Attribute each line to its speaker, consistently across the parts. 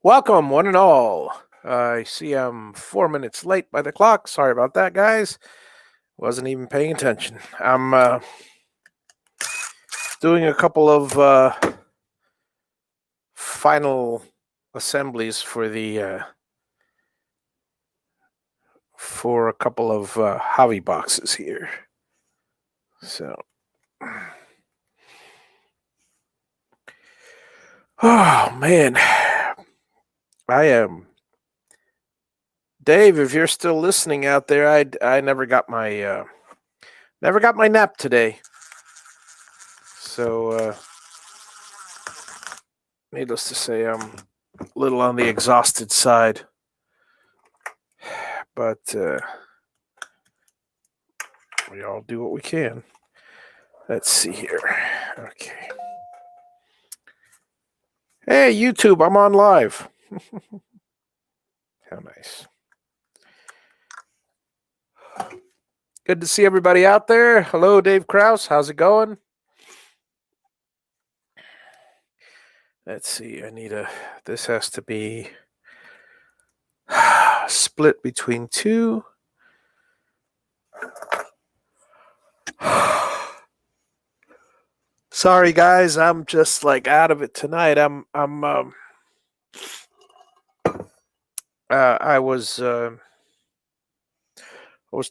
Speaker 1: Welcome, one and all. I see I'm 4 minutes late by the clock. Sorry about that, guys. Wasn't even paying attention. I'm doing a couple of final assemblies for the for a couple of Javi boxes here. So, oh man, I am. Dave, if you're still listening out there, I never got my nap today. So, needless to say, I'm a little on the exhausted side. But we all do what we can. Let's see here. Okay. Hey, YouTube, I'm on live. How nice. Good to see everybody out there. Hello, Dave Krause. How's it going? Let's see. This has to be split between two. Sorry, guys. I'm just like out of it tonight. I was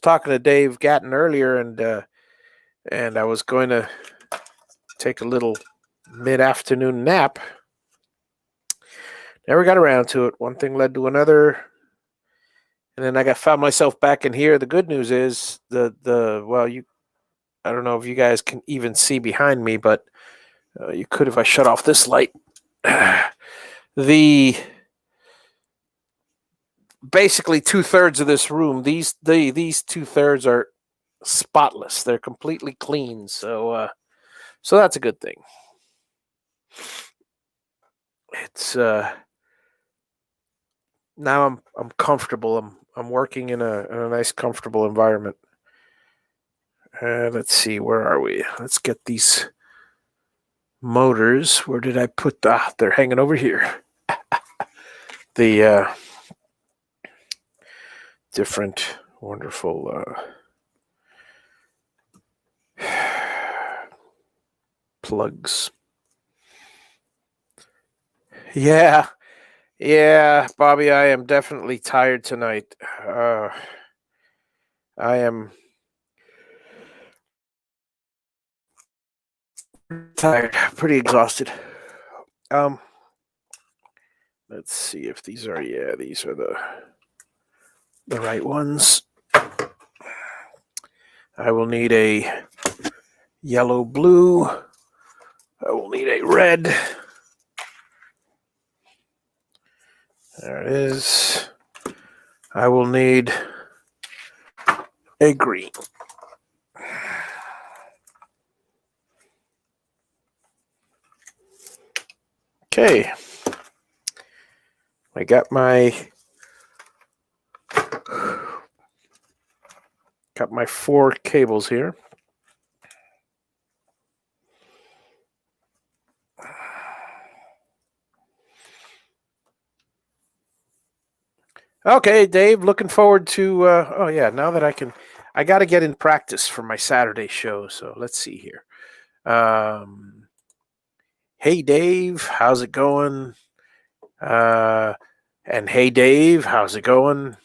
Speaker 1: talking to Dave Gatton earlier, and I was going to take a little mid-afternoon nap. Never got around to it. One thing led to another, and then I found myself back in here. The good news is I don't know if you guys can even see behind me, but you could if I shut off this light. Basically 2/3 of this room, these 2/3 are spotless. They're completely clean. So that's a good thing. It's now I'm comfortable. I'm working in a nice, comfortable environment. Let's see, where are we? Let's get these motors. Where did I put they're hanging over here. The different wonderful plugs. Yeah, Bobby, I am definitely tired tonight. I am tired, pretty exhausted. Let's see if these are the right ones. I will need a yellow blue. I will need a red. There it is. I will need a green. Okay. I got my 4 cables here. Okay, Dave, looking forward to now that I got to get in practice for my Saturday show, so let's see here. Hey Dave, how's it going? And hey Dave, how's it going?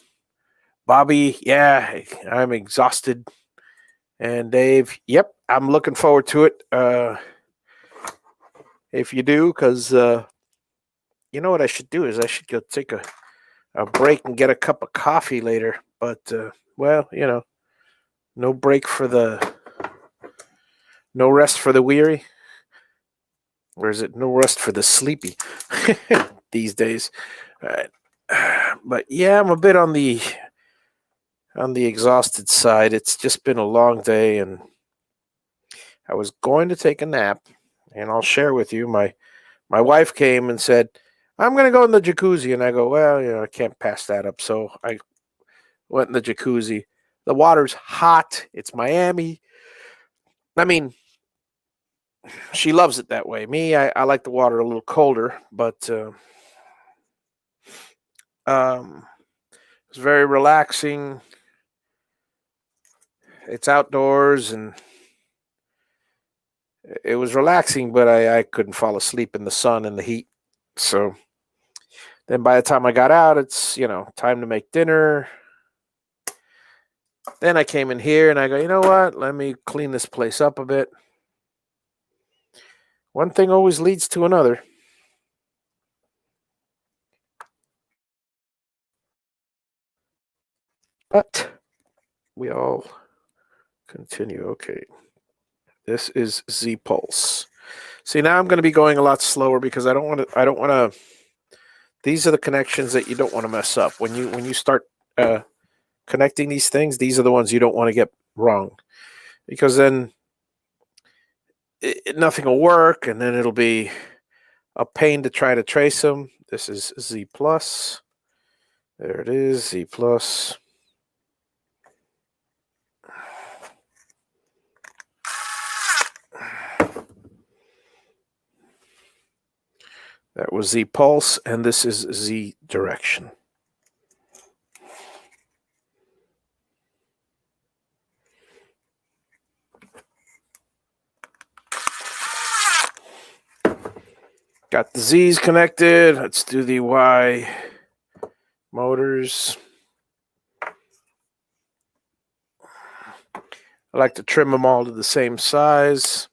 Speaker 1: Bobby, yeah, I'm exhausted. And Dave, yep, I'm looking forward to it. If you do, because you know what I should do is I should go take a break and get a cup of coffee later. But no break for no rest for the weary, or is it no rest for the sleepy these days? All right. But yeah, I'm a bit on the exhausted side. It's just been a long day, and I was going to take a nap, and I'll share with you, my wife came and said, I'm going to go in the jacuzzi. And I go, well, I can't pass that up. So I went in the jacuzzi. The water's hot. It's Miami. I mean, she loves it that way. Me, I like the water a little colder, but It's very relaxing. It's outdoors, and it was relaxing, but I couldn't fall asleep in the sun and the heat. So then by the time I got out, it's, time to make dinner. Then I came in here and I go, you know what? Let me clean this place up a bit. One thing always leads to another. But we all continue. Okay. This is Z Pulse. See, now I'm going to be going a lot slower because I don't want to. These are the connections that you don't want to mess up. When you start connecting these things, these are the ones you don't want to get wrong, because then nothing will work, and then it'll be a pain to try to trace them. This is Z plus. There it is, Z plus. That was Z pulse, and this is Z direction. Got the Z's connected. Let's do the Y motors. I like to trim them all to the same size,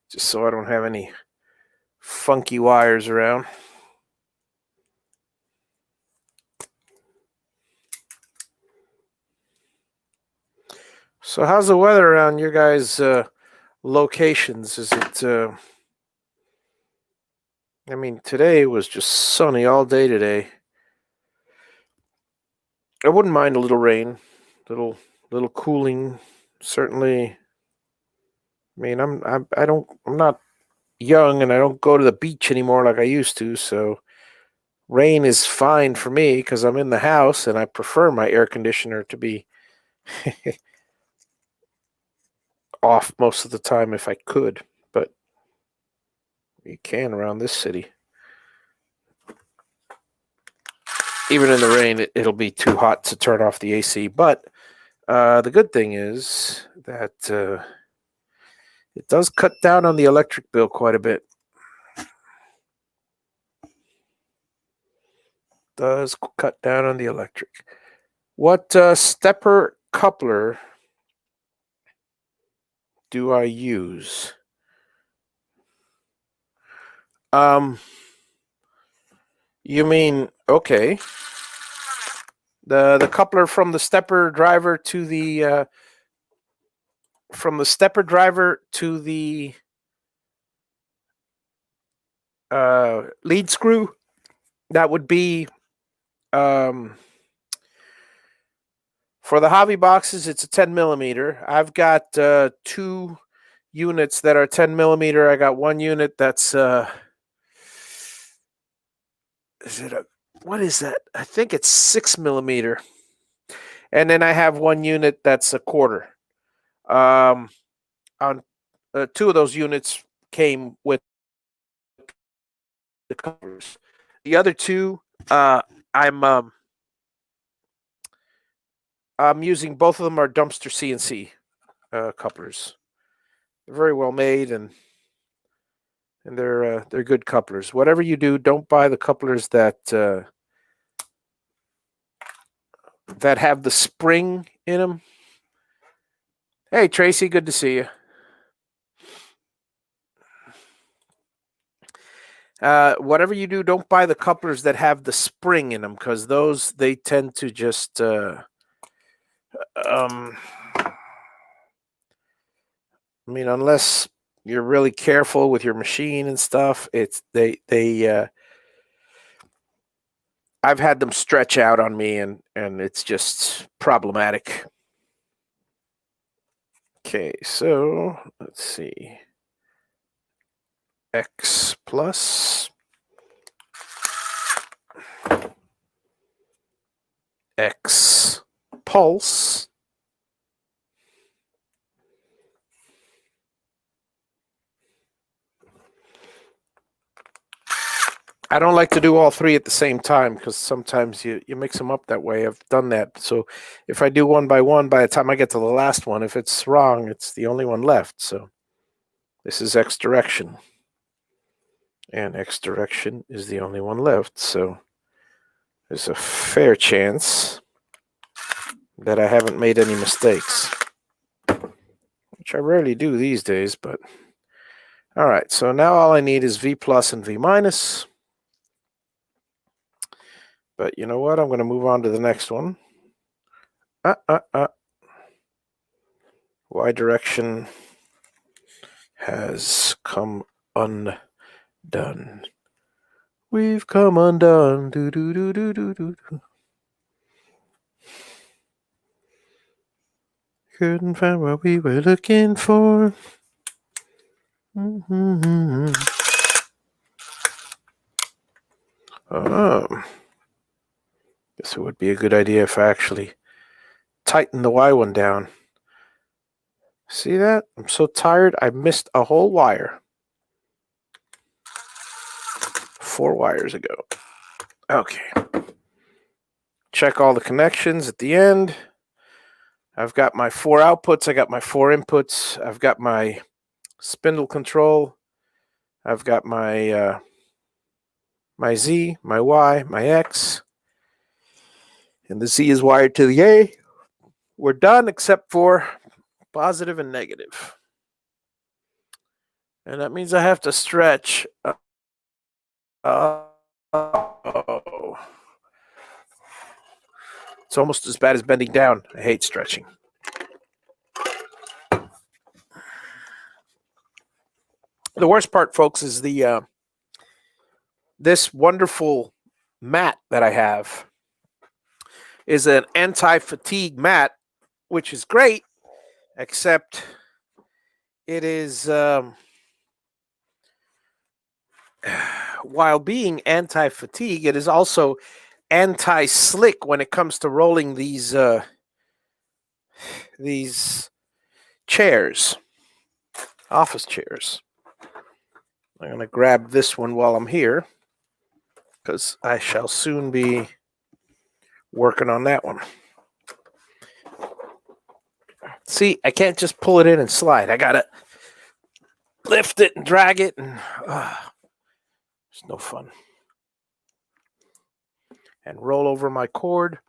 Speaker 1: just so I don't have any funky wires around. So how's the weather around your guys' locations? Is it, today was just sunny all day today. I wouldn't mind a little rain, little cooling, certainly. I'm not young, and I don't go to the beach anymore like I used to, so rain is fine for me because I'm in the house and I prefer my air conditioner to be off most of the time if I could, but you can around this city. Even in the rain, it'll be too hot to turn off the AC. But the good thing is that it does cut down on the electric bill quite a bit. Does cut down on the electric. What stepper coupler do I use? You mean, okay, the coupler from the stepper driver to the lead screw? That would be for the Javi boxes. It's a 10 millimeter. I've got 2 units that are 10 millimeter. I got 1 unit that's what is that? I think it's 6 millimeter. And then I have 1 unit that's a quarter. On 2 of those units came with the covers. The other 2, I'm using, both of them are dumpster CNC couplers. They're very well made, and they're good couplers. Whatever you do, don't buy the couplers that have the spring in them. Hey, Tracy, good to see you. Whatever you do, don't buy the couplers that have the spring in them, because those, they tend to just unless you're really careful with your machine and stuff, I've had them stretch out on me, and it's just problematic. Okay, so let's see. X plus, X pulse, I don't like to do all three at the same time because sometimes you mix them up that way. I've done that. So if I do one by one, by the time I get to the last one, if it's wrong, it's the only one left. So this is X direction. And X direction is the only one left. So there's a fair chance that I haven't made any mistakes, which I rarely do these days, but all right. So now all I need is V plus and V minus. But you know what? I'm going to move on to the next one. Y direction has come undone. We've come undone. Do do do do do do. Couldn't find what we were looking for. Mm-hmm. Guess it would be a good idea if I actually tighten the Y one down. See that? I'm so tired. I missed a whole wire. 4 wires ago. Okay. Check all the connections at the end. I've got my 4 outputs. I got my 4 inputs. I've got my spindle control. I've got my my Z, my Y, my X. And the Z is wired to the A. We're done except for positive and negative. And that means I have to stretch. It's almost as bad as bending down. I hate stretching. The worst part, folks, is the this wonderful mat that I have is an anti-fatigue mat, which is great, except it is while being anti-fatigue, it is also anti-slick when it comes to rolling these chairs, office chairs. I'm going to grab this one while I'm here because I shall soon be working on that one. See, I can't just pull it in and slide. I got to lift it and drag it, and it's no fun. And roll over my cord.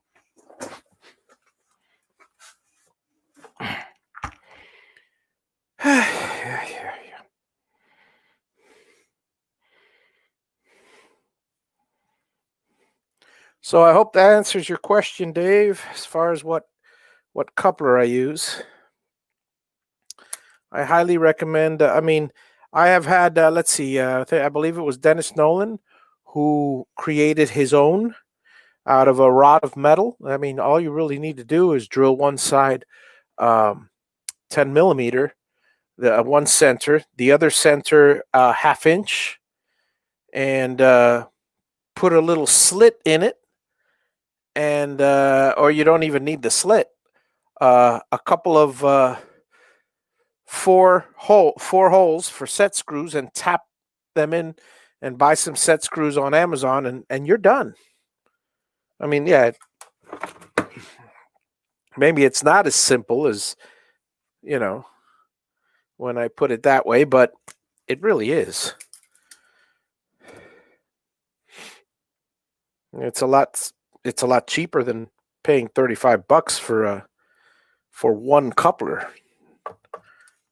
Speaker 1: So I hope that answers your question, Dave, as far as what coupler I use. I highly recommend, I have had, let's see, I believe it was Dennis Nolan who created his own out of a rod of metal. I mean, all you really need to do is drill one side 10 millimeter, the one center, the other center 1/2 inch, and put a little slit in it, and or you don't even need the slit. A couple of four holes for set screws, and tap them in, and buy some set screws on Amazon, and you're done. I mean, yeah, maybe it's not as simple as, when I put it that way, but it really is. It's a lot cheaper than paying $35 for one coupler.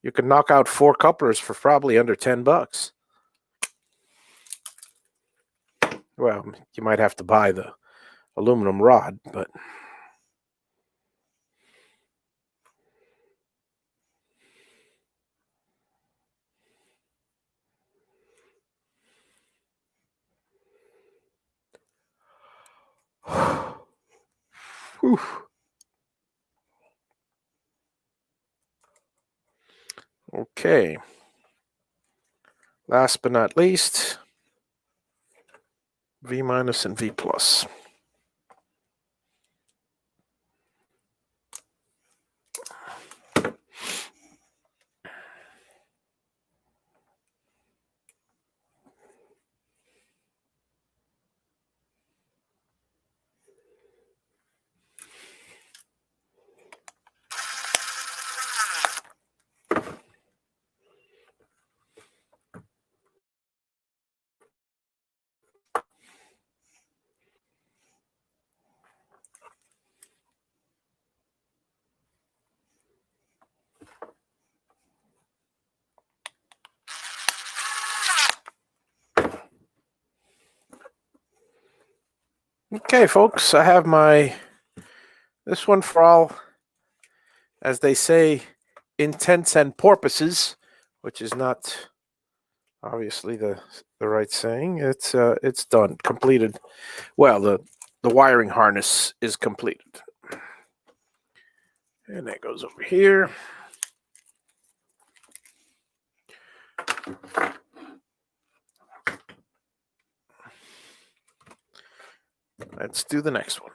Speaker 1: You can knock out 4 couplers for probably under $10. Well, you might have to buy the aluminum rod, but whew. Okay. Last but not least, V minus and V plus. Okay, folks, I have this one for all, as they say, intents and purposes, which is not obviously the right saying. It's done, completed. Well, the wiring harness is completed, and that goes over here. Let's do the next one.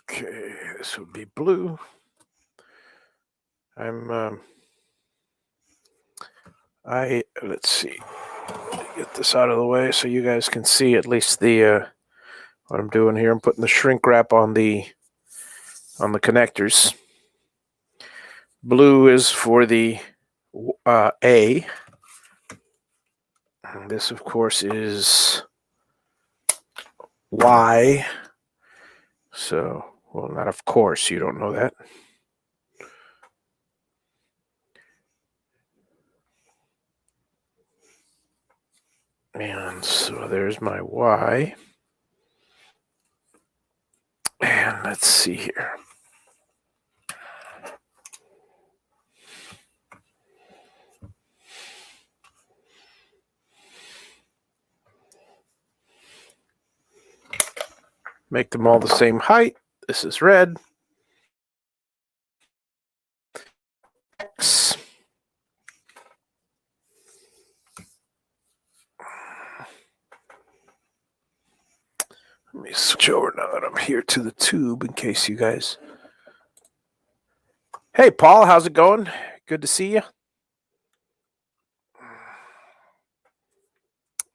Speaker 1: Okay, this would be blue. Let's see, get this out of the way so you guys can see at least the what I'm doing here. I'm putting the shrink wrap on the connectors. Blue is for the A. And this, of course, is Y. So, well, not of course, you don't know that. And so there's my Y. And let's see here. Make them all the same height. This is red. X. Let me switch over now that I'm here to the tube in case you guys. Hey, Paul, how's it going? Good to see you.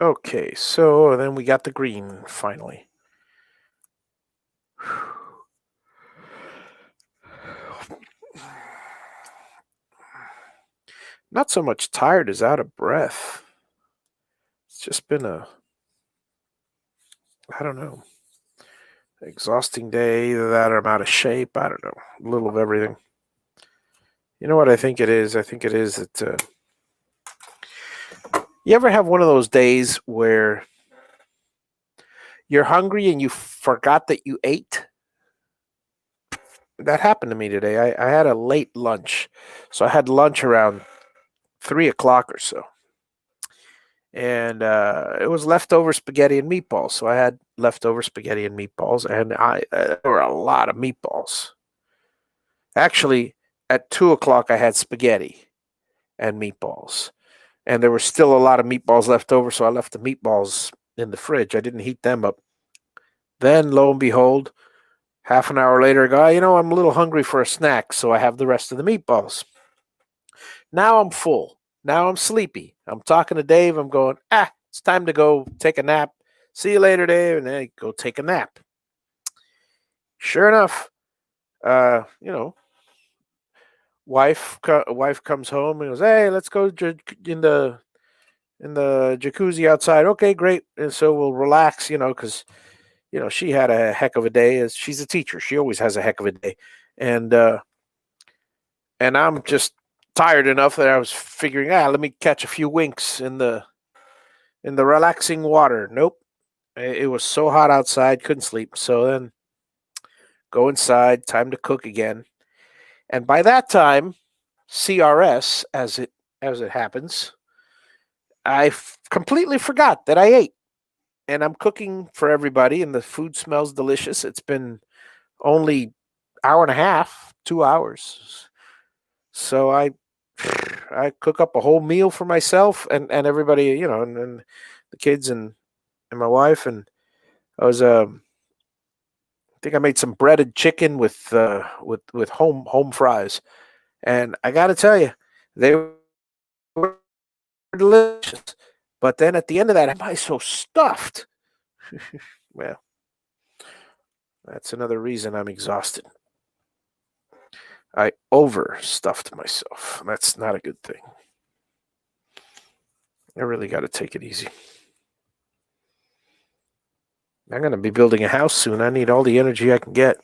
Speaker 1: Okay, so then we got the green finally. Not so much tired as out of breath. It's just been I don't know, exhausting day. Either that or I'm out of shape. I don't know, a little of everything. You know what I think it is? I think it is that you ever have one of those days where you're hungry and you forgot that you ate? That happened to me today. I had a late lunch. So I had lunch around 3 o'clock or so. And it was leftover spaghetti and meatballs. So I had leftover spaghetti and meatballs, and there were a lot of meatballs. Actually, at 2 o'clock, I had spaghetti and meatballs, and there were still a lot of meatballs left over. So I left the meatballs in the fridge. I didn't heat them up. Then, lo and behold, half an hour later, I go, I'm a little hungry for a snack, so I have the rest of the meatballs. Now I'm full. Now I'm sleepy. I'm talking to Dave. I'm going, it's time to go take a nap. See you later, Dave. And then I go take a nap. Sure enough, wife comes home and goes, hey, let's go in the jacuzzi outside. Okay, great. And so we'll relax, because she had a heck of a day. As she's a teacher, she always has a heck of a day, and I'm just tired enough that I was figuring, let me catch a few winks in the relaxing water. Nope, it was so hot outside, couldn't sleep. So then, go inside. Time to cook again, and by that time, CRS, as it happens, I completely forgot that I ate. And I'm cooking for everybody, and the food smells delicious. It's been only hour and a half, 2 hours. So I cook up a whole meal for myself and everybody, and the kids and my wife. And I was I think I made some breaded chicken with home fries. And I got to tell you, they were delicious. But then at the end of that, am I so stuffed? Well, that's another reason I'm exhausted. I overstuffed myself. That's not a good thing. I really got to take it easy. I'm going to be building a house soon. I need all the energy I can get.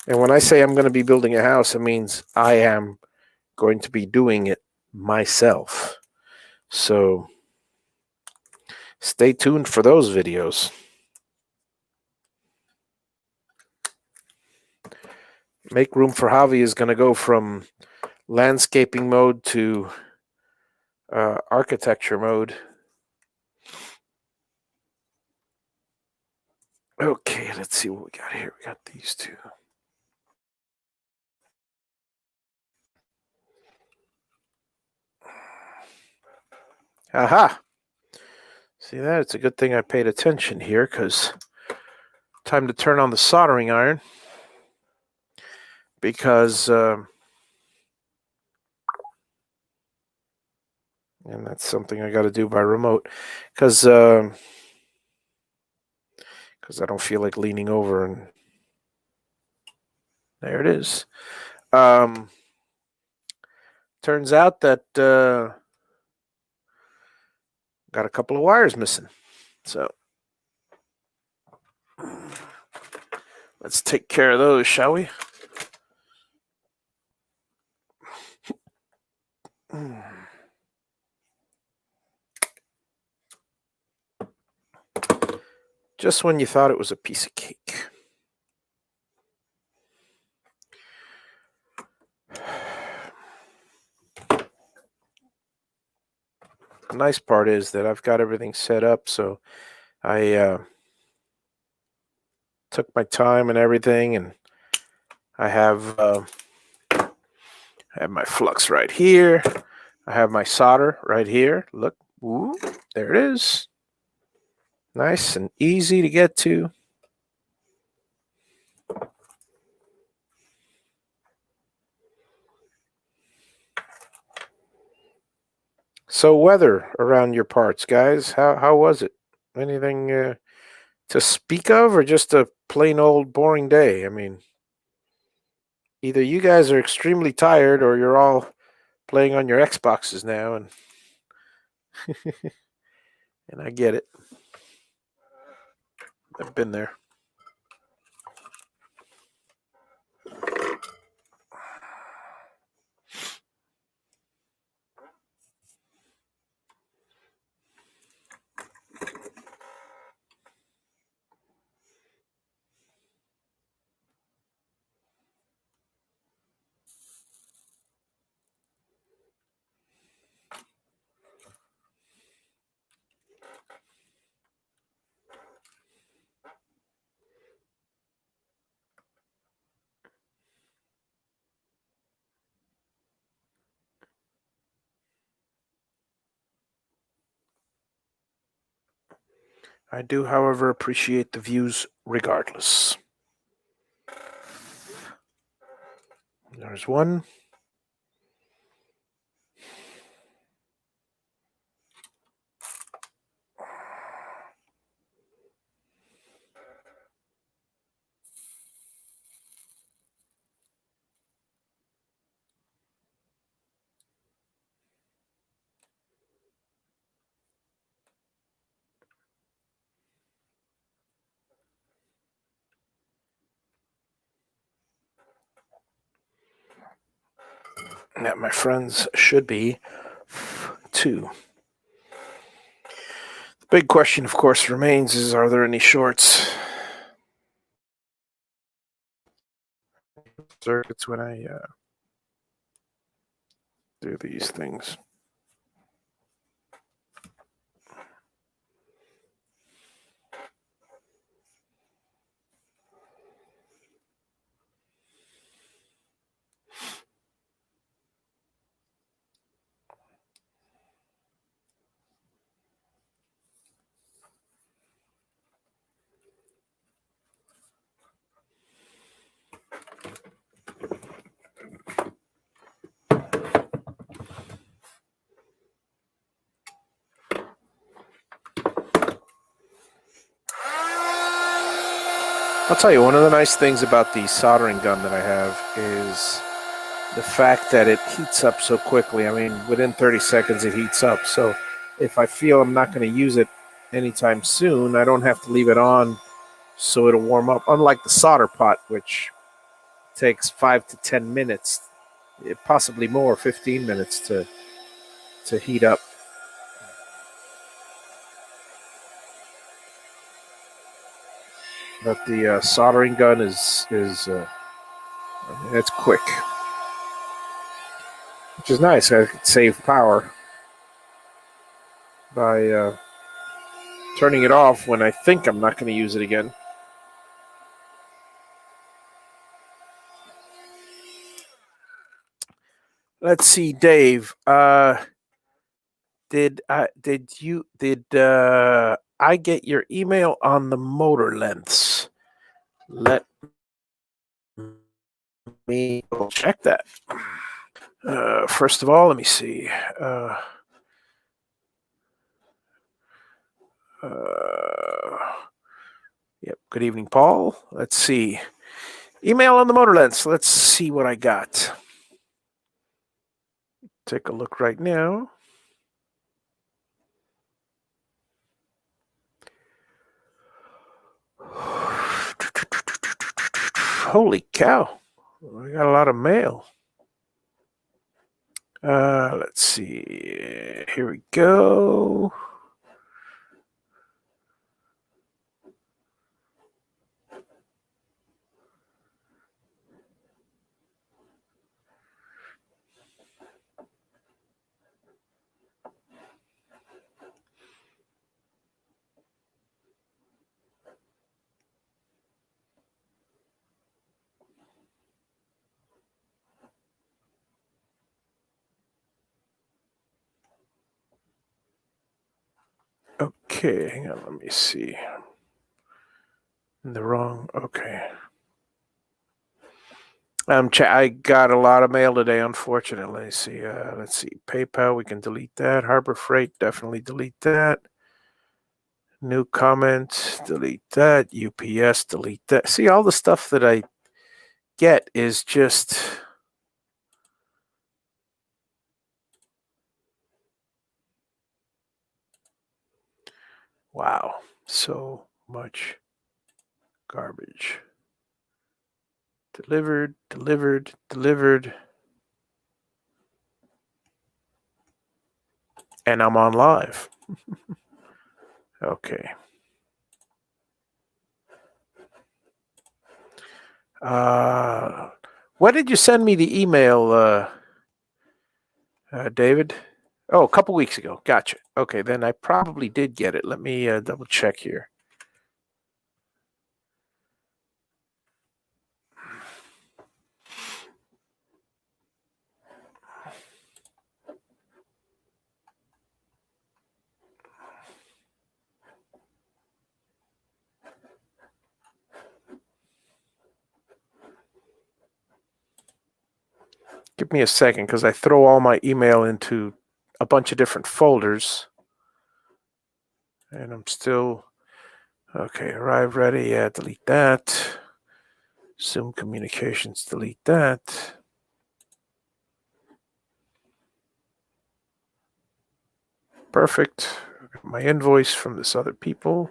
Speaker 1: And when I say I'm going to be building a house, it means I am going to be doing it myself. So stay tuned for those videos. Make Room for Javi is going to go from landscaping mode to architecture mode. Okay, let's see what we got here. We got these two. Aha! See that? It's a good thing I paid attention here, because time to turn on the soldering iron, because and that's something I got to do by remote, because I don't feel like leaning over, and there it is. Turns out that got a couple of wires missing, so let's take care of those, shall we? Just when you thought it was a piece of cake. The nice part is that I've got everything set up, so I took my time and everything, and I have my flux right here. I have my solder right here. Look, ooh, there it is. Nice and easy to get to. So weather around your parts, guys. How was it? Anything to speak of, or just a plain old boring day? I mean, either you guys are extremely tired, or you're all playing on your Xboxes now, and and I get it. I've been there. I do, however, appreciate the views regardless. There's one. That, my friends, should be 2. The big question, of course, remains is, are there any shorts? Circuits when I do these things. I'll tell you, one of the nice things about the soldering gun that I have is the fact that it heats up so quickly. I mean, within 30 seconds it heats up. So if I feel I'm not going to use it anytime soon, I don't have to leave it on so it'll warm up. Unlike the solder pot, which takes 5 to 10 minutes, possibly more, 15 minutes to heat up. But the soldering gun is it's quick, which is nice. I could save power by turning it off when I think I'm not going to use it again. Let's see, Dave. Did I get your email on the motor lengths? Let me check that. First of all, let me see. Yep. Good evening, Paul. Let's see. Email on the motor lengths. Let's see what I got. Take a look right now. Holy cow. I got a lot of mail. Let's see. Here we go. Okay, hang on, let me see. Okay. I got a lot of mail today, unfortunately. Let's see. PayPal, we can delete that. Harbor Freight, definitely delete that. New comment, delete that. UPS, delete that. See, all the stuff that I get is just... Wow, so much garbage. Delivered. And I'm on live. Okay. When did you send me the email, David? Oh, a couple weeks ago. Gotcha. Okay, then I probably did get it. Let me double check here. Give me a second because I throw all my email into a bunch of different folders. And I'm still... Okay, arrive ready. Yeah, delete that. Zoom communications, delete that. Perfect. My invoice from this other people.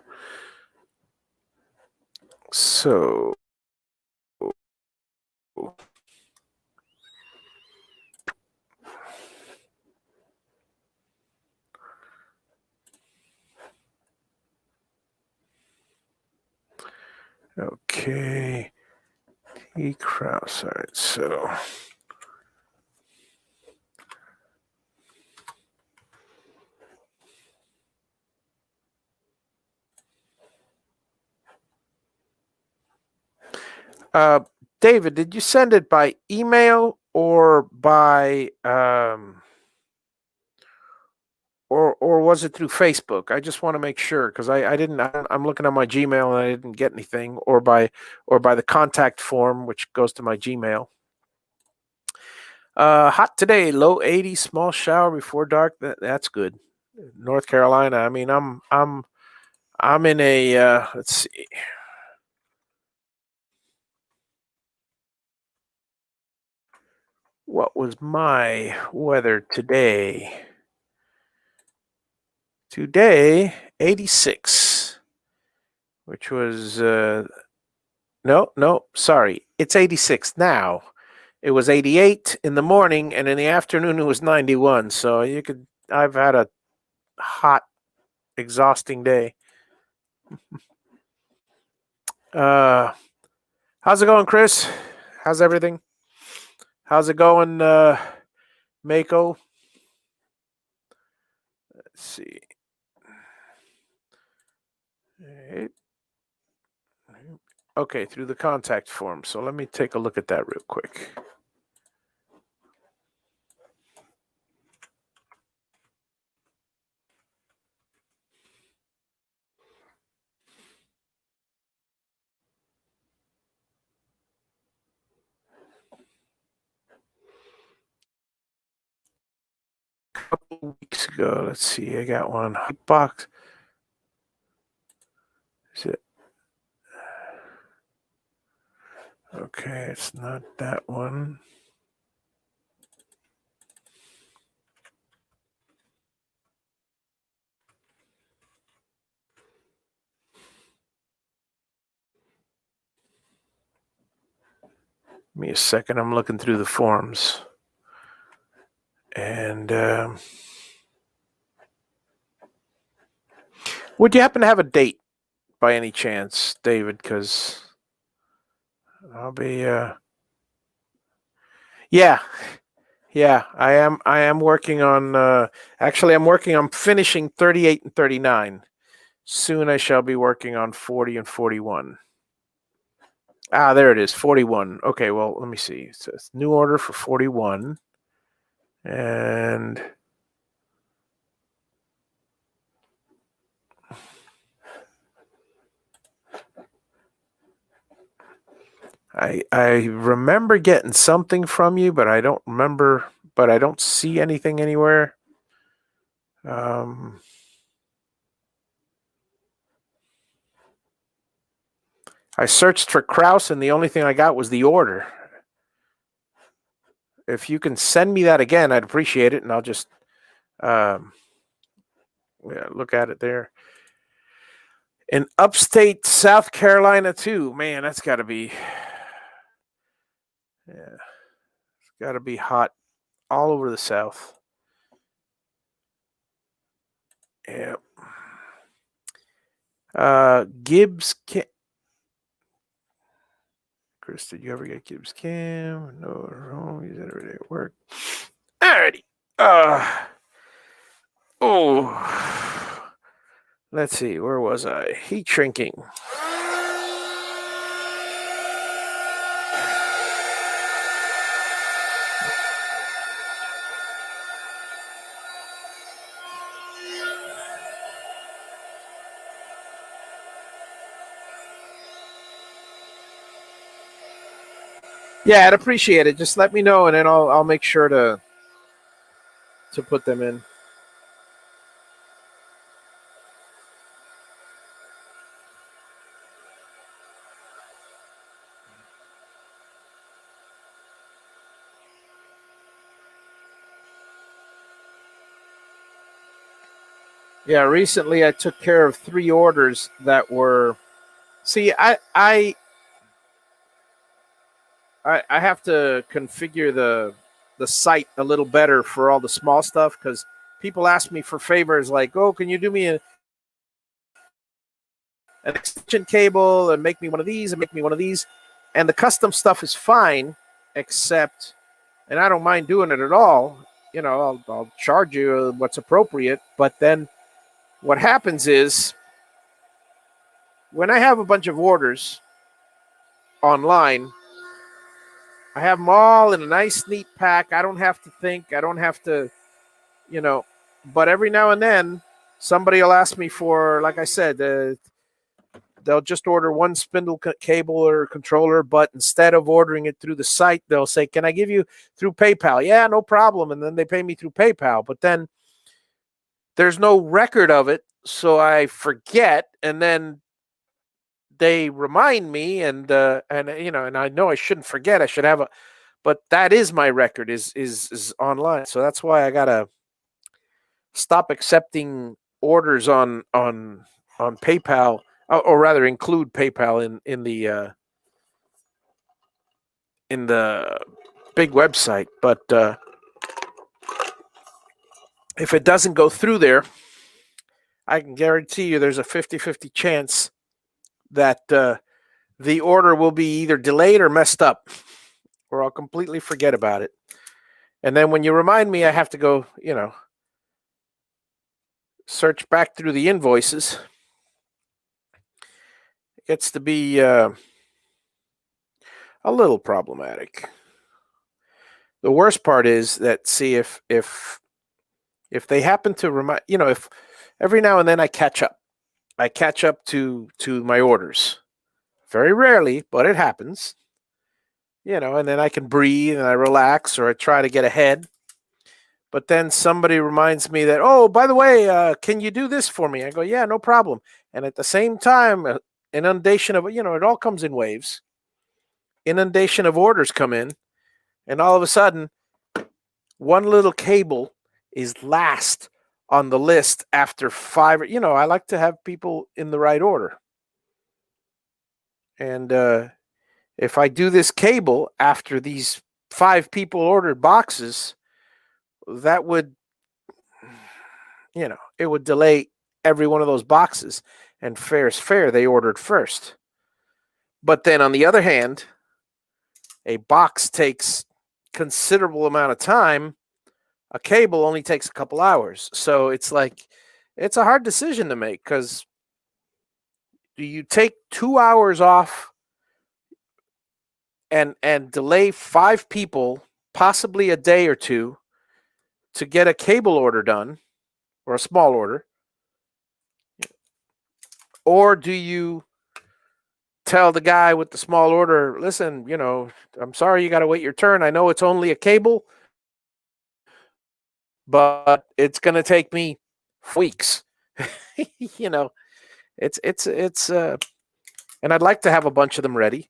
Speaker 1: So... Okay. T. Krause. All right, so... David, did you send it by email or by or was it through Facebook? I just want to make sure because I didn't. I'm looking at my Gmail and I didn't get anything, or by the contact form which goes to my Gmail. Hot today, low 80s, small shower before dark. That's good. North Carolina. I mean, I'm in a let's see. what was my weather today? Today, 86, which was, no, sorry. It's 86 now. It was 88 in the morning, and in the afternoon it was 91. So I've had a hot, exhausting day. How's it going, Chris? How's everything? How's it going, Mako? Let's see. Okay, through the contact form. So let me take a look at that real quick. A couple weeks ago, let's see, I got one box. Is it? Okay, it's not that one. Give me a second. I'm looking through the forms. And would you happen to have a date by any chance, David? Because I'll be yeah. I am working on actually I'm working on finishing 38 and 39. Soon I shall be working on 40 and 41. Ah, there it is, 41. Okay, well, let me see. It says new order for 41. And I remember getting something from you, but I don't remember, but I don't see anything anywhere. I searched for Kraus, and the only thing I got was the order. If you can send me that again, I'd appreciate it, and I'll just look at it there. In upstate South Carolina, too. Man, that's got to be, it's got to be hot all over the South. Yeah. Gibbs Cam. Chris, did you ever get Gibbs Cam? No, wrong. Use that every day at work. Alrighty. Let's see. Where was I? Heat shrinking. Yeah, I'd appreciate it. Just let me know, and then I'll make sure to put them in. Yeah, recently I took care of 3 orders that were. See, I have to configure the site a little better for all the small stuff, because people ask me for favors like, "Oh, can you do me an extension cable and make me one of these and make me one of these?" And the custom stuff is fine, except, and I don't mind doing it at all. You know, I'll charge you what's appropriate, but then what happens is when I have a bunch of orders online, I have them all in a nice, neat pack. I don't have to think. I don't have to, but every now and then somebody will ask me for, like I said, they'll just order one spindle cable or controller, but instead of ordering it through the site, they'll say, "Can I give you through PayPal?" Yeah, no problem. And then they pay me through PayPal, but then there's no record of it. So I forget, and then they remind me, and I know I shouldn't forget. I should have but that is my record is online. So that's why I gotta stop accepting orders on PayPal, or rather include PayPal in the big website. But if it doesn't go through there, I can guarantee you there's a 50-50 chance that the order will be either delayed or messed up, or I'll completely forget about it. And then when you remind me, I have to go, search back through the invoices. It gets to be a little problematic. The worst part is that, see, if they happen to remind, if every now and then I catch up to my orders. Very rarely, but it happens. And then I can breathe and I relax, or I try to get ahead. But then somebody reminds me that, oh, by the way, can you do this for me? I go, yeah, no problem. And at the same time, inundation of, it all comes in waves. Inundation of orders come in, and all of a sudden, one little cable is last on the list after 5. I like to have people in the right order. And if I do this cable after these 5 people ordered boxes, that would, it would delay every one of those boxes. And fair is fair, they ordered first. But then on the other hand, a box takes considerable amount of time. A cable only takes a couple hours. So it's like, it's a hard decision to make, because do you take 2 hours off and delay 5 people, possibly a day or two, to get a cable order done, or a small order? Or do you tell the guy with the small order, listen, I'm sorry you got to wait your turn. I know it's only a cable, but it's going to take me weeks. It's and I'd like to have a bunch of them ready,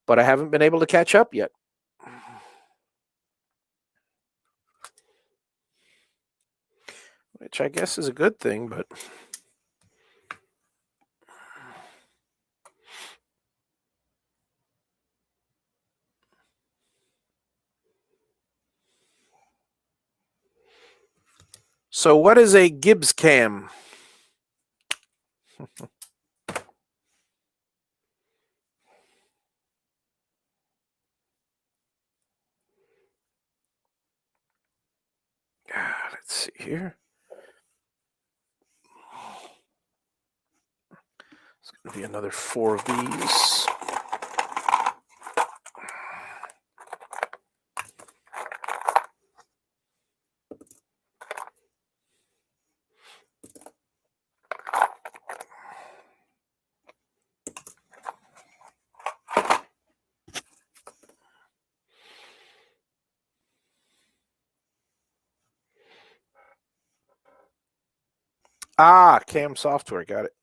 Speaker 1: but I haven't been able to catch up yet. Which I guess is a good thing, but so what is a Gibbs cam? Let's see here. It's going to be another 4 of these. Cam software, got it.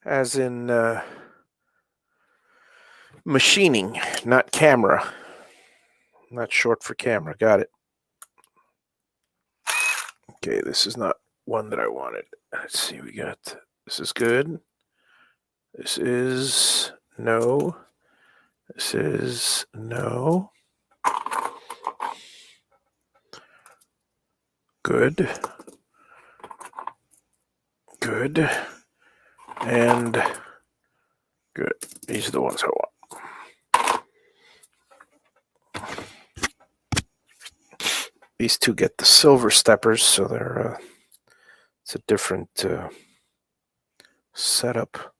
Speaker 1: As in machining, not camera. Not short for camera, got it. Okay, this is not one that I wanted. Let's see, we got, this is good. This is no. This is no. Good. Good. And good. These are the ones I want. These two get the silver steppers, so they're it's a different setup.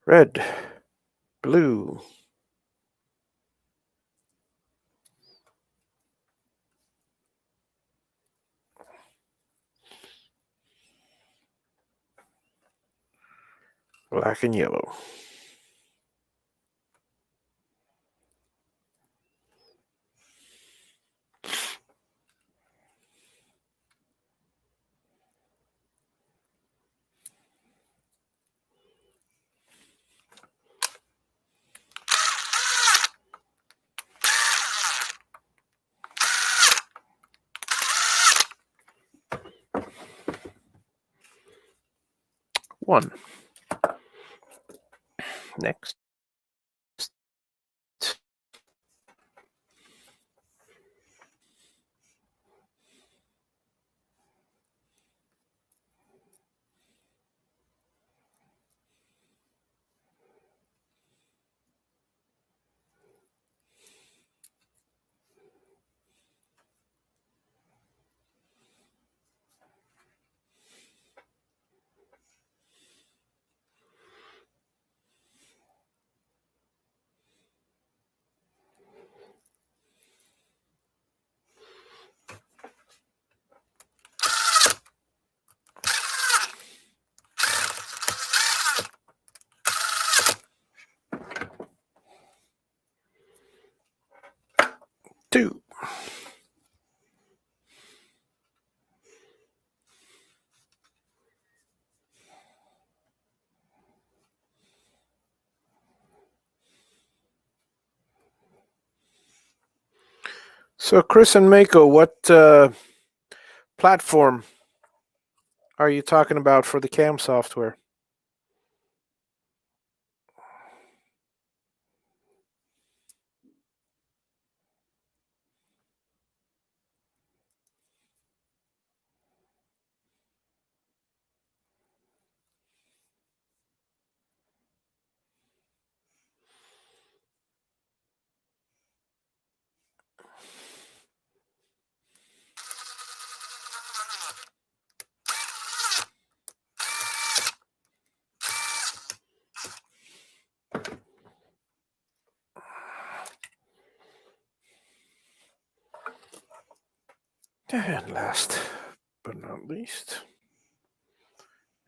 Speaker 1: Red, blue. Black and yellow. 1. Next. 2. So, Chris and Mako, what platform are you talking about for the cam software? And last but not least,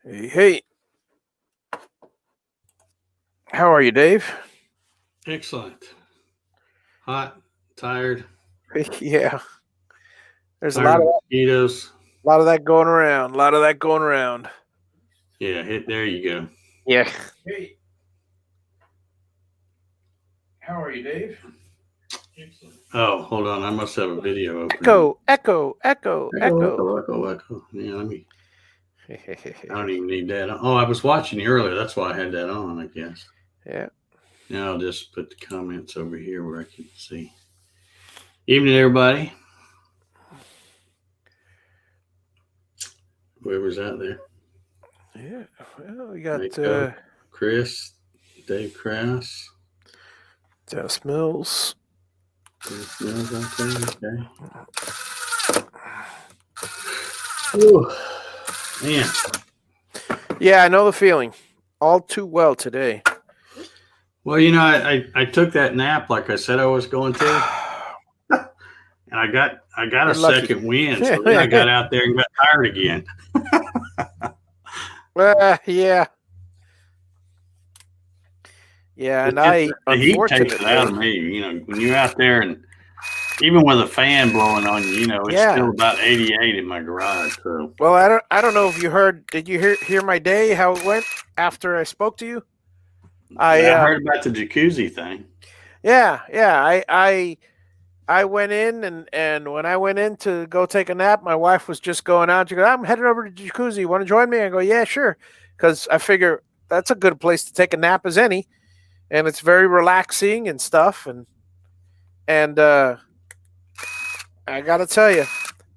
Speaker 1: hey, how are you, Dave?
Speaker 2: Excellent. Hot, tired.
Speaker 1: Yeah, there's
Speaker 2: tired of mosquitoes.
Speaker 1: A lot of that going around.
Speaker 2: Yeah, there you go.
Speaker 1: Yeah. Hey, how are you, Dave?
Speaker 2: Oh, hold on. I must have a video open.
Speaker 1: Echo.
Speaker 2: Yeah, let me. I don't even need that. Oh, I was watching you earlier. That's why I had that on, I guess.
Speaker 1: Yeah.
Speaker 2: Now I'll just put the comments over here where I can see. Evening, everybody. Whoever's out there.
Speaker 1: Yeah. Well, we got
Speaker 2: Chris, Dave Krause,
Speaker 1: Dennis Mills.
Speaker 2: Okay. Ooh, man.
Speaker 1: Yeah, I know the feeling all too well today.
Speaker 2: Well, you know, I took that nap like I said I was going to, and I got a second wind, so then I got out there and got tired again.
Speaker 1: Yeah, and
Speaker 2: the heat takes it out of me. You know, when you're out there and even with a fan blowing on you, you know, it's still about 88 in my garage. So,
Speaker 1: well, I don't know if you heard. Did you hear my day? How it went after I spoke to you?
Speaker 2: I heard about the jacuzzi thing.
Speaker 1: Yeah. I went in and when I went in to go take a nap, my wife was just going out. She goes, "I'm headed over to the jacuzzi. You want to join me?" I go, "Yeah, sure," because I figure that's a good place to take a nap as any, and it's very relaxing and stuff. And I gotta tell you,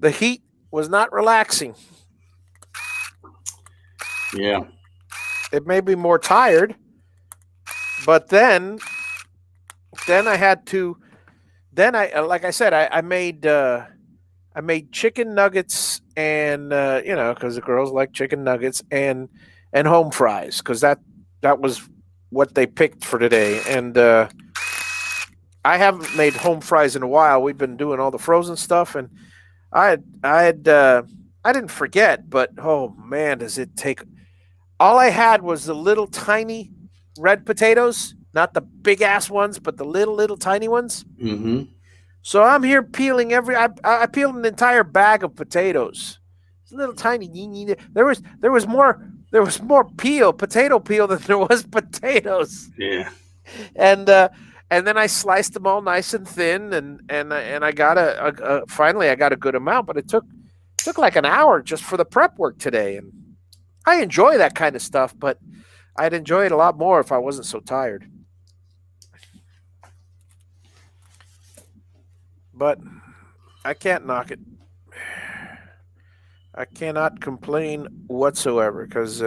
Speaker 1: the heat was not relaxing.
Speaker 2: Yeah,
Speaker 1: it made me more tired, but then I had to. Then like I said, I made chicken nuggets and you know, because the girls like chicken nuggets and home fries because that was what they picked for today. And I haven't made home fries in a while. We've been doing all the frozen stuff, and I didn't forget, but oh man, does it take? All I had was the little tiny red potatoes, not the big ass ones, but the little tiny ones.
Speaker 2: Mm-hmm.
Speaker 1: So I'm here peeling I peeled an entire bag of potatoes. It's a little tiny. There was more potato peel than there was potatoes.
Speaker 2: Yeah.
Speaker 1: And then I sliced them all nice and thin, and I got finally I got a good amount, but it took like an hour just for the prep work today. And I enjoy that kind of stuff, but I'd enjoy it a lot more if I wasn't so tired. But I can't knock it. I cannot complain whatsoever because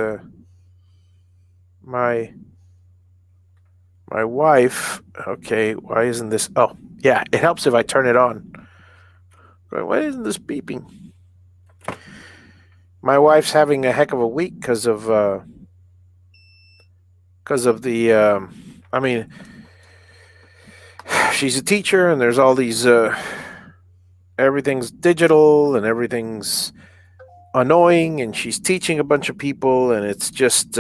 Speaker 1: my my wife. Okay, why isn't this? Oh, yeah, it helps if I turn it on. Why isn't this beeping? My wife's having a heck of a week because of the. I mean, she's a teacher, and there's all these. Everything's digital, and everything's annoying, and she's teaching a bunch of people, and it's just.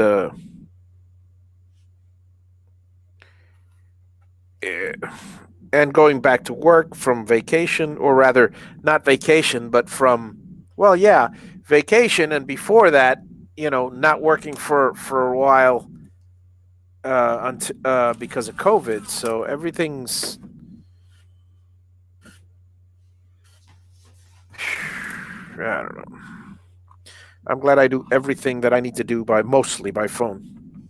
Speaker 1: And going back to work from vacation, or rather, not vacation, but from, well, yeah, vacation, and before that, not working for a while because of COVID. So everything's. I don't know. I'm glad I do everything that I need to do mostly by phone.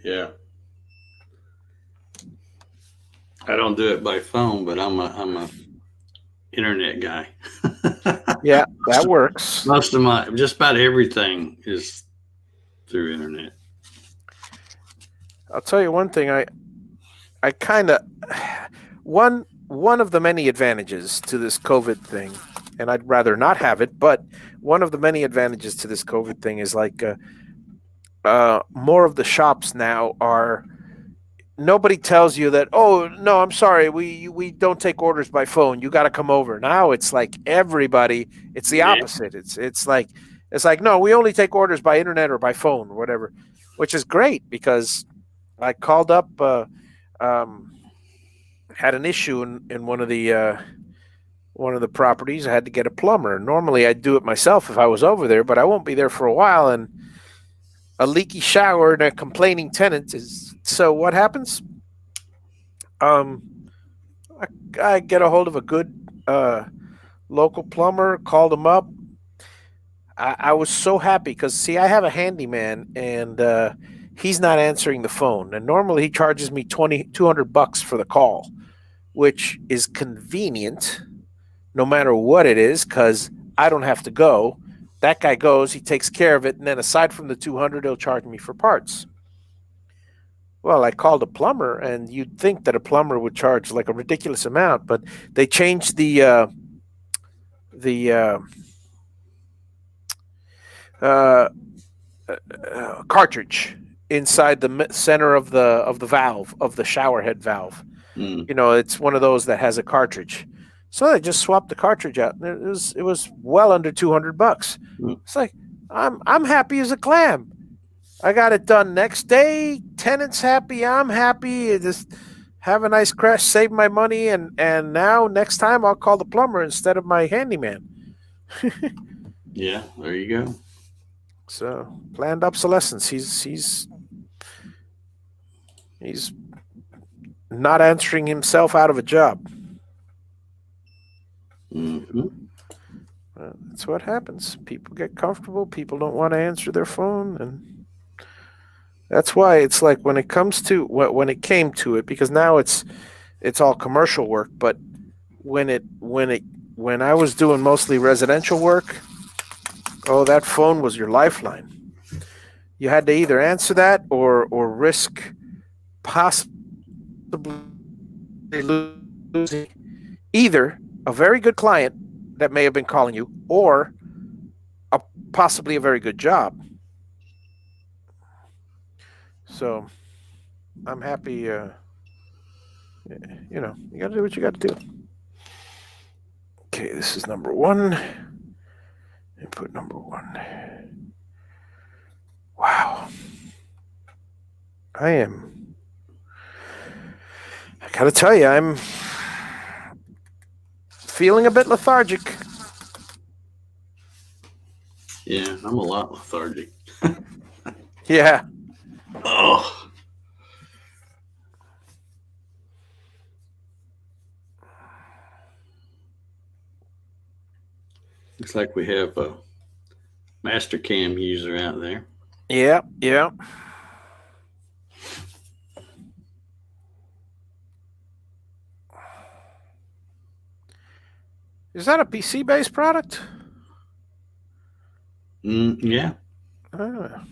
Speaker 2: Yeah. I don't do it by phone, but I'm a internet guy.
Speaker 1: Yeah, that works.
Speaker 2: Most of just about everything is through internet.
Speaker 1: I'll tell you one thing. I kind of one of the many advantages to this COVID thing, and I'd rather not have it, but one of the many advantages to this COVID thing is like more of the shops now are. Nobody tells you that. Oh no, I'm sorry. We don't take orders by phone. You got to come over. Now it's like everybody. It's the opposite. It's like no. We only take orders by internet or by phone or whatever, which is great because I called up. Had an issue in one of the properties. I had to get a plumber. Normally, I'd do it myself if I was over there, but I won't be there for a while. And a leaky shower and a complaining tenant is. So what happens? I get a hold of a good local plumber, called him up. I was so happy because, see, I have a handyman and he's not answering the phone. And normally he charges me $200 for the call, which is convenient no matter what it is because I don't have to go. That guy goes, he takes care of it, and then aside from the 200, he'll charge me for parts. Well, I called a plumber, and you'd think that a plumber would charge like a ridiculous amount, but they changed the cartridge inside the center of the valve of the shower head valve. It's one of those that has a cartridge. So they just swapped the cartridge out, and it was well under $200. It's like I'm happy as a clam. I got it done next day. Tenant's happy. I'm happy. Just have a nice crash, save my money, and now next time I'll call the plumber instead of my handyman.
Speaker 2: Yeah, there you go.
Speaker 1: So planned obsolescence. He's not answering himself out of a job.
Speaker 2: Mm-hmm.
Speaker 1: That's what happens. People get comfortable. People don't want to answer their phone, and that's why it's like when it came to it, because now it's all commercial work. But when I was doing mostly residential work, oh, that phone was your lifeline. You had to either answer that or risk possibly losing either a very good client that may have been calling you or possibly a very good job. So I'm happy. You got to do what you got to do. Okay, this is number one. Input number one. Wow. I got to tell you, I'm feeling a bit lethargic.
Speaker 2: Yeah, I'm a lot lethargic.
Speaker 1: Yeah.
Speaker 2: Oh. Looks like we have a master cam user out there.
Speaker 1: Yeah, yeah. Is that a PC-based product?
Speaker 2: Yeah.
Speaker 1: Yeah,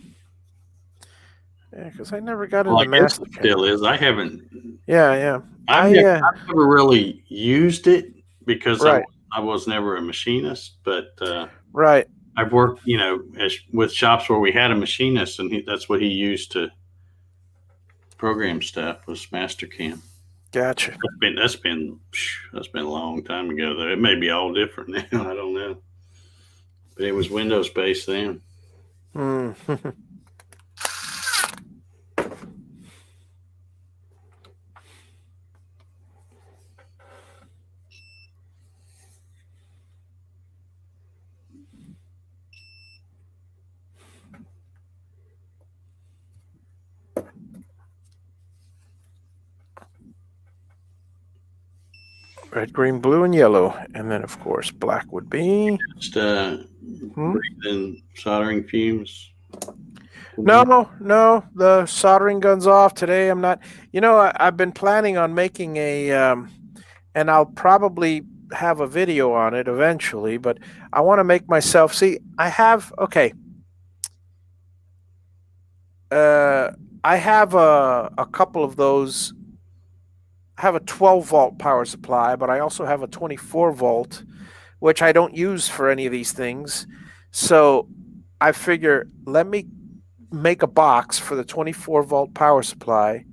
Speaker 1: because I never got
Speaker 2: Well,
Speaker 1: into
Speaker 2: I guess
Speaker 1: master
Speaker 2: it
Speaker 1: cam.
Speaker 2: still is. I haven't.
Speaker 1: Yeah, yeah.
Speaker 2: I've never really used it because
Speaker 1: Right.
Speaker 2: I was never a machinist, but
Speaker 1: Right.
Speaker 2: I've worked, with shops where we had a machinist, and that's what he used to program stuff was Mastercam.
Speaker 1: Gotcha.
Speaker 2: That's been a long time ago, though. It may be all different now. I don't know, but it was Windows based then.
Speaker 1: Red, green, blue, and yellow, and then of course black would be.
Speaker 2: Just breathing soldering fumes.
Speaker 1: No, the soldering gun's off today. I'm not. I've been planning on making a, and I'll probably have a video on it eventually. But I want to make myself see. I have I have a couple of those. I have a 12-volt power supply, but I also have a 24-volt, which I don't use for any of these things. So I figure, let me make a box for the 24-volt power supply,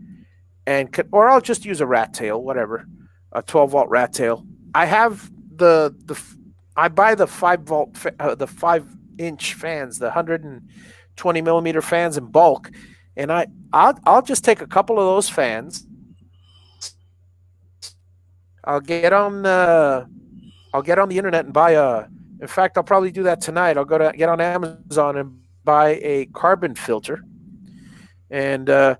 Speaker 1: or I'll just use a rat tail, whatever, a 12-volt rat tail. I have I buy the 5-volt, the 5-inch fans, the 120 millimeter fans in bulk, and I'll just take a couple of those fans. I'll get on the internet and buy in fact, I'll probably do that tonight. I'll get on Amazon and buy a carbon filter. And I'll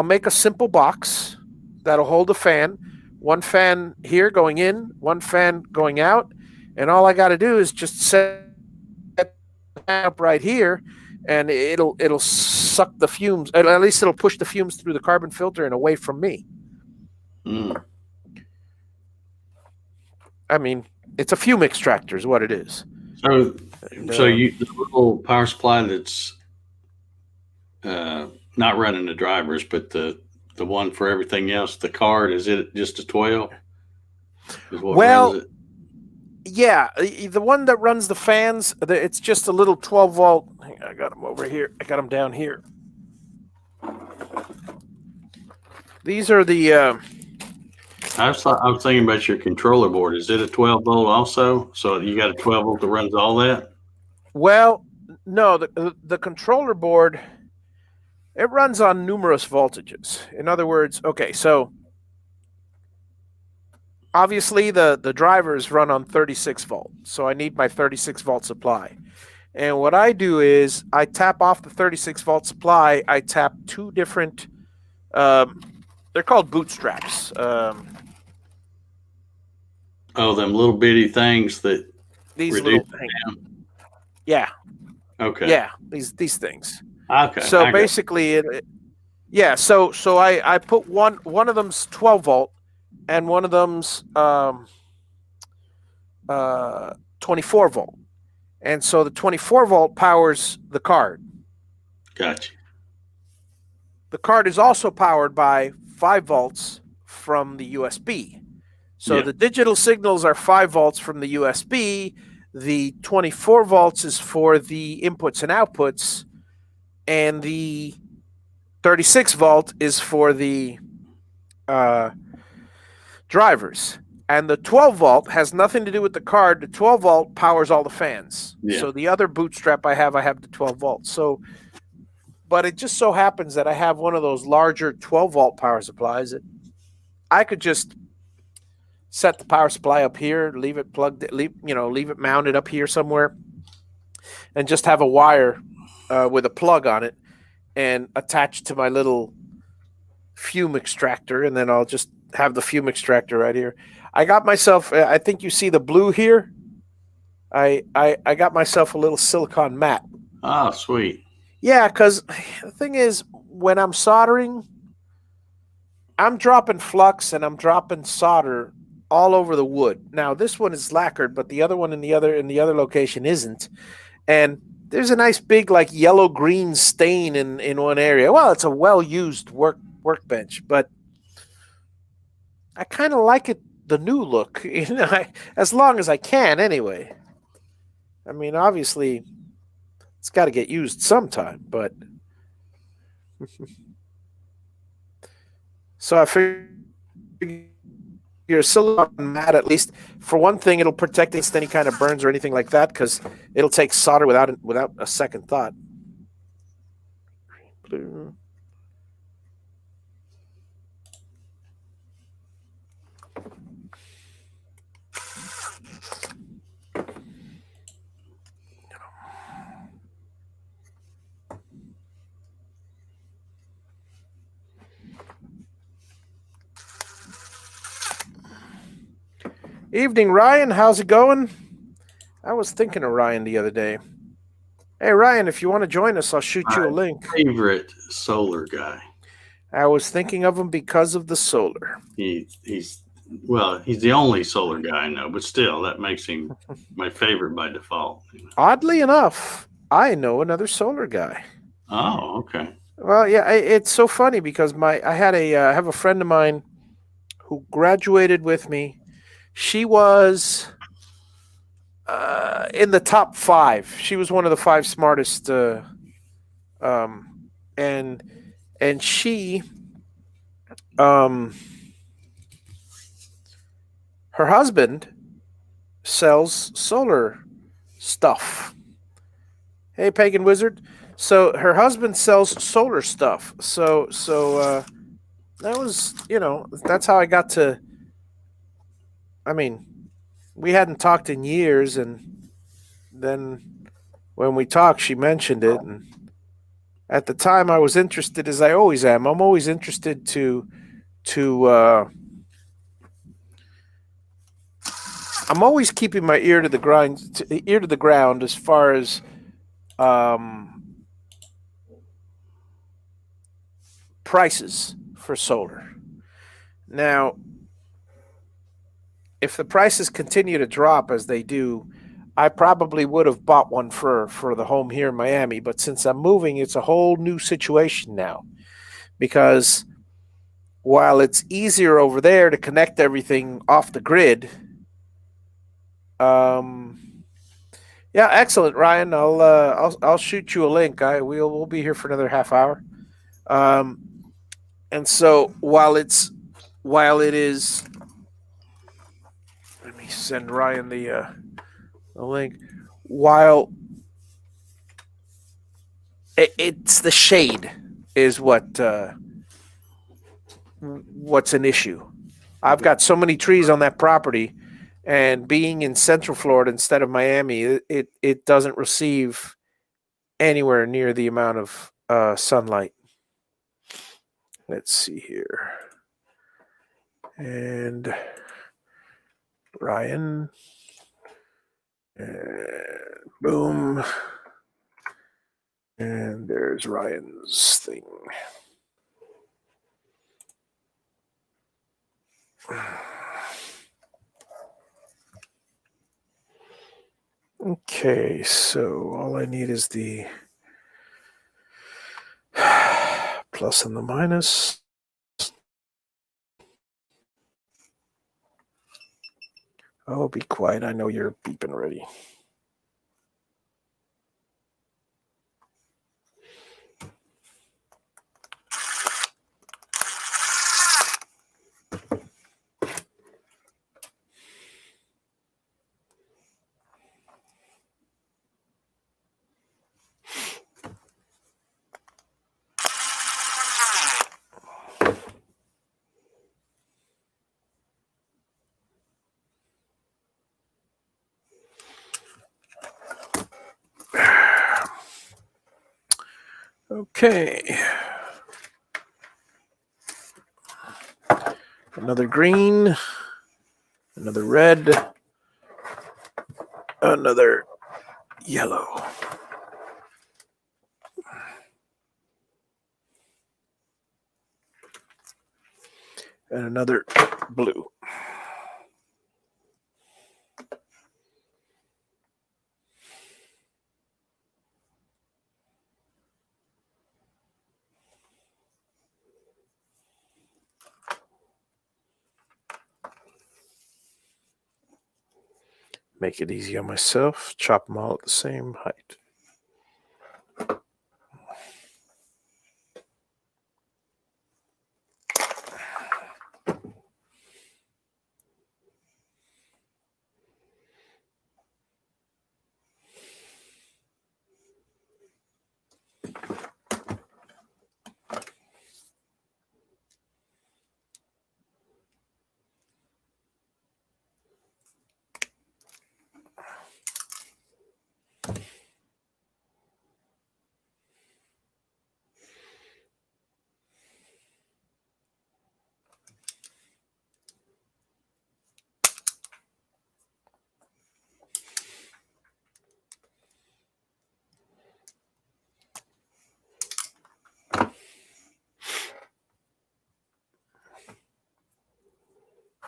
Speaker 1: make a simple box that'll hold a fan. One fan here going in, one fan going out. And all I got to do is just set it up right here, and it'll suck the fumes. At least it'll push the fumes through the carbon filter and away from me. I mean, it's a fume extractor is what it is.
Speaker 2: So the little power supply that's not running the drivers, but the one for everything else, the card, is it just a 12?
Speaker 1: Well, yeah, the one that runs the fans, it's just a little 12-volt. I got them over here. I got them down here. These are the...
Speaker 2: I was thinking about your controller board. Is it a 12-volt also? So you got a 12-volt that runs all that?
Speaker 1: Well, no, the controller board, it runs on numerous voltages. In other words, okay, so obviously the drivers run on 36 volt. So I need my 36 volt supply. And what I do is I tap off the 36 volt supply. I tap two different, they're called bootstraps.
Speaker 2: Them little bitty things that
Speaker 1: these little things. Yeah.
Speaker 2: Okay.
Speaker 1: Yeah, these things.
Speaker 2: Okay.
Speaker 1: So basically, So I put one of them's 12 volt, and one of them's 24 volt, and so the 24 volt powers the card.
Speaker 2: Gotcha.
Speaker 1: The card is also powered by 5 volts from the USB. So the digital signals are 5 volts from the USB. The 24 volts is for the inputs and outputs, and the 36 volt is for the drivers. And the 12 volt has nothing to do with the card. The 12 volt powers all the fans. Yeah. So the other bootstrap I have the 12 volts. So, but it just so happens that I have one of those larger 12 volt power supplies that I could just set the power supply up here, leave it plugged, leave it mounted up here somewhere, and just have a wire with a plug on it and attach to my little fume extractor, and then I'll just have the fume extractor right here. I got myself, I think you see the blue here. I got myself a little silicon mat.
Speaker 2: Oh, sweet.
Speaker 1: Yeah, because the thing is, when I'm soldering, I'm dropping flux and I'm dropping solder all over the wood. Now this one is lacquered, but the other one in the other location isn't. And there's a nice big like yellow green stain in one area. Well, it's a well used workbench, but I kind of like it the new look, as long as I can anyway. I mean, obviously, it's got to get used sometime, but so I figure your silicone mat, at least for one thing, it'll protect against any kind of burns or anything like that because it'll take solder without a second thought. Blue. Evening, Ryan. How's it going? I was thinking of Ryan the other day. Hey, Ryan, if you want to join us, I'll shoot you a link.
Speaker 2: Favorite solar guy.
Speaker 1: I was thinking of him because of the solar.
Speaker 2: He's the only solar guy I know, but still, that makes him my favorite by default.
Speaker 1: Oddly enough, I know another solar guy.
Speaker 2: Oh, okay.
Speaker 1: Well, yeah, it's so funny because I have a friend of mine who graduated with me. She was in the top 5. She was one of the 5 smartest, and she, her husband sells solar stuff. Hey, Pagan Wizard. So her husband sells solar stuff. So that was, that's how I got to. I mean, we hadn't talked in years, and then when we talked, she mentioned it, and at the time, I was interested, as I always am. I'm always interested to. I'm always keeping my ear to the ground as far as prices for solar. Now, if the prices continue to drop as they do, I probably would have bought one for the home here in Miami. But since I'm moving, it's a whole new situation now. Because while it's easier over there to connect everything off the grid, yeah, excellent, Ryan. I'll shoot you a link. We'll be here for another half hour. And so while it is, let me send Ryan the link. While it's the shade is what's an issue. I've got so many trees on that property, and being in Central Florida instead of Miami, it doesn't receive anywhere near the amount of sunlight. Let's see here. And Ryan. Boom. And there's Ryan's thing. Okay, so all I need is the plus and the minus. Oh, be quiet. I know you're beeping already. Okay. Another green, another red. Another yellow. And another blue. Make it easy on myself. Chop them all at the same height.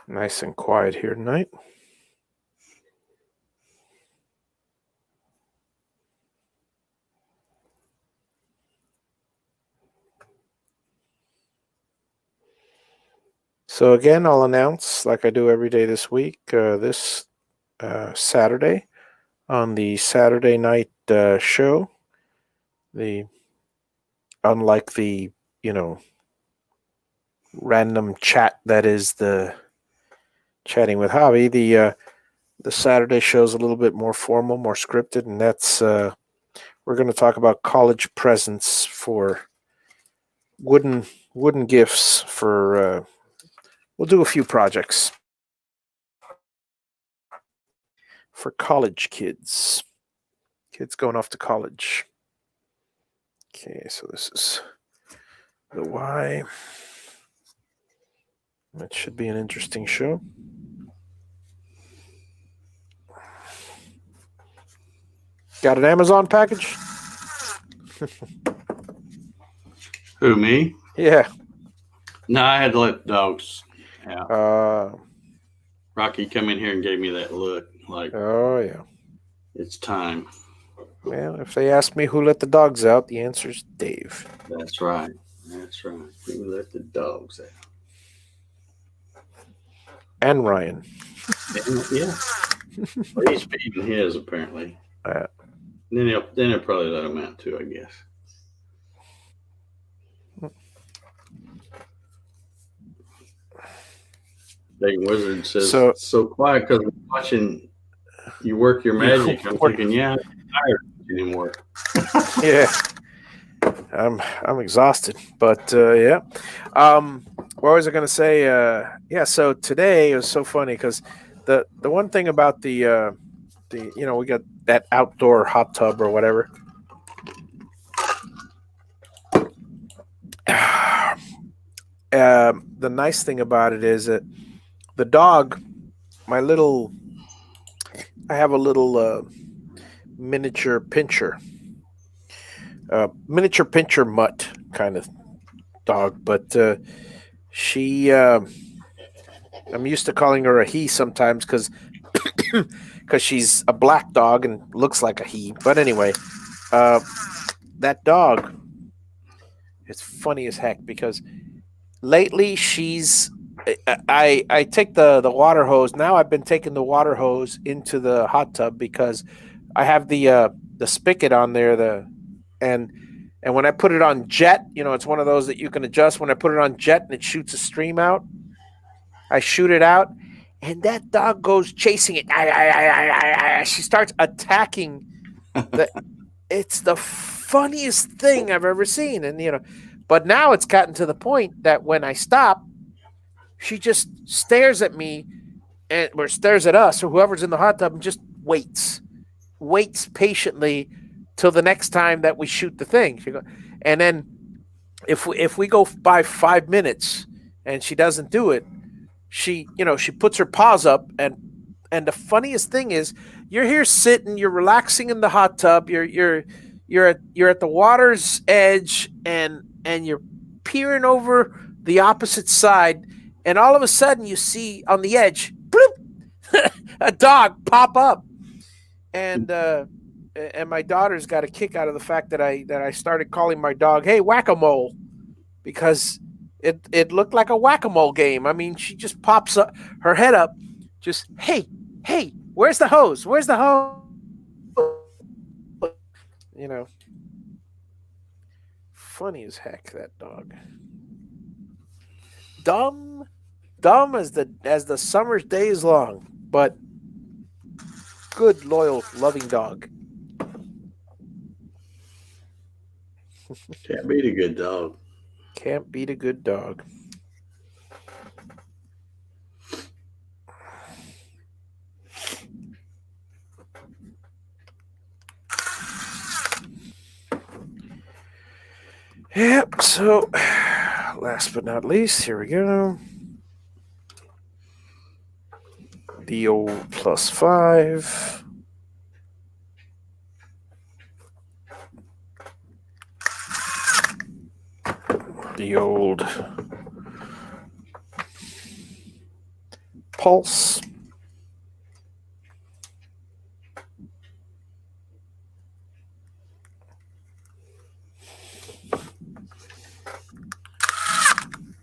Speaker 1: Nice and quiet here tonight. So again, I'll announce, like I do every day this week, this Saturday on the Saturday night show. Unlike the random chat that is the chatting with Javi, the Saturday show is a little bit more formal, more scripted, and that's we're going to talk about college presents for wooden gifts for. We'll do a few projects for college kids going off to college. Okay, so this is the Y. That should be an interesting show. Got an Amazon package?
Speaker 2: Who, me?
Speaker 1: Yeah.
Speaker 2: No, I had to let the dogs out.
Speaker 1: Uh,
Speaker 2: Rocky come in here and gave me that look like,
Speaker 1: oh, yeah.
Speaker 2: It's time.
Speaker 1: Well, if they ask me who let the dogs out, the answer is Dave.
Speaker 2: That's right. That's right. Who let the dogs out?
Speaker 1: And Ryan.
Speaker 2: Yeah. Well, he's feeding his, apparently. Then he'll probably let him out, too, I guess. Dang Wizard says, so quiet because we're watching you work your magic. I'm thinking, yeah, I'm tired anymore.
Speaker 1: Yeah. I'm exhausted, but yeah. What was I going to say? Yeah. So today it was so funny because the one thing about the we got that outdoor hot tub or whatever. The nice thing about it is that the dog, I have a little miniature pincher mutt kind of dog, but she, I'm used to calling her a he sometimes because she's a black dog and looks like a he. But anyway, that dog, it's funny as heck because lately I take the water hose. Now I've been taking the water hose into the hot tub because I have the spigot on there, and when I put it on jet, it's one of those that you can adjust. When I put it on jet and it shoots a stream out, I shoot it out, and that dog goes chasing it. She starts attacking. It's the funniest thing I've ever seen, and but now it's gotten to the point that when I stop, she just stares at me, or stares at us, or whoever's in the hot tub, and just waits patiently till the next time that we shoot the thing. And then if we go by 5 minutes and she doesn't do it, she puts her paws up And the funniest thing is, you're here sitting, you're relaxing in the hot tub, you're at the water's edge, and you're peering over the opposite side, and all of a sudden you see on the edge, bloop, a dog pop up, and my daughter's got a kick out of the fact that I started calling my dog, "Hey, whack-a-mole," because it looked like a whack-a-mole game. I mean, she just pops up her head up, just, hey, where's the hose? Where's the hose? You know, funny as heck, that dog. Dumb, dumb as the summer's day is long, but good, loyal, loving dog.
Speaker 2: Can't beat a good dog.
Speaker 1: Can't beat a good dog. Yep, so last but not least, here we go. The old +5. The old pulse.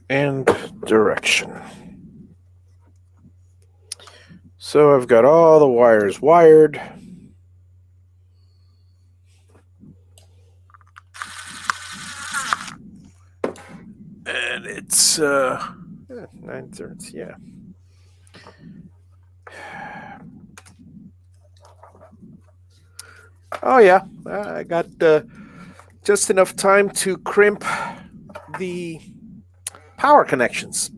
Speaker 1: And direction. So I've got all the wires wired. And it's 9/3, yeah. Oh yeah, I got just enough time to crimp the power connections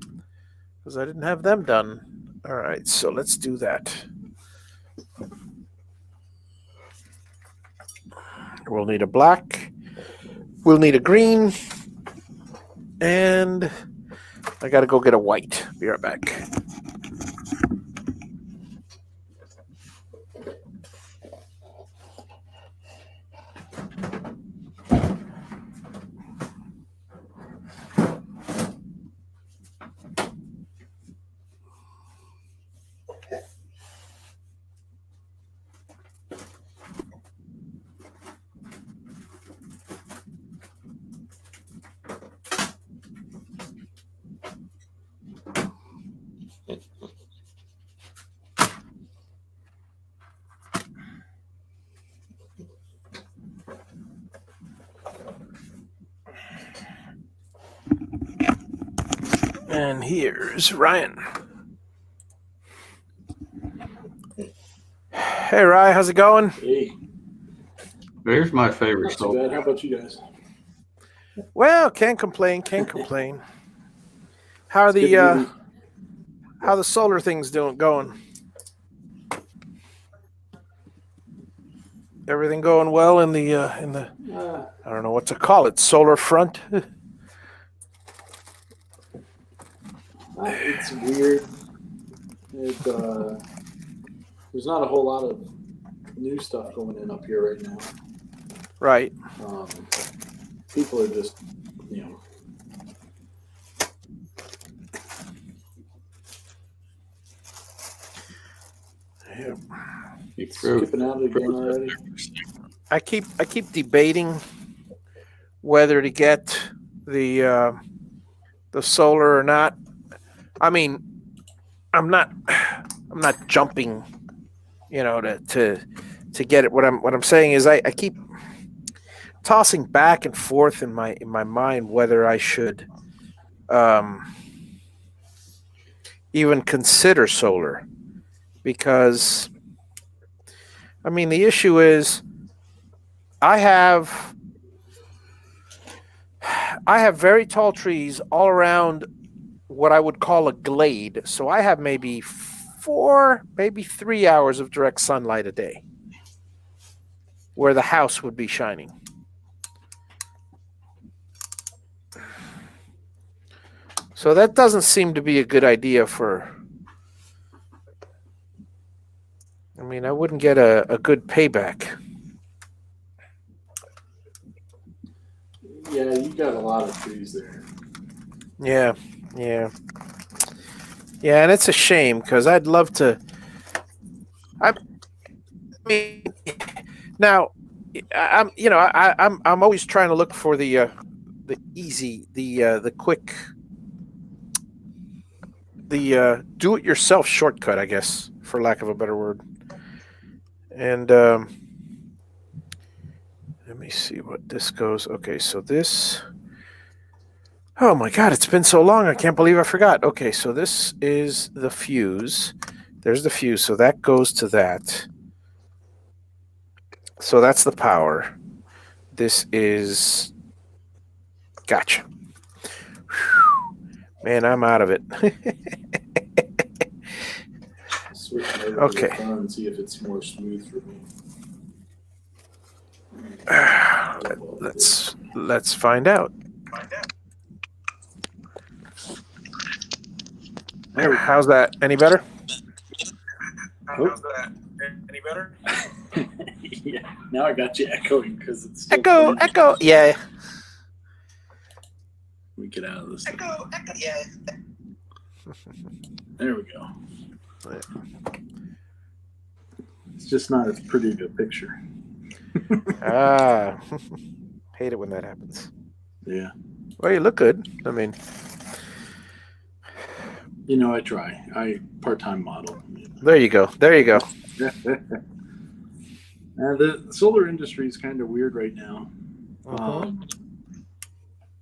Speaker 1: because I didn't have them done. All right, so let's do that. We'll need a black, we'll need a green, and I gotta go get a white. Be right back. And here's Ryan. Hey, Ryan, how's it going?
Speaker 3: Hey.
Speaker 2: There's my favorite
Speaker 3: Not too bad. How about you guys?
Speaker 1: Well, can't complain. How are how the solar things going? Everything going well in the I don't know what to call it, solar front?
Speaker 3: It's weird. There's not a whole lot of new stuff going in up here right now.
Speaker 1: Right.
Speaker 3: People are just, you know.
Speaker 1: Yeah.
Speaker 3: Skipping out again already.
Speaker 1: I keep debating whether to get the solar or not. I mean, I'm not jumping, to get it. What I'm saying is I keep tossing back and forth in my mind whether I should even consider solar, because I mean the issue is I have very tall trees all around what I would call a glade. So I have maybe 4, maybe 3 hours of direct sunlight a day where the house would be shining. So that doesn't seem to be a good idea for I mean, I wouldn't get a good payback.
Speaker 3: Yeah, you got a lot of trees there.
Speaker 1: Yeah, yeah, yeah, and it's a shame because I'd love to. I mean, now I'm always trying to look for the easy, the quick, the do-it-yourself shortcut, I guess, for lack of a better word. And let me see what this goes. Okay, so this. Oh my God, it's been so long. I can't believe I forgot. Okay, so this is the fuse. There's the fuse. So that goes to that. So that's the power. This is. Gotcha. Man, I'm out of it.
Speaker 3: Switch over
Speaker 1: Okay.
Speaker 3: to the phone and see if it's more smooth for me.
Speaker 1: Let's find out. How's that? Any better?
Speaker 3: How's that? Any better? Yeah. Now I got you echoing because it's still
Speaker 1: Echo. Yeah.
Speaker 3: Let me get out of this.
Speaker 1: Echo. Yeah.
Speaker 3: There we go. It's just not as pretty of a picture.
Speaker 1: Hate it when that happens.
Speaker 3: Yeah.
Speaker 1: Well, you look good. I mean,
Speaker 3: I try. I part-time model.
Speaker 1: there you go.
Speaker 3: The solar industry is kind of weird right now.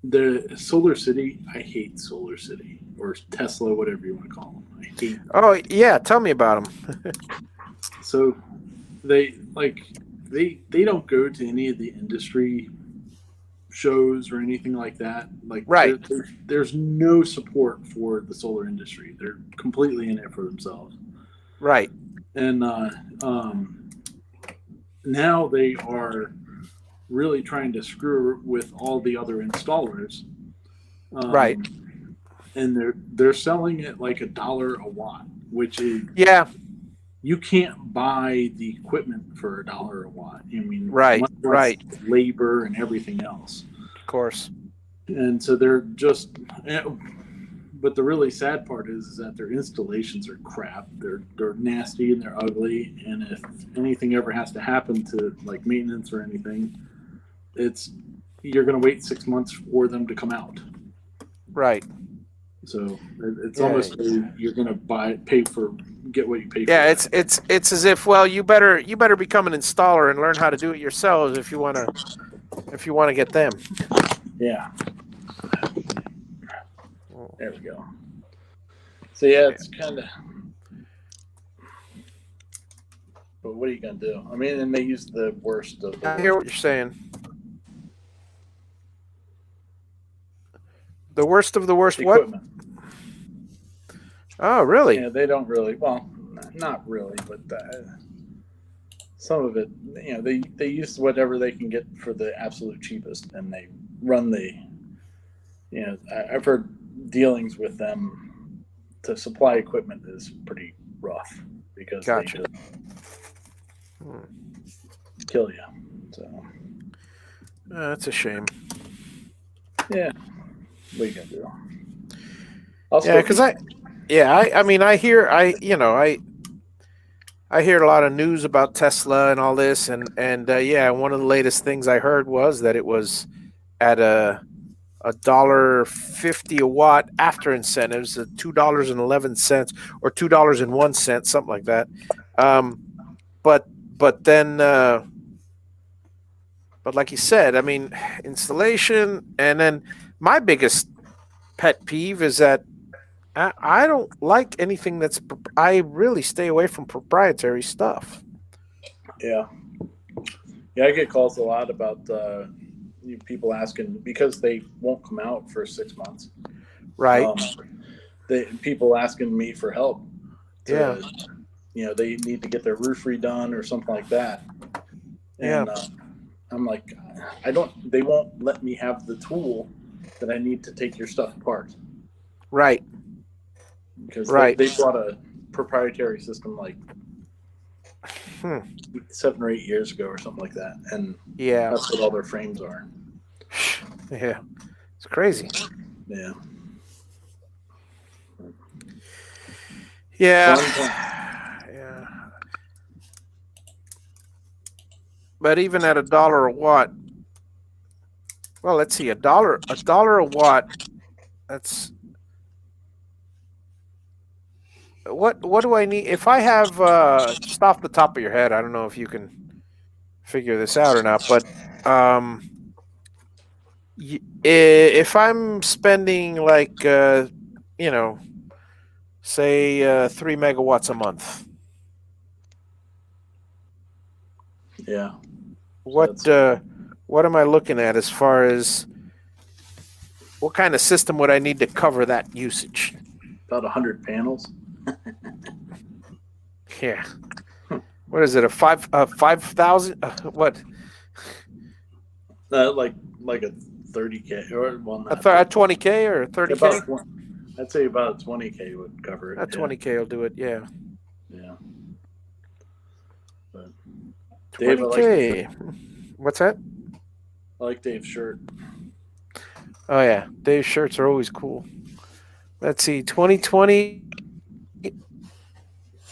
Speaker 3: The Solar City, I hate Solar City or Tesla, whatever you want to call them. I hate them.
Speaker 1: Oh yeah, tell me about them.
Speaker 3: So they don't go to any of the industry shows or anything like that. Like
Speaker 1: right.
Speaker 3: There's no support for the solar industry. They're completely in it for themselves.
Speaker 1: Right.
Speaker 3: And now they are really trying to screw with all the other installers.
Speaker 1: Right.
Speaker 3: And they're selling it like $1 a watt, which is you can't buy the equipment for $1 a watt. I mean,
Speaker 1: right.
Speaker 3: Labor and everything else.
Speaker 1: Of course.
Speaker 3: And so they're just. But the really sad part is that their installations are crap. They're nasty and they're ugly. And if anything ever has to happen to like maintenance or anything, you're going to wait 6 months for them to come out.
Speaker 1: Right.
Speaker 3: So it's almost you're going to get what you pay for.
Speaker 1: Yeah, it's as if you better become an installer and learn how to do it yourselves if you want to get them.
Speaker 3: Yeah. There we go. So it's kind of. But what are you going to do? I mean, and they use the worst of.
Speaker 1: I hear what you're saying. The worst of the worst
Speaker 3: equipment.
Speaker 1: What? Oh, really?
Speaker 3: Yeah, they don't really. Well, not really, but some of it, they use whatever they can get for the absolute cheapest, and they run the. I've heard dealings with them to supply equipment is pretty rough because they just kill you. So
Speaker 1: that's a shame.
Speaker 3: Yeah. What are you gonna do?
Speaker 1: Because I hear a lot of news about Tesla and all this, and one of the latest things I heard was that it was at $1.50 a watt after incentives, $2.11 or $2.01, something like that. But like you said, I mean, installation, and then my biggest pet peeve is that I don't like anything I really stay away from proprietary stuff.
Speaker 3: Yeah, I get calls a lot about people asking because they won't come out for 6 months.
Speaker 1: Right.
Speaker 3: People asking me for help. They need to get their roof redone or something like that. And I'm like, they won't let me have the tool that I need to take your stuff apart.
Speaker 1: Right.
Speaker 3: Because they bought a proprietary system like 7 or 8 years ago or something like that, and
Speaker 1: Yeah.
Speaker 3: that's what all their frames are.
Speaker 1: Yeah. It's crazy.
Speaker 3: Yeah.
Speaker 1: Yeah.
Speaker 3: Fun.
Speaker 1: Yeah. But even at $1 a watt, well, let's see, $1 a watt. That's what do I need? If I have just off the top of your head, I don't know if you can figure this out or not, but if I'm spending like say 3 megawatts a month,
Speaker 3: Yeah.
Speaker 1: what am I looking at as far as what kind of system would I need to cover that usage?
Speaker 3: About 100 panels.
Speaker 1: Yeah. What is it? A 5,000? What?
Speaker 3: Like a 30K or well,
Speaker 1: A 20K or a 30K?
Speaker 3: I'd say about a 20K would cover it.
Speaker 1: A 20K will do it. Yeah.
Speaker 3: Yeah. But
Speaker 1: 20K. What's that?
Speaker 3: I like Dave's shirt.
Speaker 1: Oh yeah, Dave's shirts are always cool. Let's see, 2020.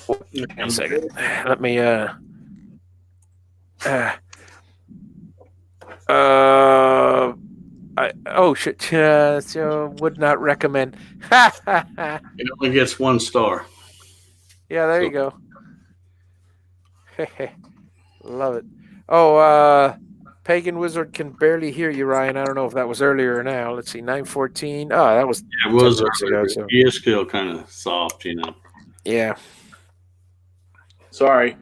Speaker 1: One second. Let me shit. So would not recommend.
Speaker 2: It only gets 1 star.
Speaker 1: Yeah, there you go. Love it. Oh, Pagan Wizard can barely hear you, Ryan. I don't know if that was earlier or now. Let's see, 9:14. Oh, that was.
Speaker 2: It was
Speaker 1: ago. So.
Speaker 2: He is still kind of soft,
Speaker 1: Yeah.
Speaker 3: Sorry.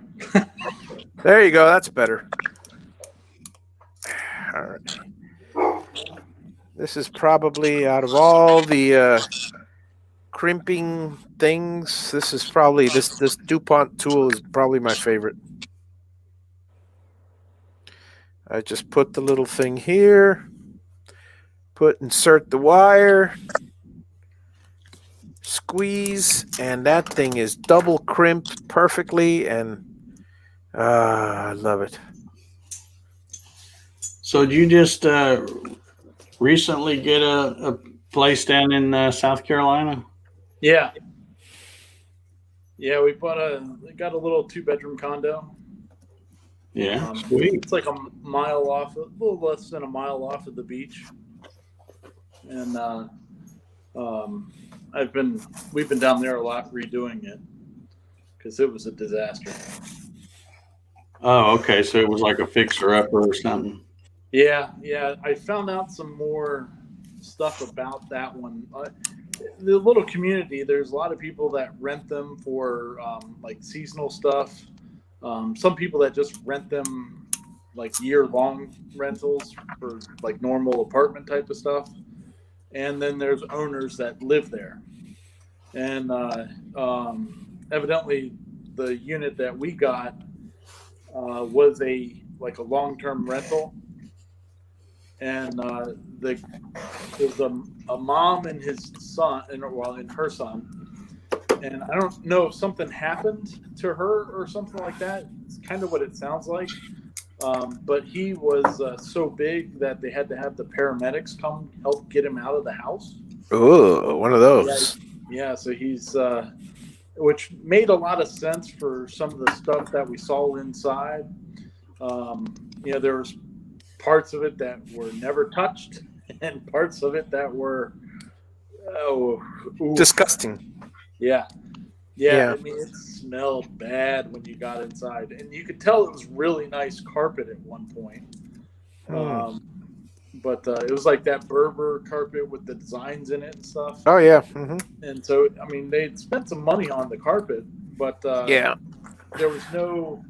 Speaker 1: There you go. That's better. All right. This is probably out of all the crimping things. This is probably this DuPont tool is probably my favorite. I just put the little thing here. Insert the wire. Squeeze, and that thing is double crimped perfectly, and I love it.
Speaker 2: So did you just recently get a place down in South Carolina?
Speaker 3: Yeah. Yeah, we got a little 2-bedroom condo.
Speaker 2: Yeah, sweet.
Speaker 3: It's like a little less than a mile off of the beach, and we've been down there a lot redoing it because it was a disaster.
Speaker 2: Oh, okay. So it was like a fixer-upper or something.
Speaker 3: Yeah. I found out some more stuff about that one. The little community, there's a lot of people that rent them for like seasonal stuff. Some people that just rent them like year-long rentals for like normal apartment type of stuff. And then there's owners that live there. And evidently the unit that we got was a long-term rental. And there was a mom and his son, and her son. And I don't know if something happened to her or something like that. It's kind of what it sounds like. But he was so big that they had to have the paramedics come help get him out of the house.
Speaker 1: Oh, one of those.
Speaker 3: Yeah, so he's, which made a lot of sense for some of the stuff that we saw inside. There was parts of it that were never touched and parts of it that were
Speaker 1: disgusting.
Speaker 3: Yeah. I mean, it smelled bad when you got inside, and you could tell it was really nice carpet at one point. But it was like that Berber carpet with the designs in it and stuff.
Speaker 1: Oh yeah. Mm-hmm.
Speaker 3: And so, I mean, they'd spent some money on the carpet, but there was no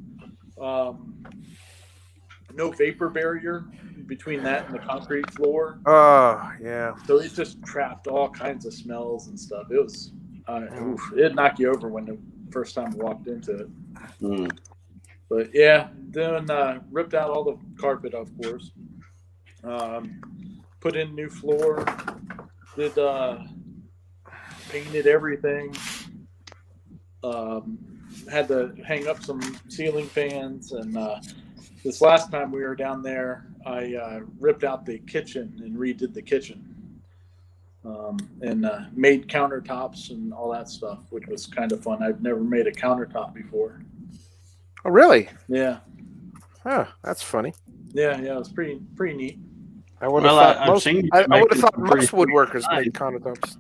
Speaker 3: vapor barrier between that and the concrete floor.
Speaker 1: Oh yeah.
Speaker 3: So it just trapped all kinds of smells and stuff. It was. It'd knock you over when the first time we walked into it. But yeah, then ripped out all the carpet, of course. Put in new floor. Painted everything. had to hang up some ceiling fans, and this last time we were down there, I ripped out the kitchen and redid the kitchen, and made countertops and all that stuff, which was kind of fun. I've never made a countertop before.
Speaker 1: Oh, really?
Speaker 3: Yeah,
Speaker 1: Huh, that's funny.
Speaker 3: yeah, it was pretty neat.
Speaker 1: I would have thought most
Speaker 2: pretty
Speaker 1: woodworkers made countertops.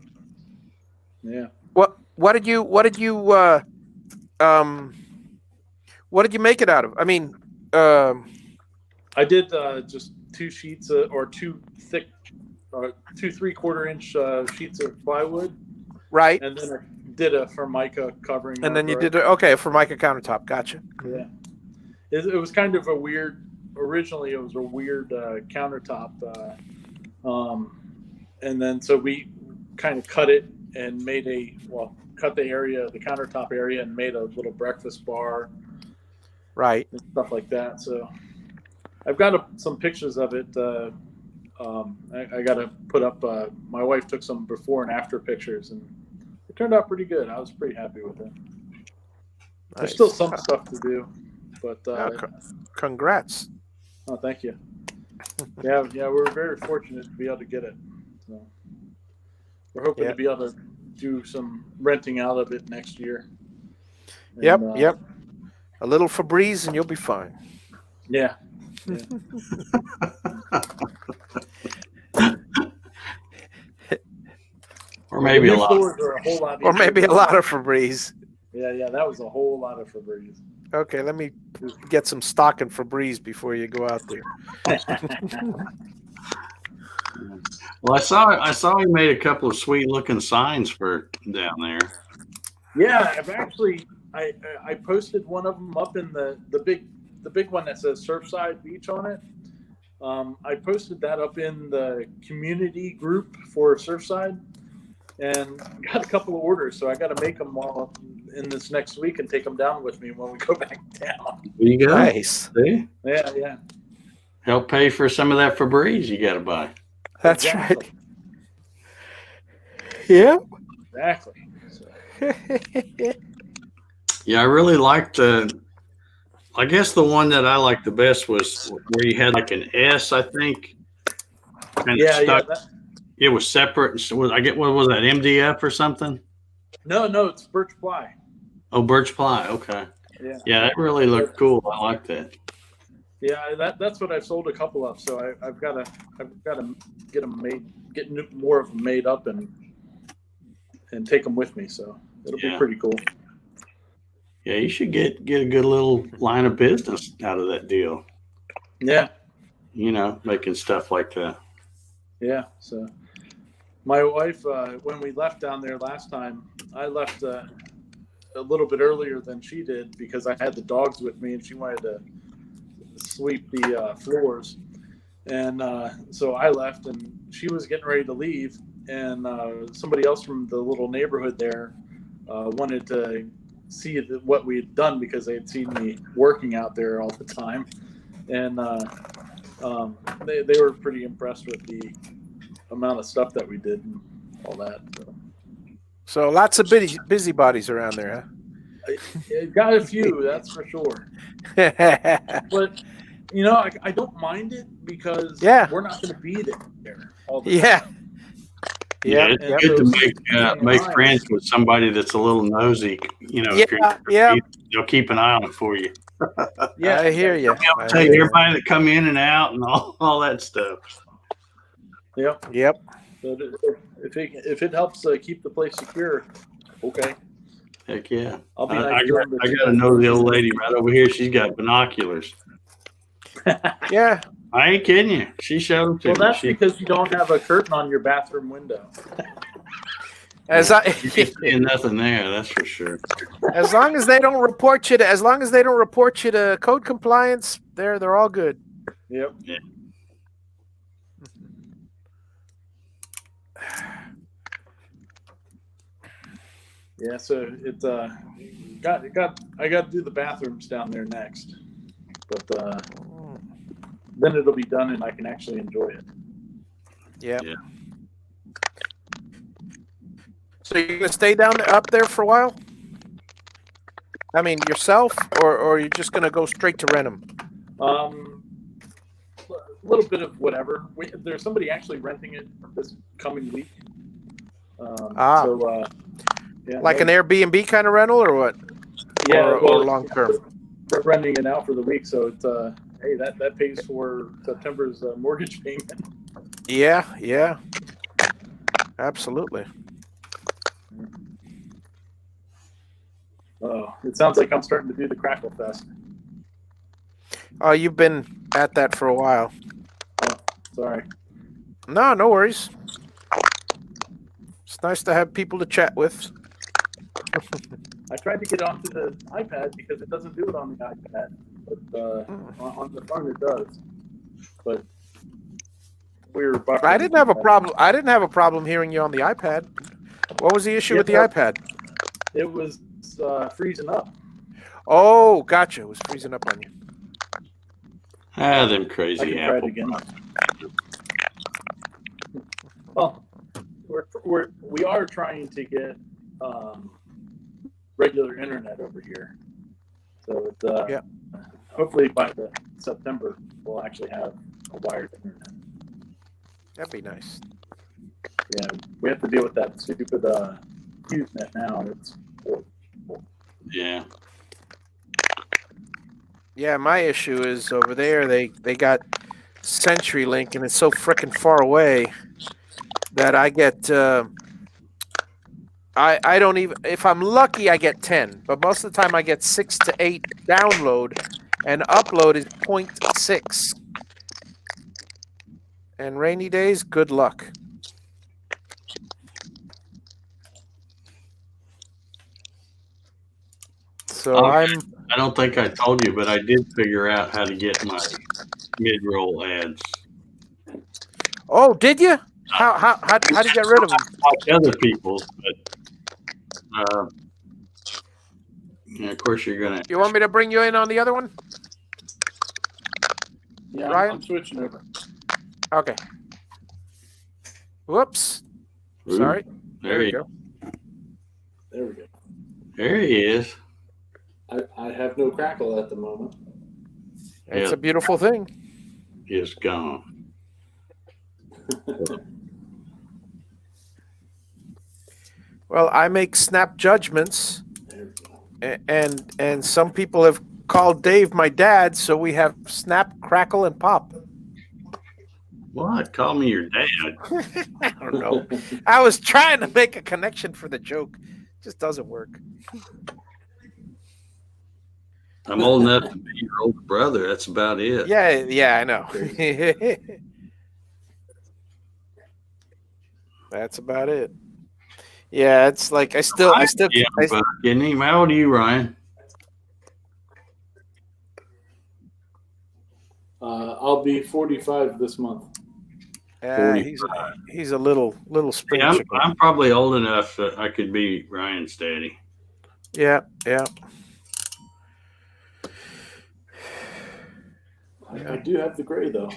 Speaker 3: Yeah.
Speaker 1: What did you make it out of? I mean,
Speaker 3: I did just 2 sheets or 2 thick, 2 3/4 inch sheets of plywood,
Speaker 1: right?
Speaker 3: and then I did a Formica covering.
Speaker 1: And then you did a Formica countertop. Gotcha.
Speaker 3: Yeah, it was kind of a weird. Originally, it was a weird countertop, and then so we kind of cut it and made cut the countertop area, and made a little breakfast bar,
Speaker 1: right,
Speaker 3: and stuff like that. So I've got some pictures of it. I got to put up. My wife took some before and after pictures, and it turned out pretty good. I was pretty happy with it. Nice. There's still some stuff to do, but
Speaker 1: congrats.
Speaker 3: Oh, thank you. Yeah, we were very fortunate to be able to get it. So we're hoping to be able to do some renting out of it next year. And,
Speaker 1: yep. A little Febreze and you'll be fine.
Speaker 3: Yeah.
Speaker 2: Or maybe a lot.
Speaker 1: Or maybe a lot of Febreze.
Speaker 3: Yeah, that was a whole lot of Febreze.
Speaker 1: Okay, let me get some stock in Febreze before you go out there.
Speaker 2: Well, I saw you made a couple of sweet looking signs for down there.
Speaker 3: Yeah, I've actually I posted one of them up in the big one that says Surfside Beach on it. I posted that up in the community group for Surfside, and got a couple of orders. So I got to make them all in this next week and take them down with me when we go back down.
Speaker 2: There you go.
Speaker 1: Nice.
Speaker 2: See?
Speaker 3: Yeah.
Speaker 2: Help pay for some of that Febreze you got to buy.
Speaker 1: That's
Speaker 3: exactly.
Speaker 1: Right. Yeah.
Speaker 3: Exactly. So.
Speaker 2: Yeah, I really liked I guess the one that I liked the best was where you had like an S, I think. Kind of stuck. It was separate. So what was that, MDF or something?
Speaker 3: No, it's birch ply.
Speaker 2: Oh, birch ply. Okay. Yeah, that really looked cool. I like that.
Speaker 3: Yeah, that's what I've sold a couple of. So I've got to get them made, get more of them made up and take them with me. So it'll be pretty cool.
Speaker 2: Yeah, you should get a good little line of business out of that deal.
Speaker 3: Yeah.
Speaker 2: Making stuff like that.
Speaker 3: Yeah. So my wife, when we left down there last time, I left a little bit earlier than she did because I had the dogs with me and she wanted to sweep the floors. And so I left and she was getting ready to leave. And somebody else from the little neighborhood there wanted to see what we had done because they had seen me working out there all the time. And they were pretty impressed with the amount of stuff that we did and all that.
Speaker 1: So lots of busybodies around there, huh?
Speaker 3: I got a few, that's for sure. But I don't mind it because we're not going to be there all the time.
Speaker 2: Yeah, it's good to make friends with somebody that's a little nosy. They'll keep an eye on it for you.
Speaker 1: Yeah, I hear you.
Speaker 2: I'll tell you everybody that come in and out and all that stuff.
Speaker 3: Yep. So if it helps keep the place secure, okay.
Speaker 2: Heck yeah.
Speaker 3: I'll be
Speaker 2: I got to know the old lady right over here. She's got binoculars.
Speaker 1: Yeah.
Speaker 2: I ain't kidding you. She showed them to me.
Speaker 3: Well, that's because you don't have a curtain on your bathroom window.
Speaker 2: You're seeing nothing there, that's for sure.
Speaker 1: As long as they don't report you to code compliance, they're all good.
Speaker 3: Yep.
Speaker 2: Yeah.
Speaker 3: Yeah, so it's I got to do the bathrooms down there next, but then it'll be done and I can actually enjoy it.
Speaker 1: Yeah. So you're gonna stay up there for a while? I mean, yourself, or you're just going to go straight to rent them?
Speaker 3: A little bit of whatever. There's somebody actually renting it this coming week. Yeah,
Speaker 1: like an Airbnb kind of rental, or what?
Speaker 3: Yeah,
Speaker 1: or long term.
Speaker 3: We're renting it out for the week, so it's hey, that pays for September's mortgage payment.
Speaker 1: Yeah, absolutely.
Speaker 3: Oh, it sounds like I'm starting to do the Crackle Fest.
Speaker 1: Oh, you've been at that for a while.
Speaker 3: Oh, sorry.
Speaker 1: No worries. It's nice to have people to chat with.
Speaker 3: I tried to get onto the iPad because it doesn't do it on the iPad, but on the phone it does. But
Speaker 1: I didn't have a problem. I didn't have a problem hearing you on the iPad. What was the issue with the iPad?
Speaker 3: It was freezing up.
Speaker 1: Oh, gotcha. It was freezing up on you.
Speaker 2: Them crazy
Speaker 3: I can try
Speaker 2: Apple.
Speaker 3: it again. Well, we are trying to get regular internet over here, so it's, hopefully by September we'll actually have a wired internet.
Speaker 1: That'd be nice.
Speaker 3: Yeah, we have to deal with that stupid HughesNet now. It's
Speaker 2: Yeah.
Speaker 1: Yeah, my issue is over there. They got CenturyLink, and it's so frickin' far away that I get. I don't even. If I'm lucky, I get 10, but most of the time I get 6 to 8 download, and upload is 0.6. And rainy days, good luck. So
Speaker 2: I don't think I told you, but I did figure out how to get my mid-roll ads.
Speaker 1: Oh, did you? How did you get rid of them?
Speaker 2: Like other people's, but of course you're gonna.
Speaker 1: You want me to bring you in on the other one?
Speaker 3: Yeah,
Speaker 1: Ryan?
Speaker 3: I'm switching over.
Speaker 1: Okay. Whoops.
Speaker 2: Ooh,
Speaker 1: Sorry.
Speaker 2: There you go.
Speaker 3: There we go.
Speaker 2: There he is.
Speaker 3: I have no Crackle at the moment.
Speaker 1: It's a beautiful thing.
Speaker 2: Is gone.
Speaker 1: Well, I make snap judgments, and some people have called Dave my dad, so we have snap, crackle, and pop.
Speaker 2: What? Call me your dad.
Speaker 1: I don't know. I was trying to make a connection for the joke. It just doesn't work.
Speaker 2: I'm old enough to be your older brother. That's about it.
Speaker 1: Yeah, I know. That's about it. Yeah, it's like I still.
Speaker 2: Kidding him. How old are you, Ryan?
Speaker 3: I'll be 45 this month.
Speaker 1: He's a little spring chicken.
Speaker 2: I'm probably old enough that I could be Ryan's daddy.
Speaker 1: Yeah.
Speaker 3: I do have the gray though.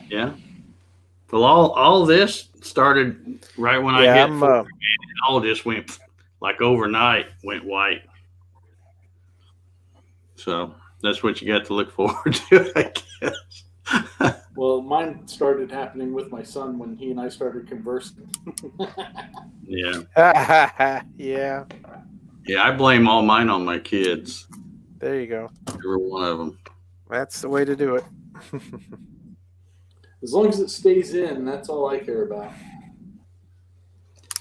Speaker 2: Yeah. Well, all this started right when I hit 40. It all just went like overnight, went white. So that's what you got to look forward to, I guess.
Speaker 3: Well, mine started happening with my son when he and I started conversing.
Speaker 1: Yeah. Yeah.
Speaker 2: I blame all mine on my kids.
Speaker 1: There you go.
Speaker 2: Every one of them.
Speaker 1: That's the way to do it.
Speaker 3: As long as it stays in, that's all I care about.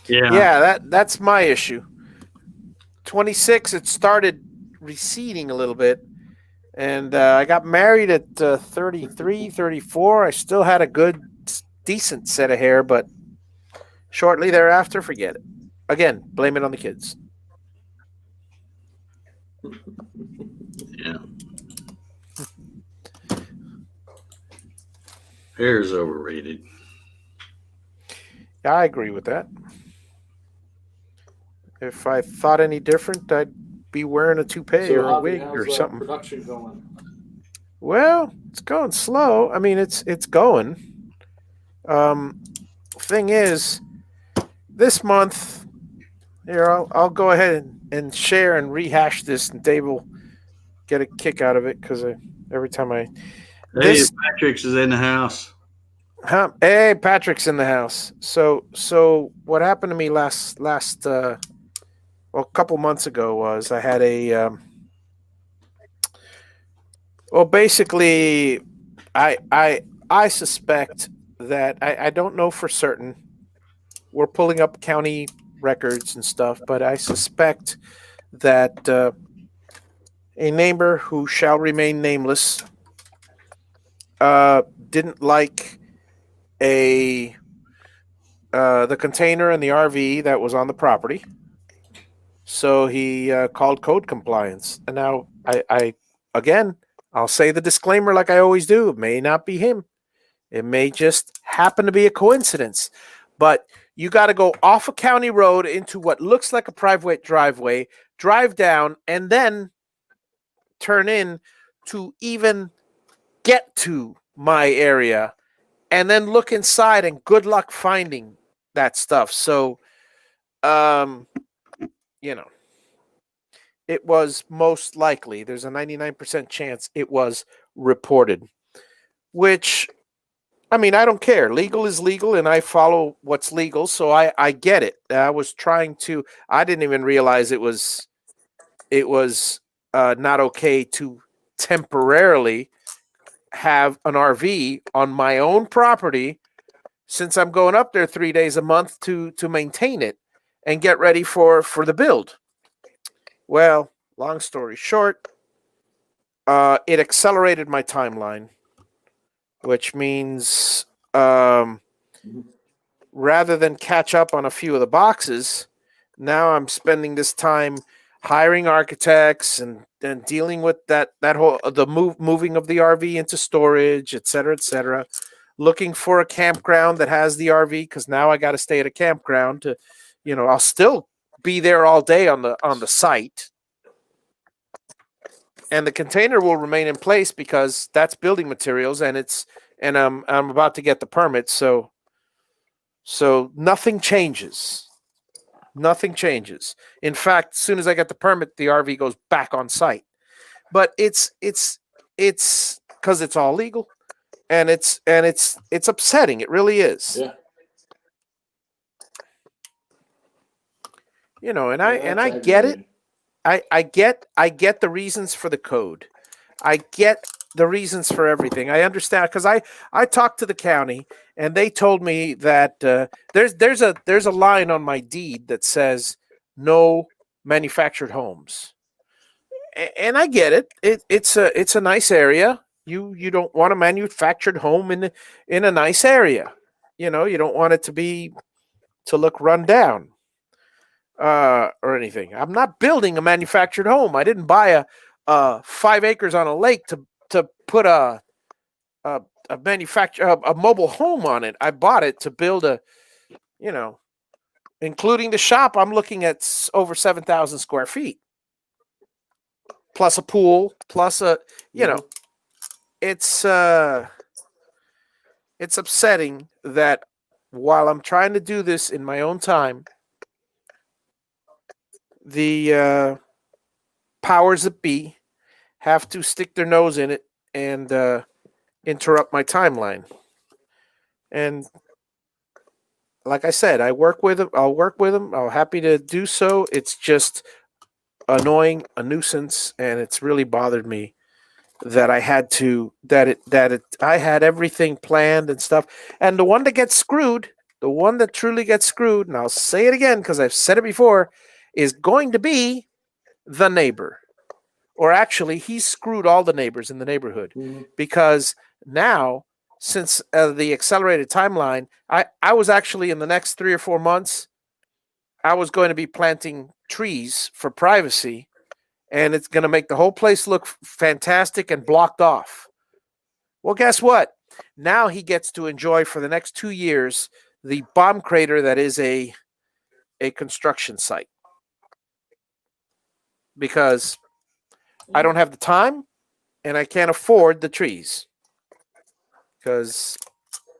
Speaker 1: Yeah, that's my issue. 26, it started receding a little bit. And I got married at 33, 34. I still had a good, decent set of hair, but shortly thereafter, forget it. Again, blame it on the kids.
Speaker 2: Yeah. Hair is overrated.
Speaker 1: Yeah, I agree with that. If I thought any different, I'd be wearing a toupee or a wig or something.
Speaker 3: Production going?
Speaker 1: Well, it's going slow. I mean, it's going. Thing is, this month Here, I'll go ahead and share and rehash this, and Dave will get a kick out of it because every time
Speaker 2: Hey,
Speaker 1: this
Speaker 2: Patrick's is in the house.
Speaker 1: hey, Patrick's in the house. So what happened to me last a couple months ago was I had a basically I suspect that I don't know for certain. We're pulling up county records and stuff, but I suspect that a neighbor who shall remain nameless didn't like a the container and the RV that was on the property, so he called code compliance. And now I again, I'll say the disclaimer like I always do. It may not be him. It may just happen to be a coincidence, but you got to go off a county road into what looks like a private driveway, drive down, and then turn in to even get to my area, and then look inside, and good luck finding that stuff. So, you know, it was most likely, there's a 99% chance it was reported, which, I mean, I don't care. Legal is legal, and I follow what's legal, so I get it. I was trying to. I didn't even realize it was not okay to temporarily have an RV on my own property, since I'm going up there 3 days a month to maintain it and get ready for the build. Well, long story short, it accelerated my timeline, which means rather than catch up on a few of the boxes, now I'm spending this time hiring architects and dealing with that whole moving of the RV into storage, et cetera, looking for a campground that has the RV, because now I got to stay at a campground to, I'll still be there all day on the site, and the container will remain in place because that's building materials, and I'm about to get the permit, so nothing changes. Nothing changes. In fact, as soon as I get the permit, the RV goes back on site. But it's because it's all legal, and it's upsetting. It really is.
Speaker 3: Yeah.
Speaker 1: And I get it. I get the reasons for the code. I get the reasons for everything. I understand, because I talked to the county, and they told me that there's a line on my deed that says no manufactured homes, and I get it. It's a nice area. You don't want a manufactured home in a nice area. You don't want it to look run down or anything. I'm not building a manufactured home. I didn't buy a 5 acres on a lake to put a mobile home on it. I bought it to build including the shop. I'm looking at over 7,000 square feet, plus a pool, plus it's upsetting that while I'm trying to do this in my own time, the powers that be have to stick their nose in it and interrupt my timeline. And like I said, I'll work with them. I'm happy to do so. It's just annoying, a nuisance, and it's really bothered me that I had to I had everything planned and stuff. And the one that gets screwed, the one that truly gets screwed, and I'll say it again because I've said it before, is going to be the neighbor. Or actually, he's screwed all the neighbors in the neighborhood, because now, since the accelerated timeline, I was actually, in the next 3 or 4 months, I was going to be planting trees for privacy, and it's going to make the whole place look fantastic and blocked off. Well, guess what? Now he gets to enjoy for the next 2 years the bomb crater that is a construction site, because I don't have the time and I can't afford the trees, because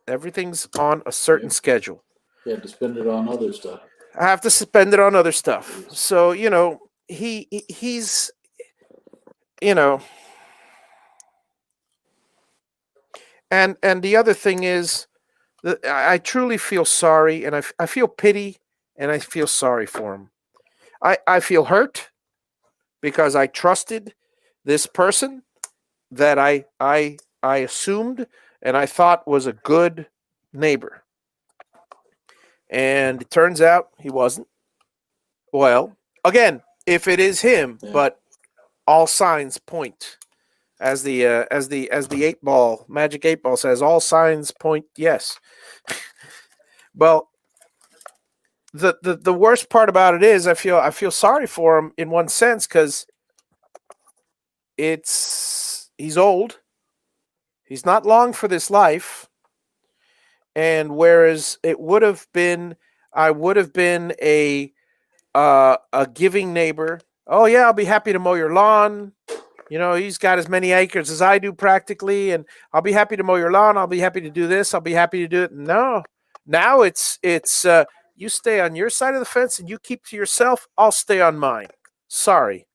Speaker 1: everything's on a certain schedule.
Speaker 3: You had to spend it on other stuff.
Speaker 1: I have to spend it on other stuff. So, he's, and the other thing is that I truly feel sorry, and I feel pity, and I feel sorry for him. I feel hurt because I trusted this person that I assumed and I thought was a good neighbor. And it turns out he wasn't. Well, again, if it is him, but all signs point, as the magic 8 ball says, all signs point yes. Well, the worst part about it is I feel sorry for him in one sense, because he's old. He's not long for this life. And whereas I would have been a giving neighbor. Oh yeah, I'll be happy to mow your lawn. He's got as many acres as I do practically, and I'll be happy to mow your lawn. I'll be happy to do this. I'll be happy to do it. No, now it's you stay on your side of the fence and you keep to yourself. I'll stay on mine. Sorry.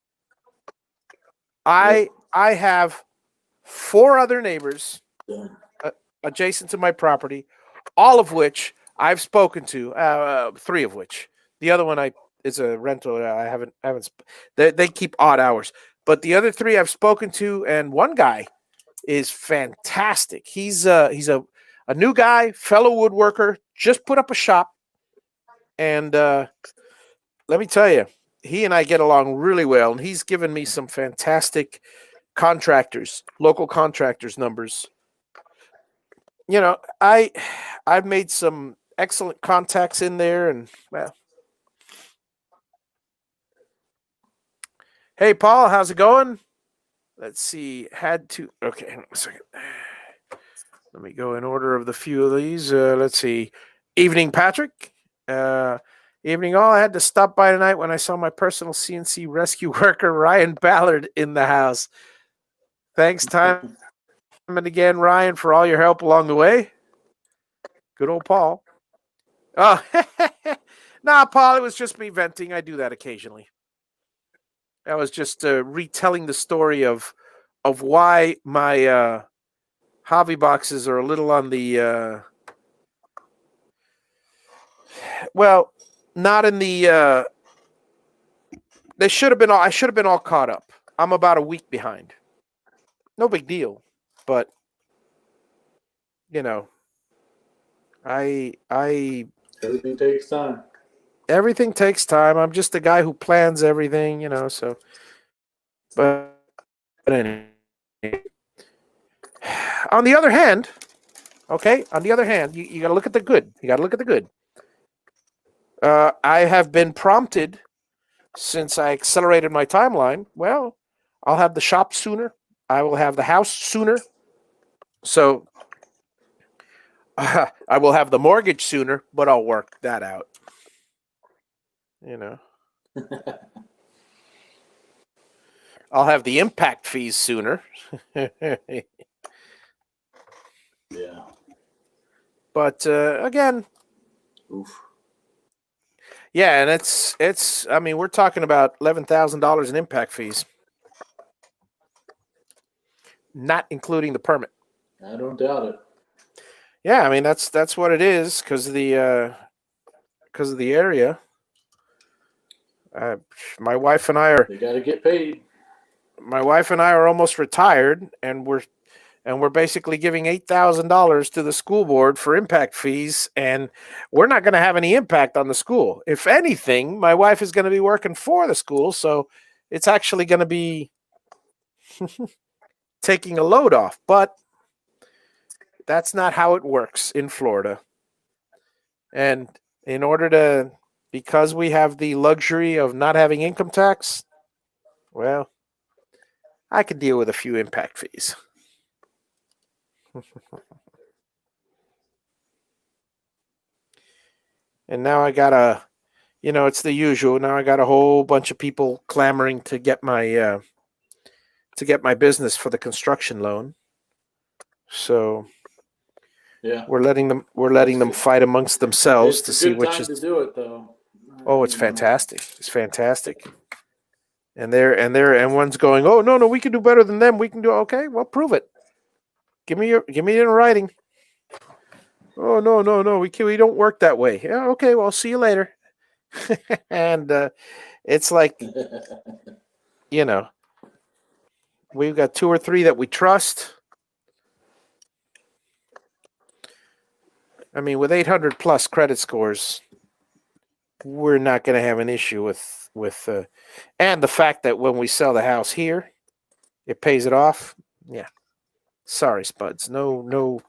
Speaker 1: I have 4 other neighbors adjacent to my property, all of which I've spoken to. 3 of which, the other one is a rental. I haven't. They keep odd hours, but the other 3 I've spoken to, and one guy is fantastic. He's a new guy, fellow woodworker, just put up a shop, and let me tell you, he and I get along really well, and he's given me some fantastic local contractors numbers. I've made some excellent contacts in there, and well. Hey, Paul, how's it going? Let's see. Okay, hang on a second. Let me go in order of the few of these. Let's see. Evening, Patrick. Evening, all. I had to stop by tonight when I saw my personal CNC rescue worker, Ryan Ballard, in the house. Thanks time and again, Ryan, for all your help along the way. Good old Paul. Oh, nah, Paul, it was just me venting. I do that occasionally. I was just retelling the story of why my hobby boxes are a little on the well, not in the they should have been I should have been all caught up. I'm about a week behind. No big deal, but I
Speaker 3: everything takes time.
Speaker 1: Everything takes time. I'm just a guy who plans everything, so but anyway. On the other hand, you got to look at the good. I have been prompted, since I accelerated my timeline. Well, I'll have the shop sooner. I will have the house sooner. So I will have the mortgage sooner, but I'll work that out. I'll have the impact fees sooner.
Speaker 3: Yeah.
Speaker 1: But again,
Speaker 3: oof.
Speaker 1: Yeah, and it's. I mean, we're talking about $11,000 in impact fees, not including the permit.
Speaker 3: I don't doubt it.
Speaker 1: Yeah, I mean that's what it is because of the area. My wife and I
Speaker 3: They got to get paid.
Speaker 1: My wife and I are almost retired, and we're basically giving $8,000 to the school board for impact fees, and we're not going to have any impact on the school. If anything, my wife is going to be working for the school, so it's actually going to be taking a load off. But that's not how it works in Florida. And because we have the luxury of not having income tax, well, I could deal with a few impact fees. And now I got it's the usual. Now I got a whole bunch of people clamoring to get my business for the construction loan. So
Speaker 3: yeah,
Speaker 1: we're letting them fight amongst themselves to see which is
Speaker 3: to do it though.
Speaker 1: Oh, it's fantastic. It's fantastic. And one's going, oh no, we can do better than them. We can do okay. Well, prove it. Give me it in writing. Oh no. We don't work that way. Yeah, okay. Well, see you later. And it's like, we've got 2 or 3 that we trust. I mean, with 800 plus credit scores, we're not going to have an issue with and the fact that when we sell the house here, it pays it off. Yeah. Sorry, Spuds. No.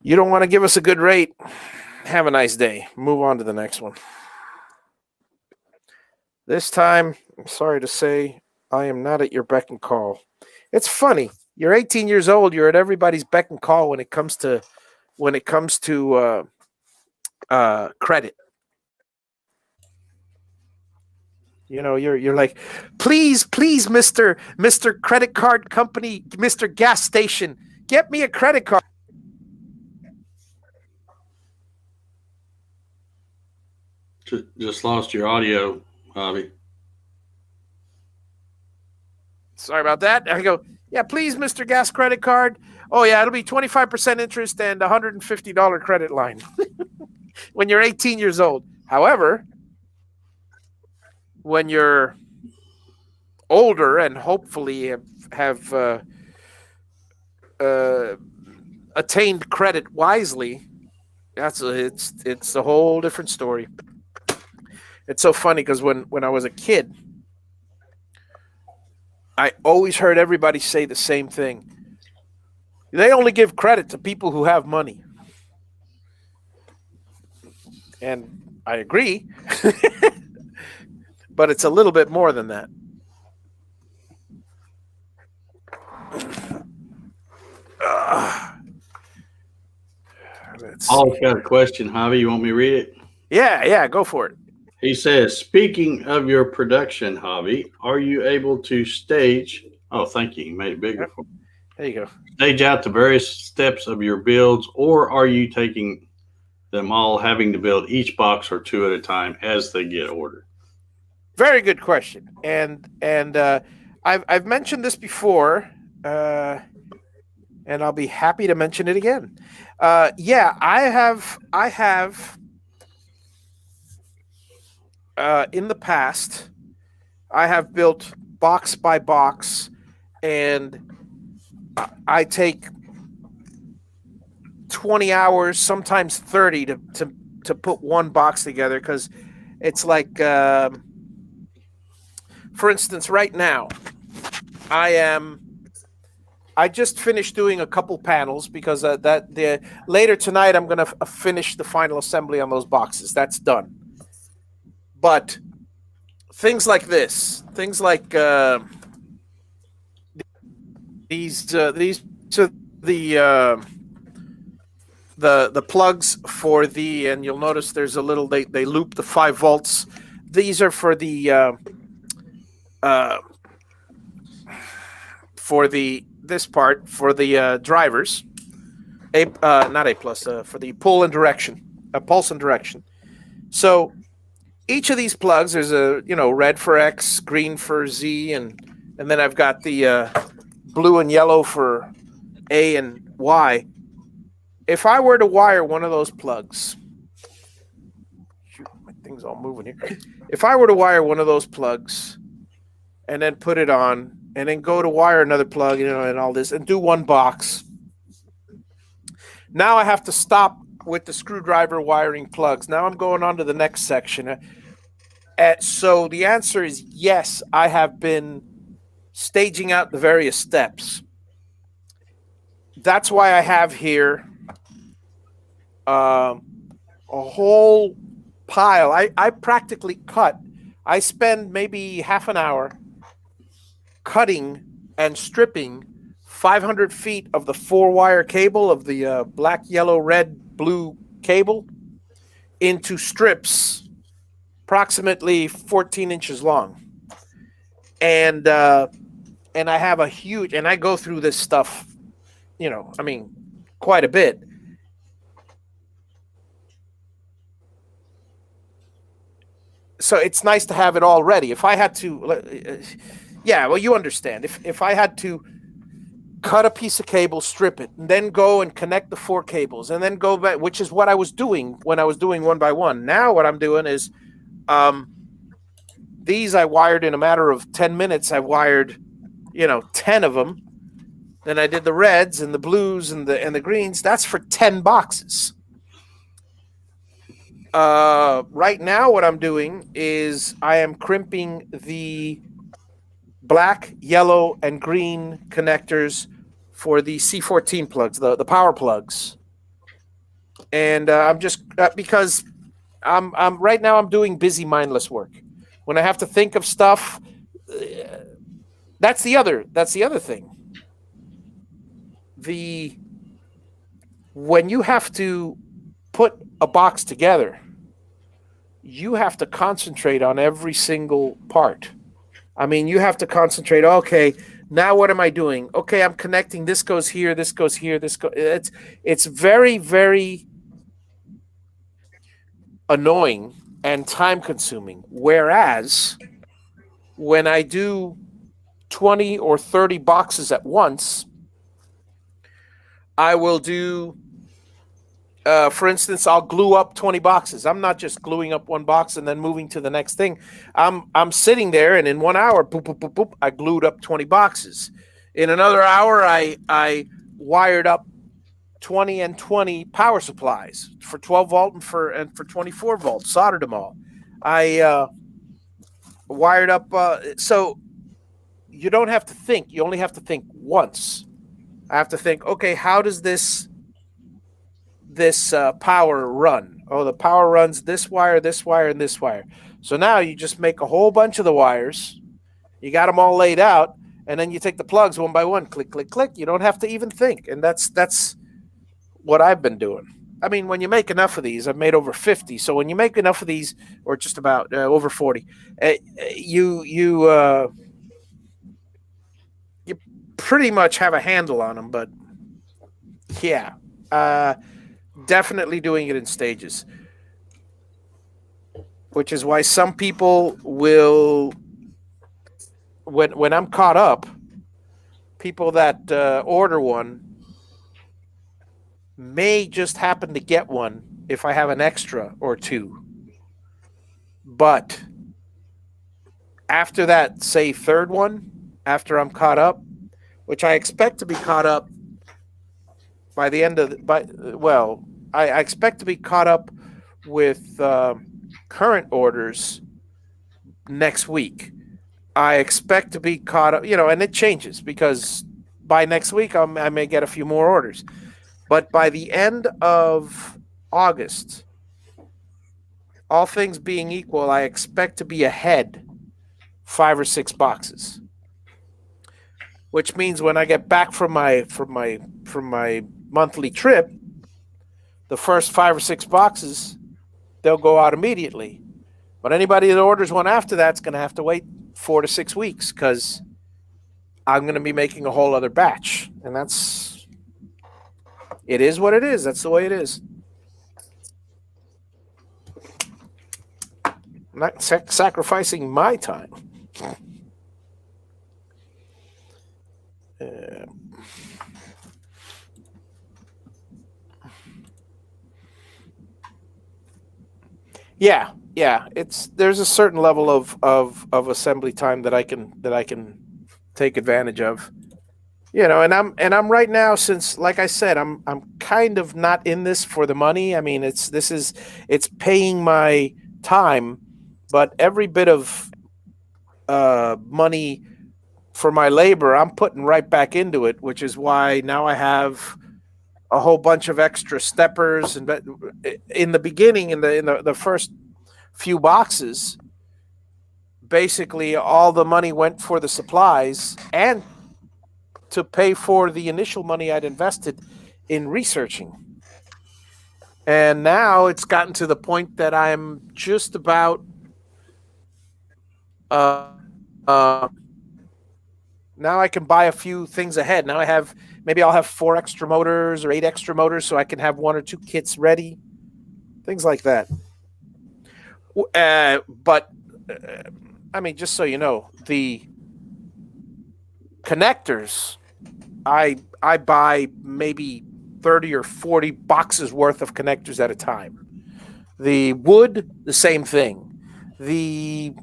Speaker 1: You don't want to give us a good rate. Have a nice day. Move on to the next one. This time, I'm sorry to say, I am not at your beck and call. It's funny. You're 18 years old. You're at everybody's beck and call when it comes to credit. You're like, please, Mr. Credit Card Company, Mr. Gas Station, get me a credit card.
Speaker 2: Just lost your audio, Javi.
Speaker 1: Sorry about that. I go, yeah, please, Mr. Gas Credit Card. Oh, yeah, it'll be 25% interest and $150 credit line when you're 18 years old. However, when you're older and hopefully have attained credit wisely, it's a whole different story. It's so funny because when I was a kid, I always heard everybody say the same thing. They only give credit to people who have money. And I agree. But it's a little bit more than that.
Speaker 2: Paul's got a question, Javi. You want me to read it?
Speaker 1: Yeah, go for it.
Speaker 2: He says, speaking of your production, Javi, are you able to stage? Oh, thank you. You made it bigger.
Speaker 1: Yep. There you go.
Speaker 2: Stage out the various steps of your builds, or are you taking them all, having to build each box or 2 at a time as they get ordered?
Speaker 1: Very good question. And I've mentioned this before, and I'll be happy to mention it again. Yeah, I have. In the past, I have built box by box, and I take 20 hours, sometimes 30, to put one box together, because it's like, for instance, right now, I just finished doing a couple panels because later tonight I'm going to finish the final assembly on those boxes. That's done. But things like this, things like these are the plugs for and you'll notice there's a little, they loop the 5 volts. These are for this part for the drivers, not A plus, for the pulse and direction. So each of these plugs, there's a red for X, green for Z, and then I've got the blue and yellow for A and Y. If I were to wire one of those plugs, shoot, my thing's all moving here. If I were to wire one of those plugs and then put it on, and then go to wire another plug, and all this, and do one box, now I have to stop with the screwdriver wiring plugs. Now I'm going on to the next section. So the answer is yes, I have been staging out the various steps. That's why I have here a whole pile. I practically cut. I spend maybe half an hour cutting and stripping 500 feet of the 4-wire cable of the black, yellow, red, blue cable into strips approximately 14 inches long. And I have a huge, and I go through this stuff, quite a bit. so it's nice to have it all ready. If I had to, yeah, well, you understand. If I had to cut a piece of cable, strip it, and then go and connect the 4 cables, and then go back, which is what I was doing when I was doing one by one. Now what I'm doing is, these I wired in a matter of 10 minutes. I wired, 10 of them. Then I did the reds and the blues and the greens. That's for 10 boxes. Right now what I'm doing is I am crimping the black, yellow, and green connectors for the C14 plugs, the power plugs. And I'm just because I'm right now I'm doing busy, mindless work. When I have to think of stuff, that's the other thing. When you have to put a box together, you have to concentrate on every single part. I mean, you have to concentrate. Okay, now what am I doing? Okay, I'm connecting. This goes here. This goes here. It's very, very annoying and time consuming. Whereas when I do 20 or 30 boxes at once, I will do, for instance, I'll glue up 20 boxes. I'm not just gluing up one box and then moving to the next thing. I'm sitting there, and in 1 hour, boop, boop, boop, boop, I glued up 20 boxes. In another hour, I wired up 20 and 20 power supplies for 12 volt and for 24 volt, soldered them all. I wired up, so you don't have to think. You only have to think once. I have to think, okay, how does this power run? Oh, the power runs this wire, and this wire. So now you just make a whole bunch of the wires. You got them all laid out, and then you take the plugs one by one, click, click, click. You don't have to even think, and that's what I've been doing. I mean, when you make enough of these, I've made over 50. So when you make enough of these, or just about over 40, you pretty much have a handle on them. But yeah, definitely doing it in stages, which is why some people will, when I'm caught up, people that order one may just happen to get one if I have an extra or two. But after that, say third one, after I'm caught up, which I expect to be caught up by the end of I expect to be caught up with current orders next week. I expect to be caught up, and it changes because by next week I may get a few more orders. But by the end of August, all things being equal, I expect to be ahead 5 or 6 boxes. Which means when I get back from my monthly trip, the first 5 or 6 boxes, they'll go out immediately. But anybody that orders one after that's going to have to wait 4 to 6 weeks because I'm going to be making a whole other batch. And it is what it is. That's the way it is. I'm not sacrificing my time. Yeah. There's a certain level of assembly time that I can take advantage of. And I'm right now, since, like I said, I'm kind of not in this for the money. I mean, it's paying my time, but every bit of money for my labor, I'm putting right back into it, which is why now I have a whole bunch of extra steppers. And in the beginning, in the first few boxes, basically all the money went for the supplies and to pay for the initial money I'd invested in researching. And now it's gotten to the point that I'm just about now I can buy a few things ahead. Now I'll have 4 extra motors or 8 extra motors so I can have 1 or 2 kits ready. Things like that. But I mean, just so you know, the connectors, I buy maybe 30 or 40 boxes worth of connectors at a time. The wood, the same thing. The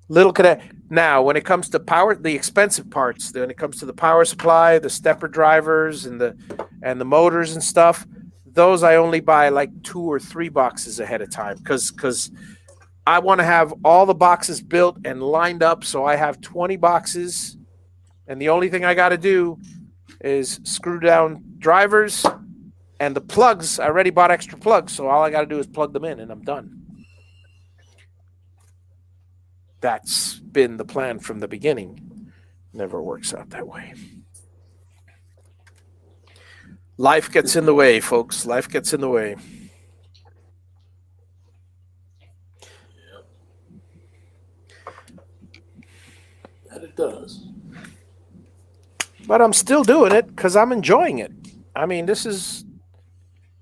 Speaker 1: little connect. Now, when it comes to power, the expensive parts, when it comes to the power supply, the stepper drivers, and the motors and stuff, those I only buy like 2 or 3 boxes ahead of time because I want to have all the boxes built and lined up. So I have 20 boxes, and the only thing I got to do is screw down drivers and the plugs. I already bought extra plugs, so all I got to do is plug them in, and I'm done. That's been the plan from the beginning. Never works out that way. Life gets in the way, folks. Life gets in the way.
Speaker 3: That it does.
Speaker 1: But I'm still doing it because I'm enjoying it. I mean,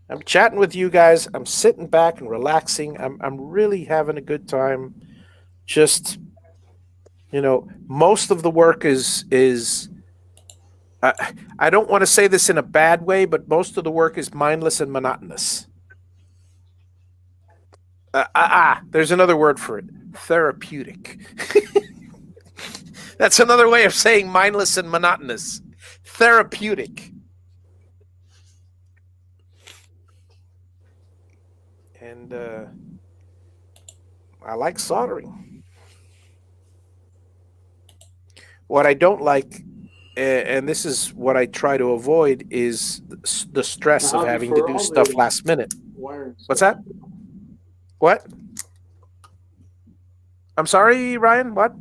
Speaker 1: I'm chatting with you guys. I'm sitting back and relaxing. I'm really having a good time. Just, most of the work is I don't want to say this in a bad way, but most of the work is mindless and monotonous. There's another word for it. Therapeutic. That's another way of saying mindless and monotonous. Therapeutic. And I like soldering. What I don't like, and this is what I try to avoid, is the stress of having to do stuff last minute. What's that? What? I'm sorry, Ryan. What?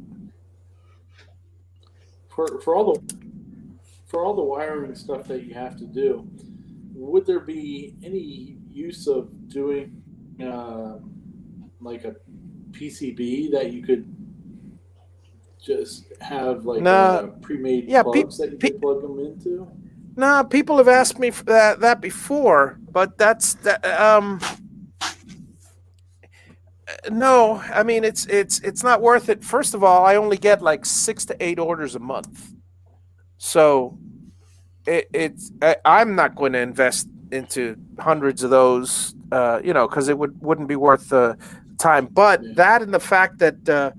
Speaker 3: For all the wiring stuff that you have to do, would there be any use of doing like a PCB that you could just have like pre-made plugs that you could plug them into?
Speaker 1: No, people have asked me for that before, but that's no. I mean, it's not worth it. First of all, I only get like 6 to 8 orders a month, so I'm not going to invest into hundreds of those, because it wouldn't be worth the time. But that and the fact that,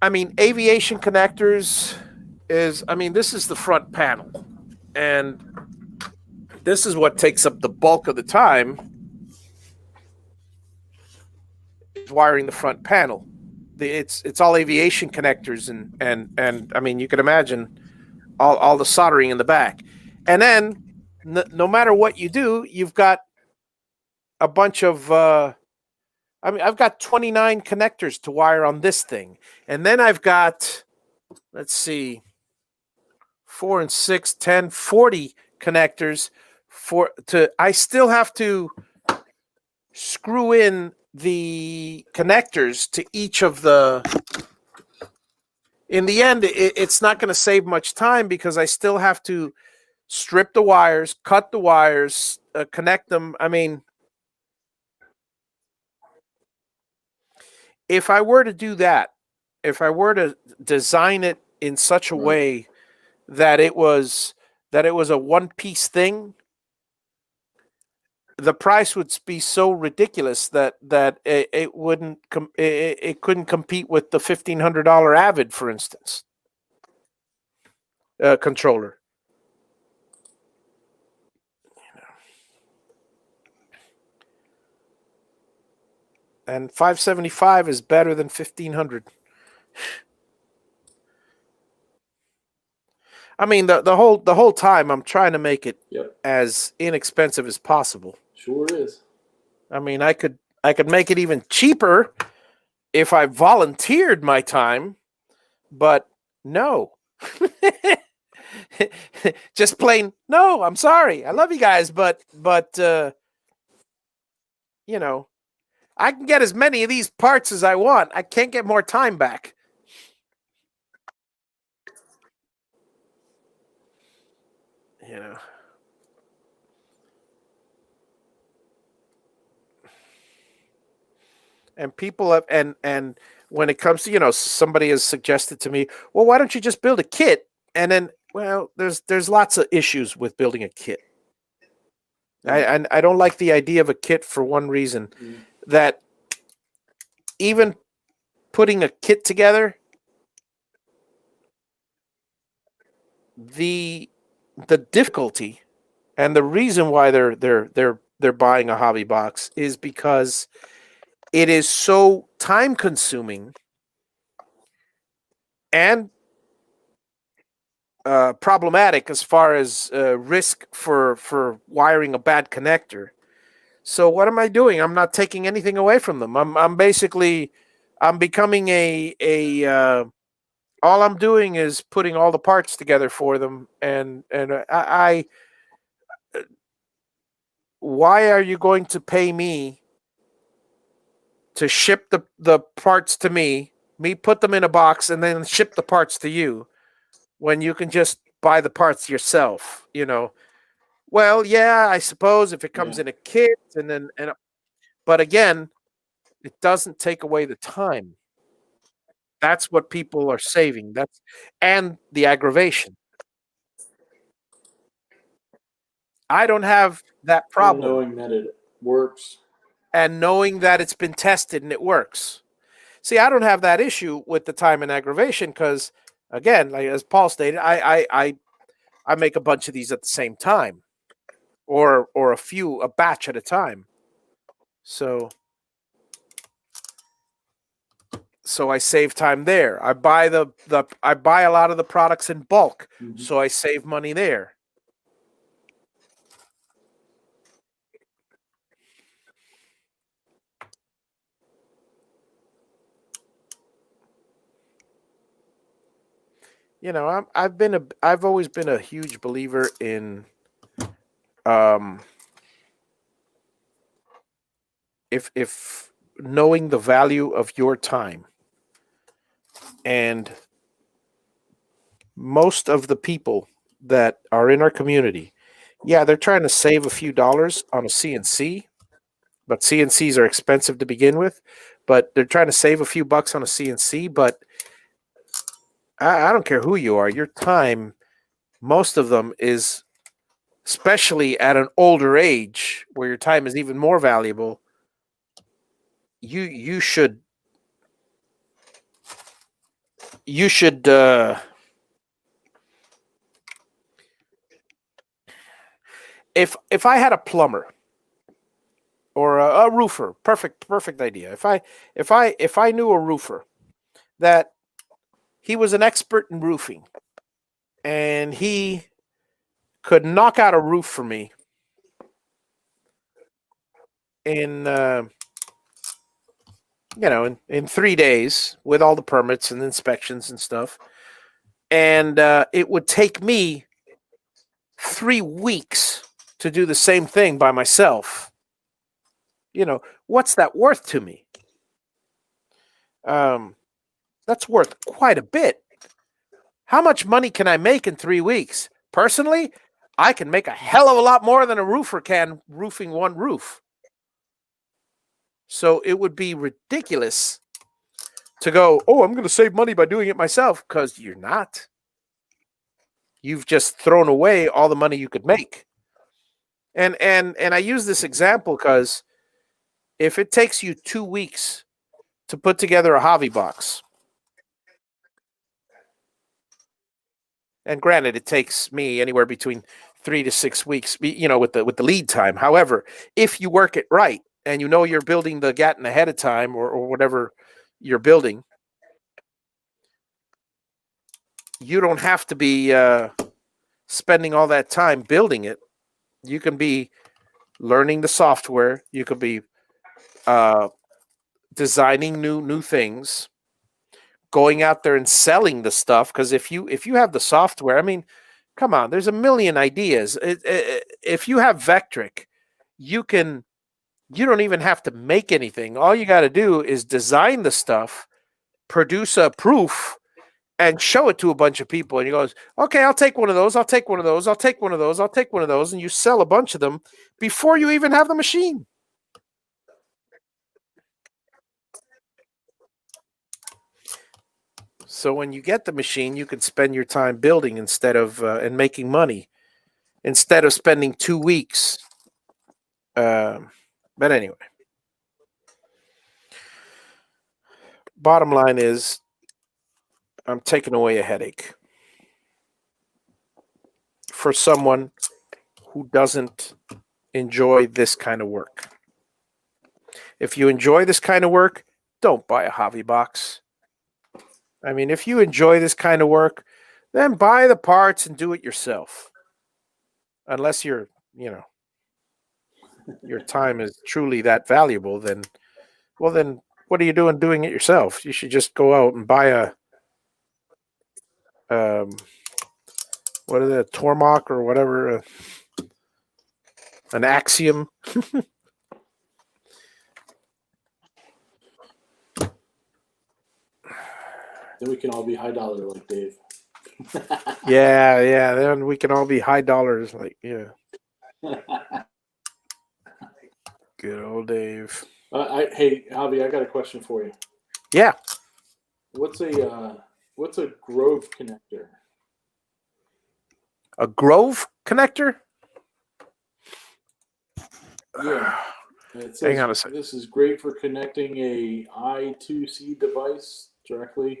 Speaker 1: aviation connectors this is the front panel, and this is what takes up the bulk of the time, is wiring the front panel. It's all aviation connectors, and you can imagine all the soldering in the back. And then no matter what you do, you've got a bunch of I've got 29 connectors to wire on this thing. And then I've got, let's see, 4 and 6, 10, 40 connectors I still have to screw in the connectors to each of the. In the end, it's not going to save much time because I still have to strip the wires, cut the wires, connect them. If I were to do that, if I were to design it in such a way that it was a one-piece thing, the price would be so ridiculous that it wouldn't it couldn't compete with the $1,500 Avid, for instance, controller. And $575 is better than $1,500. The whole time I'm trying to make it as inexpensive as possible.
Speaker 3: Sure is.
Speaker 1: I could make it even cheaper if I volunteered my time, but no. Just plain no. I'm sorry. I love you guys, but I can get as many of these parts as I want. I can't get more time back. And people have, and when it comes to, somebody has suggested to me, well, why don't you just build a kit? And then, well, there's lots of issues with building a kit. I don't like the idea of a kit for one reason, that even putting a kit together, the difficulty and the reason why they're buying a hobby box is because it is so time consuming and problematic as far as risk for wiring a bad connector. So what am I doing? I'm not taking anything away from them. I'm basically becoming all I'm doing is putting all the parts together for them, and I why are you going to pay me to ship the parts to me put them in a box and then ship the parts to you when you can just buy the parts yourself? Well, yeah, I suppose if it comes in a kit but again, it doesn't take away the time. That's what people are saving. And the aggravation. I don't have that problem.
Speaker 3: And knowing that it works.
Speaker 1: And knowing that it's been tested and it works. See, I don't have that issue with the time and aggravation because, again, like as Paul stated, I make a bunch of these at the same time, or a batch at a time. So I save time there. I buy I buy a lot of the products in bulk, so I save money there. I've always been a huge believer in if knowing the value of your time. And most of the people that are in our community, they're trying to save a few dollars on a CNC, but CNCs are expensive to begin with, but they're trying to save a few bucks on a CNC, but I don't care who you are, your time, most of them is, especially at an older age where your time is even more valuable, you should if I had a plumber or a roofer, perfect idea. If I knew a roofer that he was an expert in roofing and he could knock out a roof for me in in 3 days with all the permits and inspections and stuff, and it would take me 3 weeks to do the same thing by myself. What's that worth to me? That's worth quite a bit. How much money can I make in 3 weeks? Personally, I can make a hell of a lot more than a roofer can roofing one roof. So it would be ridiculous to go, oh, I'm going to save money by doing it myself, because you're not. You've just thrown away all the money you could make. And I use this example because if it takes you 2 weeks to put together a hobby box, and granted, it takes me anywhere between 3 to 6 weeks, with the lead time. However, if you work it right and you're building the Gatton ahead of time or whatever you're building, you don't have to be spending all that time building it. You can be learning the software. You could be designing new things, going out there and selling the stuff. Because if you have the software, I mean, come on, there's a million ideas. If you have Vectric, you don't even have to make anything. All you got to do is design the stuff, produce a proof, and show it to a bunch of people. And he goes, okay, I'll take one of those. I'll take one of those. I'll take one of those. I'll take one of those. And you sell a bunch of them before you even have the machine. So when you get the machine, you can spend your time building instead of and making money instead of spending 2 weeks. But anyway, bottom line is I'm taking away a headache for someone who doesn't enjoy this kind of work. If you enjoy this kind of work, don't buy a Javi box. I mean, if you enjoy this kind of work, then buy the parts and do it yourself. Unless you're, your time is truly that valuable, then what are you doing it yourself? You should just go out and buy a what is it, a Tormach or whatever, an Axiom.
Speaker 3: Then we can all be high dollar like Dave.
Speaker 1: Yeah. Then we can all be high dollars, like Good old Dave.
Speaker 3: Hey, Javi, I got a question for you.
Speaker 1: Yeah.
Speaker 3: What's a Grove connector?
Speaker 1: A Grove connector?
Speaker 3: Yeah. It says,
Speaker 1: hang on a second.
Speaker 3: This is great for connecting a I2C device directly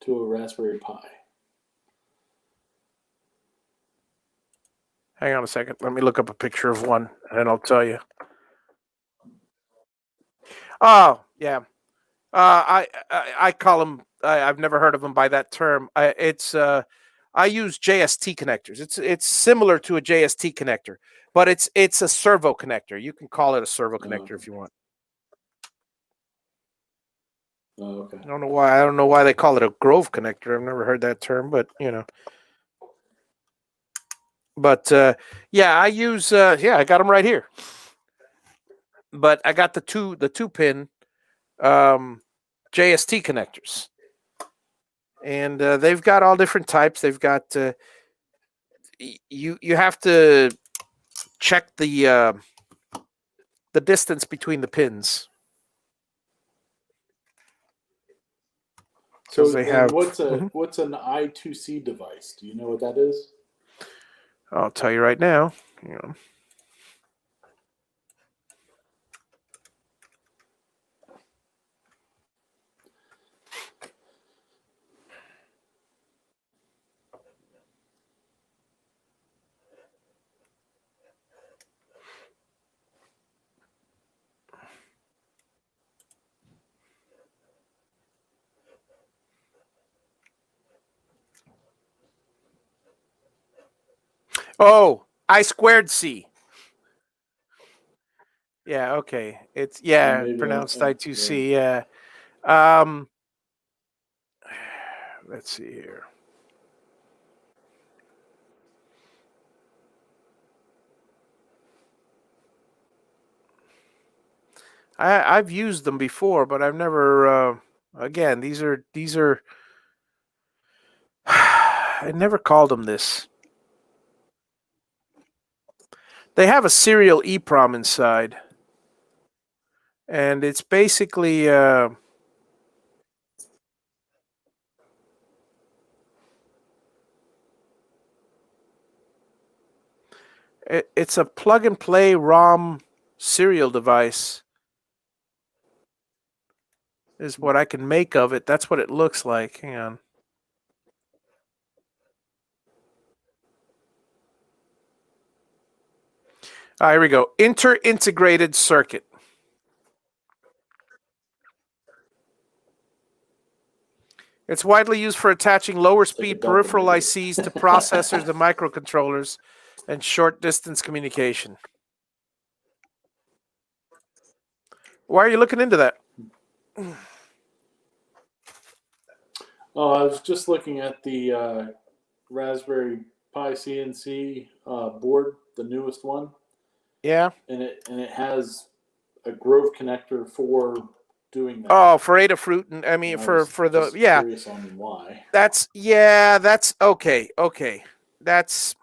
Speaker 3: to a Raspberry Pi.
Speaker 1: Hang on a second. Let me look up a picture of one, and I'll tell you. Oh, yeah. I call them. I've never heard of them by that term. I use JST connectors. It's similar to a JST connector, but it's a servo connector. You can call it a servo connector if you want.
Speaker 3: Oh, okay.
Speaker 1: I don't know why they call it a Grove connector. I've never heard that term, but But yeah, I use I got them right here. But I got the two pin JST connectors, and they've got all different types. They've got you have to check the distance between the pins.
Speaker 3: So
Speaker 1: they have
Speaker 3: what's an I2C device? Do you know what that is?
Speaker 1: I'll tell you right now. Oh, I2C. Yeah, okay. It's pronounced I2C. Yeah. Let's see here. I've used them before, but I've never. Again, these are. I never called them this. They have a serial EEPROM inside, and it's basically. It's a plug and play ROM serial device. Is what I can make of it. That's what it looks like. Hang on. Here we go. Inter-integrated circuit. It's widely used for attaching lower speed peripheral ICs to processors and microcontrollers and short distance communication. Why are you looking into that?
Speaker 3: Oh, I was just looking at the Raspberry Pi CNC board, the newest one.
Speaker 1: Yeah.
Speaker 3: And it has a Grove connector for doing that.
Speaker 1: Oh, for Adafruit, and I mean for the
Speaker 3: Curious on why.
Speaker 1: That's okay. Okay, that's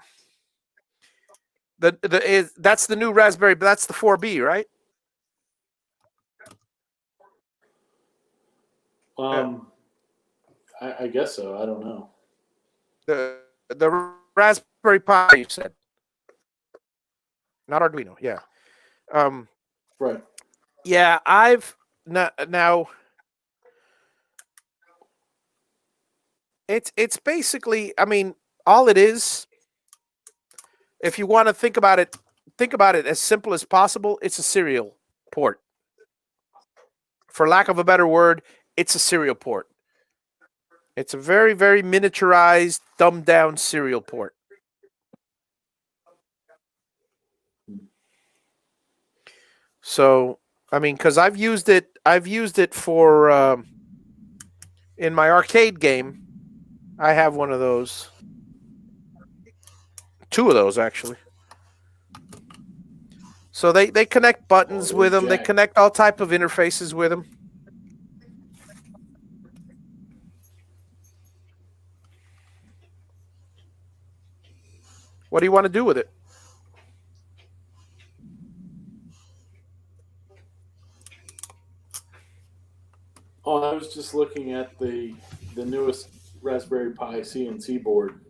Speaker 1: that's the new Raspberry, but that's the 4B, right?
Speaker 3: I guess so. I don't know.
Speaker 1: The Raspberry Pi, you said, not Arduino. Yeah.
Speaker 3: Right.
Speaker 1: Yeah, I've now. It's basically, I mean, all it is. If you want to think about it as simple as possible. It's a serial port. For lack of a better word, it's a serial port. It's a very, very miniaturized, dumbed down serial port. So, I mean, because I've used it for in my arcade game. I have one of those, two of those actually. So they connect buttons with them. They connect all type of interfaces with them. What do you want to do with it?
Speaker 3: Oh, I was just looking at the newest Raspberry Pi CNC board.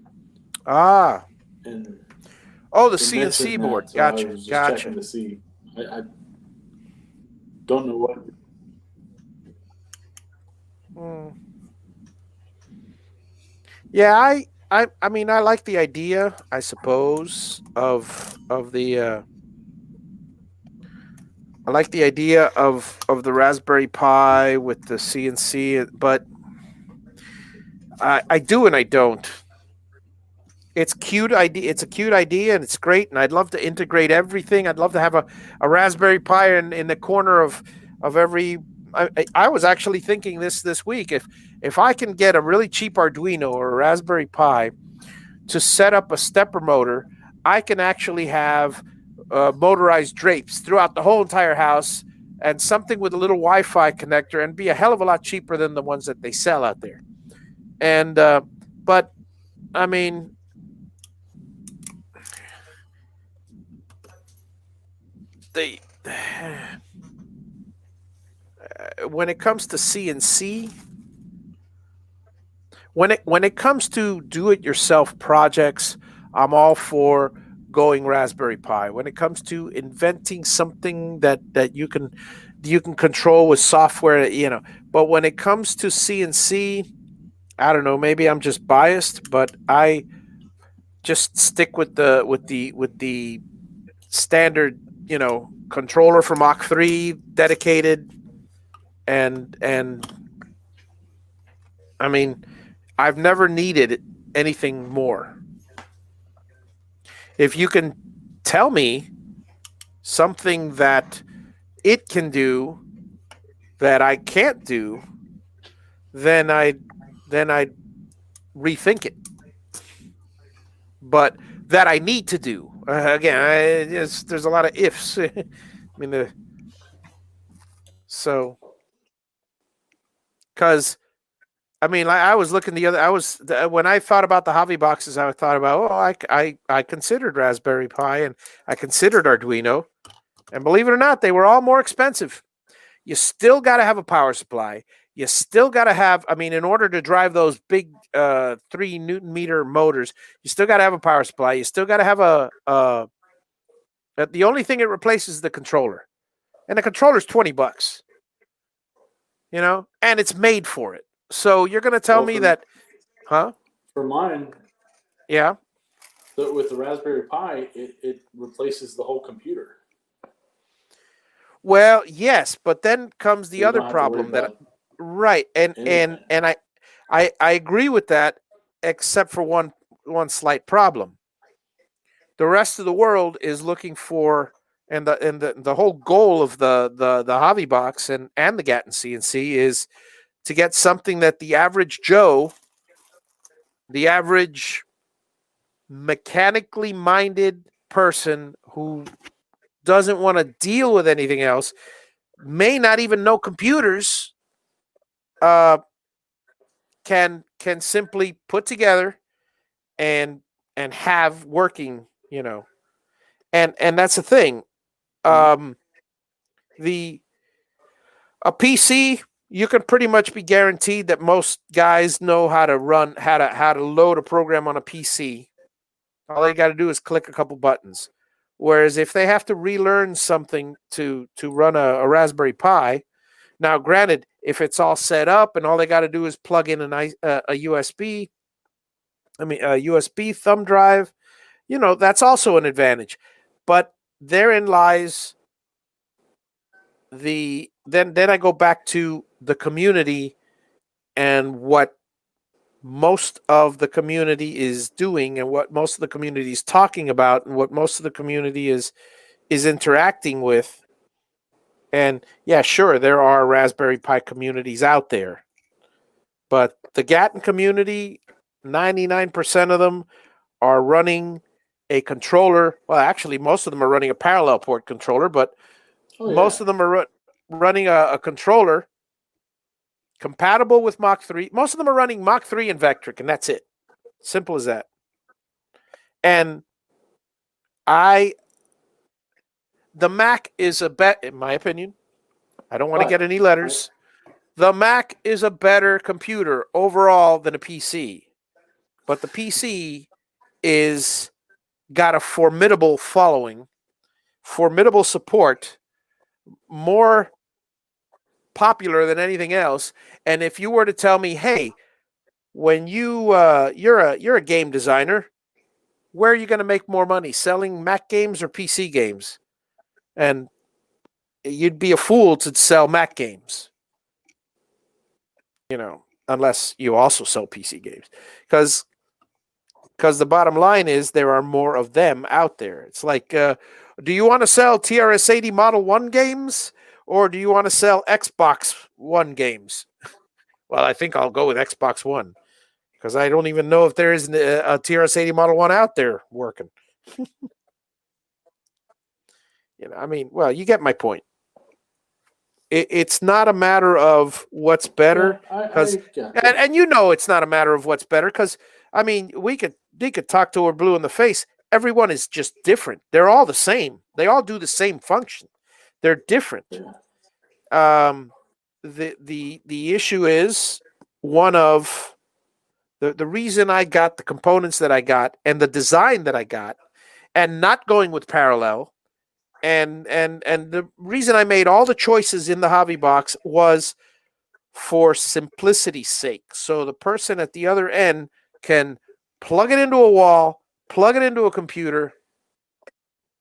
Speaker 1: Ah.
Speaker 3: And
Speaker 1: oh, the CNC board.
Speaker 3: So
Speaker 1: gotcha.
Speaker 3: I was just
Speaker 1: Gotcha.
Speaker 3: checking to see. I don't know what.
Speaker 1: Yeah, I mean, I like the idea, I suppose, of the. I like the idea of the Raspberry Pi with the CNC, but I do and I don't. It's cute idea. It's a cute idea, and it's great. And I'd love to integrate everything. I'd love to have a Raspberry Pi in the corner of every. I was actually thinking this week, if I can get a really cheap Arduino or a Raspberry Pi to set up a stepper motor, I can actually have motorized drapes throughout the whole entire house, and something with a little Wi-Fi connector, and be a hell of a lot cheaper than the ones that they sell out there. And but I mean, they when it comes to CNC, when it comes to do-it-yourself projects, I'm all for going Raspberry Pi. When it comes to inventing something that you can control with software, But when it comes to CNC, I don't know. Maybe I'm just biased, but I just stick with the standard, controller from Mach 3, dedicated, and I mean, I've never needed anything more. If you can tell me something that it can do that I can't do, then I'd rethink it. But that I need to do, again, there's a lot of ifs. I mean, so because I mean, like, I was looking when I thought about the Javi boxes, I thought about, I considered Raspberry Pi and I considered Arduino, and believe it or not, they were all more expensive. You still got to have a power supply. You still got to have, I mean, in order to drive those big 3 Newton meter motors, you still got to have a power supply. You still got to have the only thing it replaces is the controller, and the controller's $20, and it's made for it. So you're going to tell me that, huh?
Speaker 3: For mine,
Speaker 1: yeah.
Speaker 3: With the Raspberry Pi, it replaces the whole computer.
Speaker 1: Well, yes, but then comes the other problem right, and I agree with that, except for one slight problem. The rest of the world is looking for, and the whole goal of the Javi box and the Gatton CNC is to get something that the average Joe, the average mechanically minded person who doesn't want to deal with anything else, may not even know computers, can simply put together and have working, and that's the thing. A PC you can pretty much be guaranteed that most guys know how to load a program on a PC. All they got to do is click a couple buttons. Whereas if they have to relearn something to run a Raspberry Pi, now granted, if it's all set up and all they got to do is plug in a USB, a USB thumb drive, that's also an advantage. But therein lies then I go back to the community and what most of the community is doing and what most of the community is talking about and what most of the community is interacting with. And yeah, sure, there are Raspberry Pi communities out there, but the Gatton community, 99% of them are running a controller. Well, actually, most of them are running a parallel port controller, but most of them are running a controller compatible with Mach 3. Most of them are running Mach 3 and Vectric, and that's it. Simple as that. And the Mac is a bet, in my opinion. I don't want to get any letters. The Mac is a better computer overall than a PC. But the PC is got a formidable following, formidable support, more popular than anything else. And if you were to tell me, hey, when you're a game designer, where are you going to make more money, selling Mac games or PC games? And you'd be a fool to sell Mac games, unless you also sell PC games, because the bottom line is there are more of them out there. It's like, do you want to sell TRS-80 Model 1 games or do you want to sell Xbox One games? Well, I think I'll go with Xbox One because I don't even know if there is a TRS-80 Model 1 out there working. Well, you get my point. It's not a matter of what's better, because and it's not a matter of what's better, because they could talk to her blue in the face. Everyone is just different. They're all the same. They all do the same function. They're different. The issue is one of the reason I got the components that I got and the design that I got, and not going with parallel. And the reason I made all the choices in the Javi box was for simplicity's sake. So the person at the other end can plug it into a wall, plug it into a computer,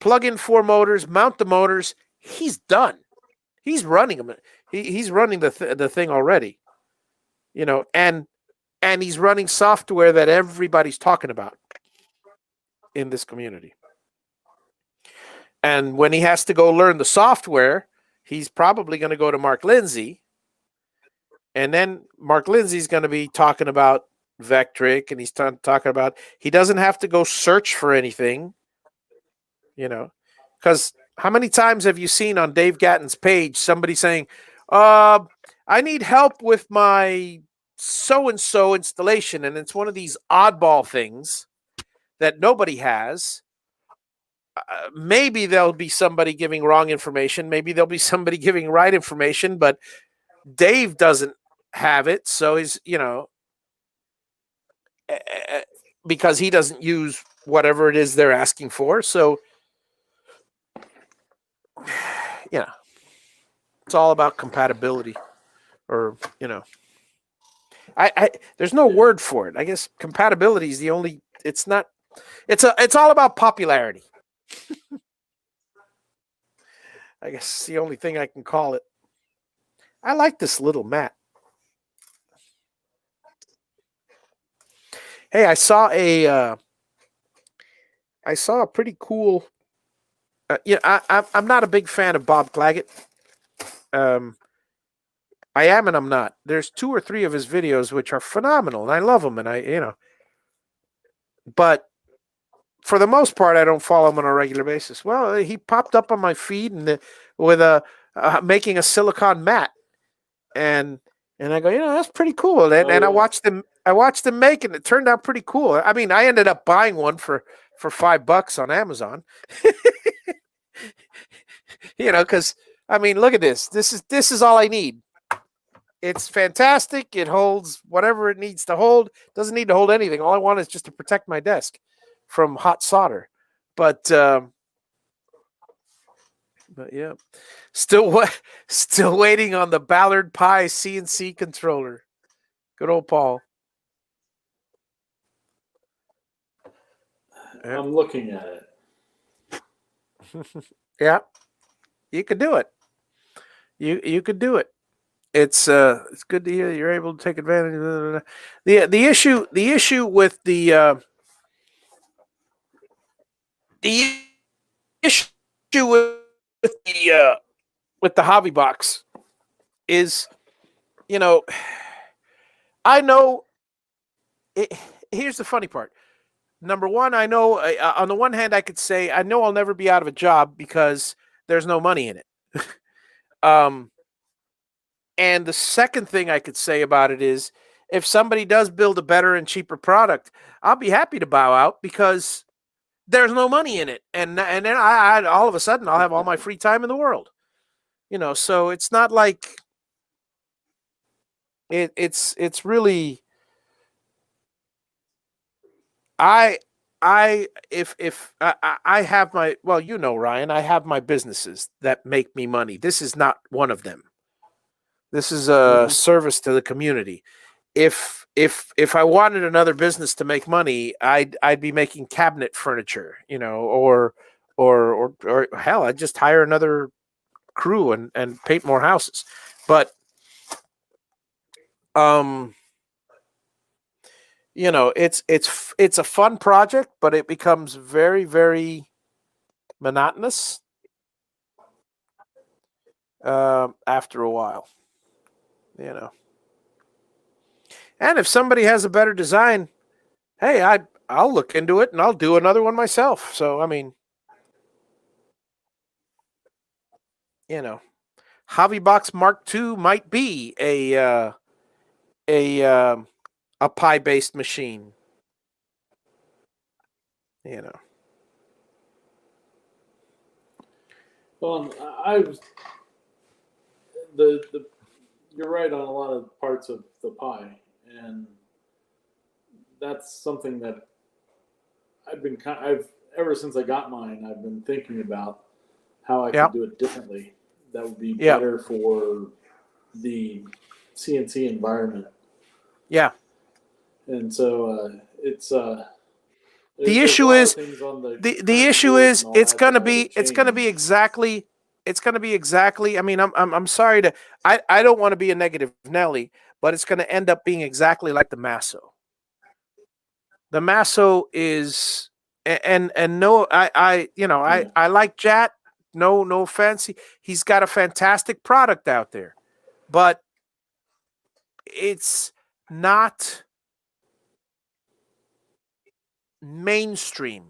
Speaker 1: plug in 4 motors, mount the motors. He's done. He's running them. He's running the thing already. And he's running software that everybody's talking about in this community. And when he has to go learn the software, he's probably going to go to Mark Lindsay. And then Mark Lindsay's going to be talking about Vectric, and he's talking about, he doesn't have to go search for anything, because how many times have you seen on Dave Gatton's page somebody saying, I need help with my so-and-so installation, and it's one of these oddball things that nobody has. Maybe there'll be somebody giving wrong information. Maybe there'll be somebody giving right information, but Dave doesn't have it. So he's, because he doesn't use whatever it is they're asking for. So, it's all about compatibility, or, there's no word for it. I guess compatibility is the only, it's all about popularity. I guess it's the only thing I can call it. I like this little mat. Hey, I saw a pretty cool. I'm not a big fan of Bob Claggett. I am and I'm not. There's 2 or 3 of his videos which are phenomenal, and I love them, and but for the most part, I don't follow him on a regular basis. Well, he popped up on my feed and with making a silicon mat, and I go, that's pretty cool. And I watched him make it. And it turned out pretty cool. I ended up buying one for $5 on Amazon. Because look at this. This is all I need. It's fantastic. It holds whatever it needs to hold. Doesn't need to hold anything. All I want is just to protect my desk from hot solder. But yeah, still waiting on the Ballard Pi CNC controller. Good old Paul.
Speaker 3: I'm looking at it.
Speaker 1: Yeah, you could do it. You could do it. It's good to hear that you're able to take advantage of the issue with the issue with the hobby box is, I know here's the funny part. Number one, I know on the one hand, I could say I know I'll never be out of a job because there's no money in it. And the second thing I could say about it is if somebody does build a better and cheaper product, I'll be happy to bow out because there's no money in it. And then I all of a sudden I'll have all my free time in the world. So it's not like it's really I have my, well, Ryan, I have my businesses that make me money. This is not one of them. This is a service to the community. If I wanted another business to make money, I'd be making cabinet furniture, or hell, I'd just hire another crew and paint more houses. But it's a fun project, but it becomes very, very monotonous after a while. And if somebody has a better design, hey, I'll look into it and I'll do another one myself. So I mean, Hobbybox Mark II might be a Pi-based machine.
Speaker 3: Well, you're right on a lot of parts of the Pi, and that's something that I've ever since I got mine, I've been thinking about how I could do it differently. That would be better for the CNC environment.
Speaker 1: Yeah.
Speaker 3: And so it's
Speaker 1: the issue is the issue is it's going to be exactly. I mean, I'm sorry I don't want to be a negative Nelly, but it's going to end up being exactly like the Masso. The Masso is, and no, I like Jat. No offense. He's got a fantastic product out there, but it's not mainstream.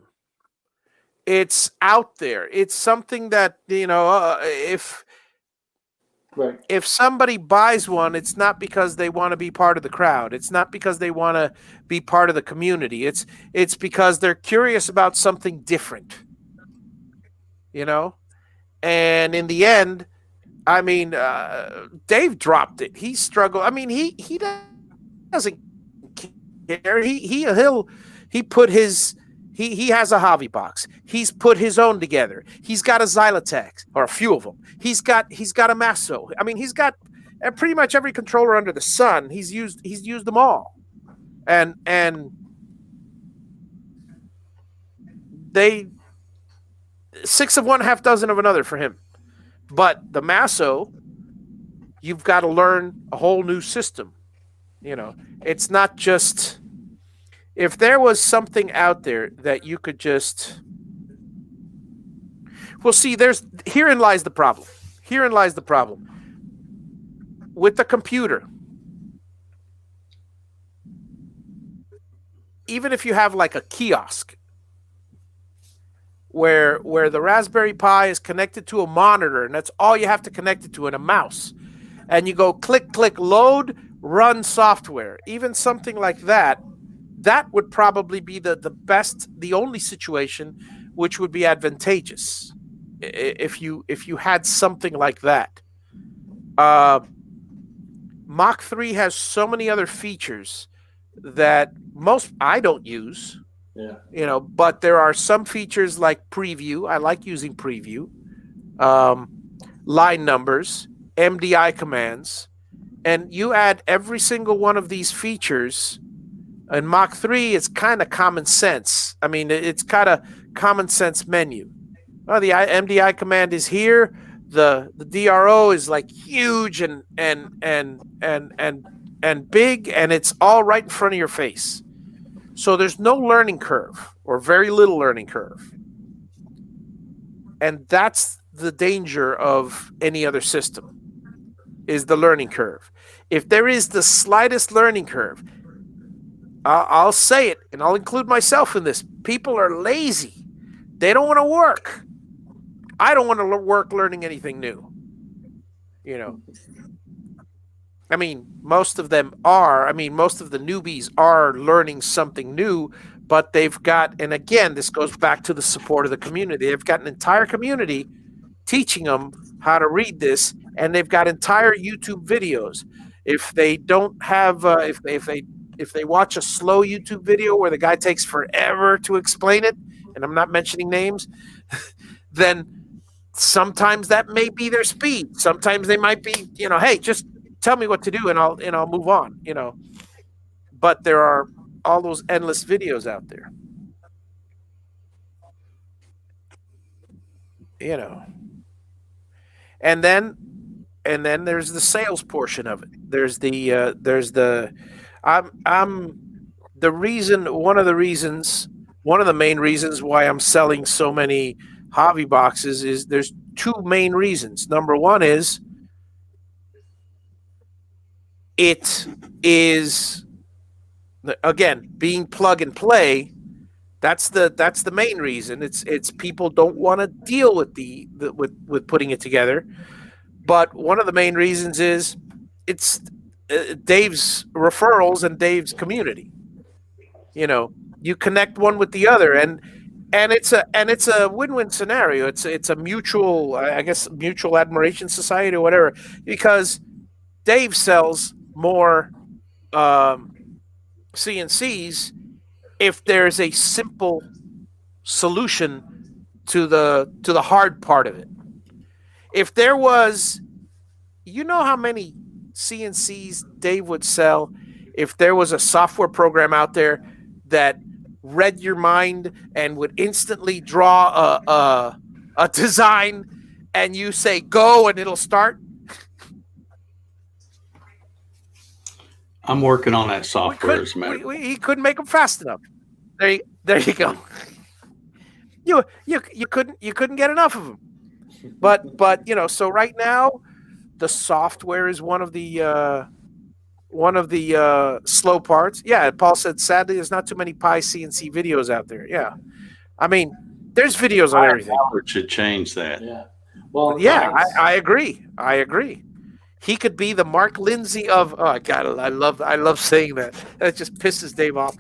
Speaker 1: It's out there. It's something that, if somebody buys one, it's not because they want to be part of the crowd. It's not because they want to be part of the community. It's because they're curious about something different. And in the end, I mean, Dave dropped it. He struggled. I mean, he doesn't care. He put his. He has a hobby box. He's put his own together. He's got a Xylotex, or a few of them. He's got a Masso. I mean, he's got pretty much every controller under the sun. He's used them all, and they 6 of one, half dozen of another for him. But the Masso, you've got to learn a whole new system. It's not just. If there was something out there that you could just, well, see, herein lies the problem. Herein lies the problem. With the computer, even if you have like a kiosk where the Raspberry Pi is connected to a monitor and that's all you have to connect it to, and a mouse, and you go click, load, run software, even something like that, that would probably be the best, the only situation which would be advantageous if you had something like that. Mach 3 has so many other features that most I don't use.
Speaker 3: Yeah.
Speaker 1: But there are some features like preview. I like using preview, line numbers, MDI commands, and you add every single one of these features. In Mach 3, it's kind of common sense. I mean, it's kind of common sense menu. Oh, the MDI command is here. The DRO is like huge and big, and it's all right in front of your face. So there's no learning curve, or very little learning curve. And that's the danger of any other system, is the learning curve. If there is the slightest learning curve, I'll say it, and I'll include myself in this. People are lazy. They don't want to work. I don't want to work learning anything new. I mean, most of them are. I mean, most of the newbies are learning something new, but they've got, and again, this goes back to the support of the community. They've got an entire community teaching them how to read this, and they've got entire YouTube videos. If they don't have, if they watch a slow YouTube video where the guy takes forever to explain it, and I'm not mentioning names, then sometimes that may be their speed. Sometimes they might be, hey, just tell me what to do and I'll move on, But there are all those endless videos out there. And then there's the sales portion of it. There's the one of the main reasons why I'm selling so many Javi boxes is there's two main reasons. Number one is it is, again, being plug and play. That's the main reason. It's people don't want to deal with with putting it together. But one of the main reasons is it's Dave's referrals and Dave's community. You connect one with the other, and it's a win-win scenario. It's a mutual, I guess, mutual admiration society or whatever, because Dave sells more CNCs if there's a simple solution to the hard part of it. If there was, how many CNCs Dave would sell if there was a software program out there that read your mind and would instantly draw a design, and you say go and it'll start?
Speaker 2: I'm working on that software.
Speaker 1: He couldn't make them fast enough. There you go. You couldn't get enough of them. But so right now the software is one of the slow parts. Yeah, Paul said sadly there's not too many Pi Cnc videos out there. Yeah, I mean there's videos on everything.
Speaker 2: Should change that.
Speaker 3: Yeah. Well,
Speaker 1: yeah, I agree. He could be the Mark Lindsay of. Oh God, I love saying that. That just pisses Dave off.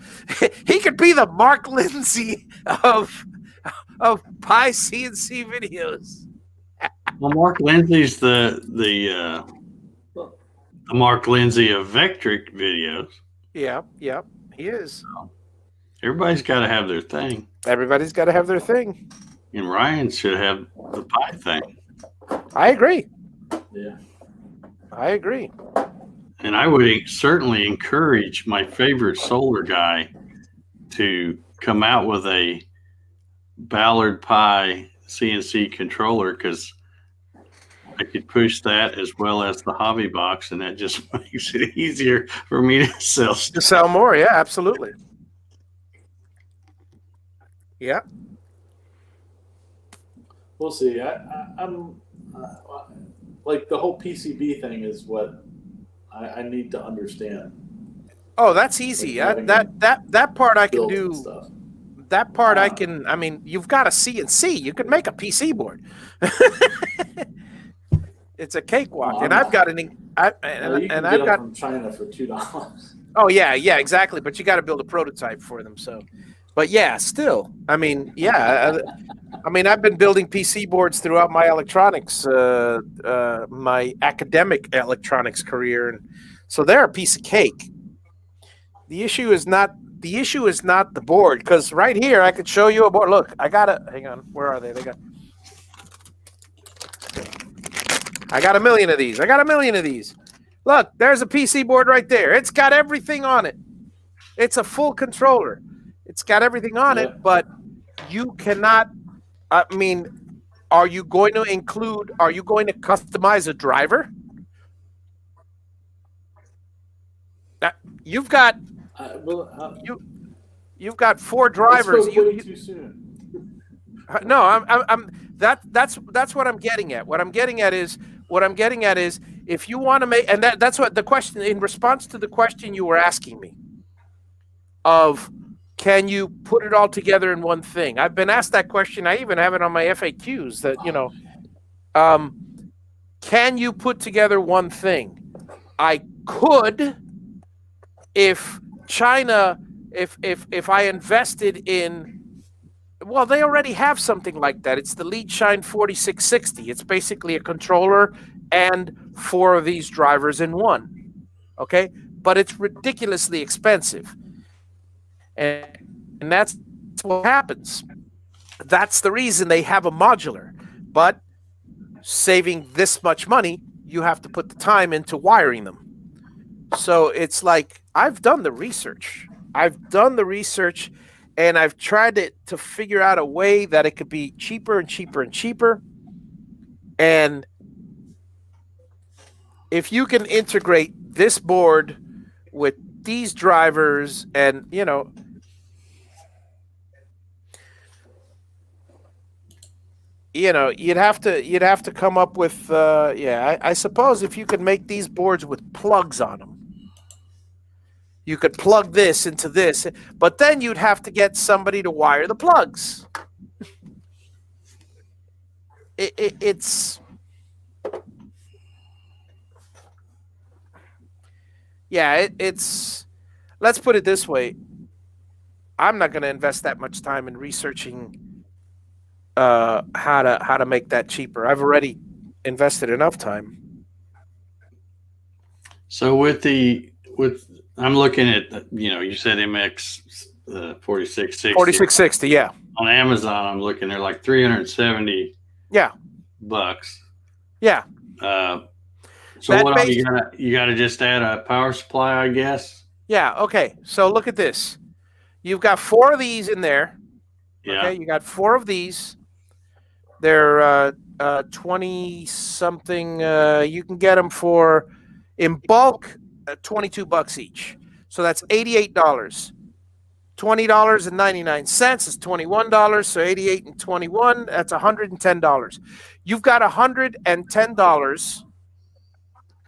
Speaker 1: He could be the Mark Lindsay of Pi Cnc videos.
Speaker 2: Well, Mark Lindsay's the Mark Lindsay of Vectric videos.
Speaker 1: Yeah, he is.
Speaker 2: Everybody's got to have their thing.
Speaker 1: Everybody's got to have their thing.
Speaker 2: And Ryan should have the Pi thing.
Speaker 1: I agree.
Speaker 3: Yeah.
Speaker 1: I agree.
Speaker 2: And I would certainly encourage my favorite solder guy to come out with a Ballard Pi CNC controller, because I could push that as well as the Javi box, and that just makes it easier for me to sell stuff.
Speaker 1: To sell more, yeah, absolutely. Yeah.
Speaker 3: We'll see. I'm like the whole PCB thing is what I need to understand.
Speaker 1: Oh, that's easy.
Speaker 3: Like
Speaker 1: that part I can
Speaker 3: build
Speaker 1: do.
Speaker 3: stuff.
Speaker 1: That part I can. I mean, you've got a CNC. You can make a PC board. It's a cakewalk,
Speaker 3: Well,
Speaker 1: and I've got an.
Speaker 3: you can
Speaker 1: I've
Speaker 3: get
Speaker 1: got
Speaker 3: them from China for $2.
Speaker 1: Oh yeah, exactly. But you got to build a prototype for them. So, but yeah, still, I mean, yeah, I mean, I've been building PC boards throughout my electronics, my academic electronics career, and So they're a piece of cake. The issue is not the board, because right here I could show you a board. Look, I got it. Hang on, where are they? I got a million of these. Look, there's a PC board right there. It's got everything on it. It's a full controller. It's got everything on it, but you cannot. I mean, are you going to customize a driver? You've got you've got 4 drivers.
Speaker 3: Too soon.
Speaker 1: No, that's what I'm getting at. What I'm getting at is if you want to make, and that's what the question, in response to the question you were asking me of, can you put it all together in one thing? I've been asked that question. I even have it on my FAQs that, can you put together one thing? I could, if China, if I invested in, well, they already have something like that. It's the Leadshine 4660. It's basically a controller and 4 of these drivers in one. Okay, but it's ridiculously expensive, and that's what happens. That's the reason they have a modular. But saving this much money, you have to put the time into wiring them. So it's like, I've done the research, and I've tried to figure out a way that it could be cheaper and cheaper and cheaper. And if you can integrate this board with these drivers, and you'd have to come up with I suppose if you could make these boards with plugs on them, you could plug this into this, but then you'd have to get somebody to wire the plugs. It's let's put it this way. I'm not going to invest that much time in researching how to make that cheaper. I've already invested enough time.
Speaker 2: So I'm looking at, you said MX 4660.
Speaker 1: 4660, yeah.
Speaker 2: On Amazon, I'm looking, they're like $370.
Speaker 1: Yeah.
Speaker 2: Bucks.
Speaker 1: Yeah.
Speaker 2: So what you got to just add a power supply, I guess.
Speaker 1: Yeah. Okay. So look at this. You've got 4 of these in there.
Speaker 2: Yeah.
Speaker 1: Okay. You got 4 of these. They're 20 something. You can get them for, in bulk, $22 each. So that's $88. $20.99 is $21. So 88 and 21, that's $110. You've got $110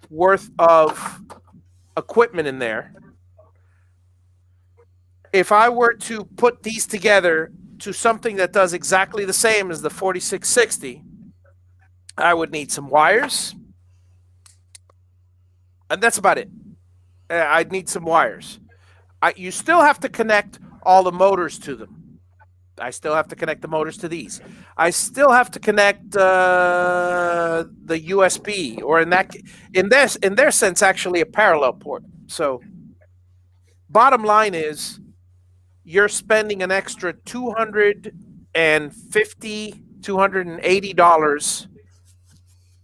Speaker 1: worth of equipment in there. If I were to put these together to something that does exactly the same as the 4660, I would need some wires. And that's about it. I'd need some wires. You still have to connect all the motors to them. I still have to connect the motors to these. I still have to connect the USB, or in their sense, actually a parallel port. So, bottom line is, you're spending an extra $280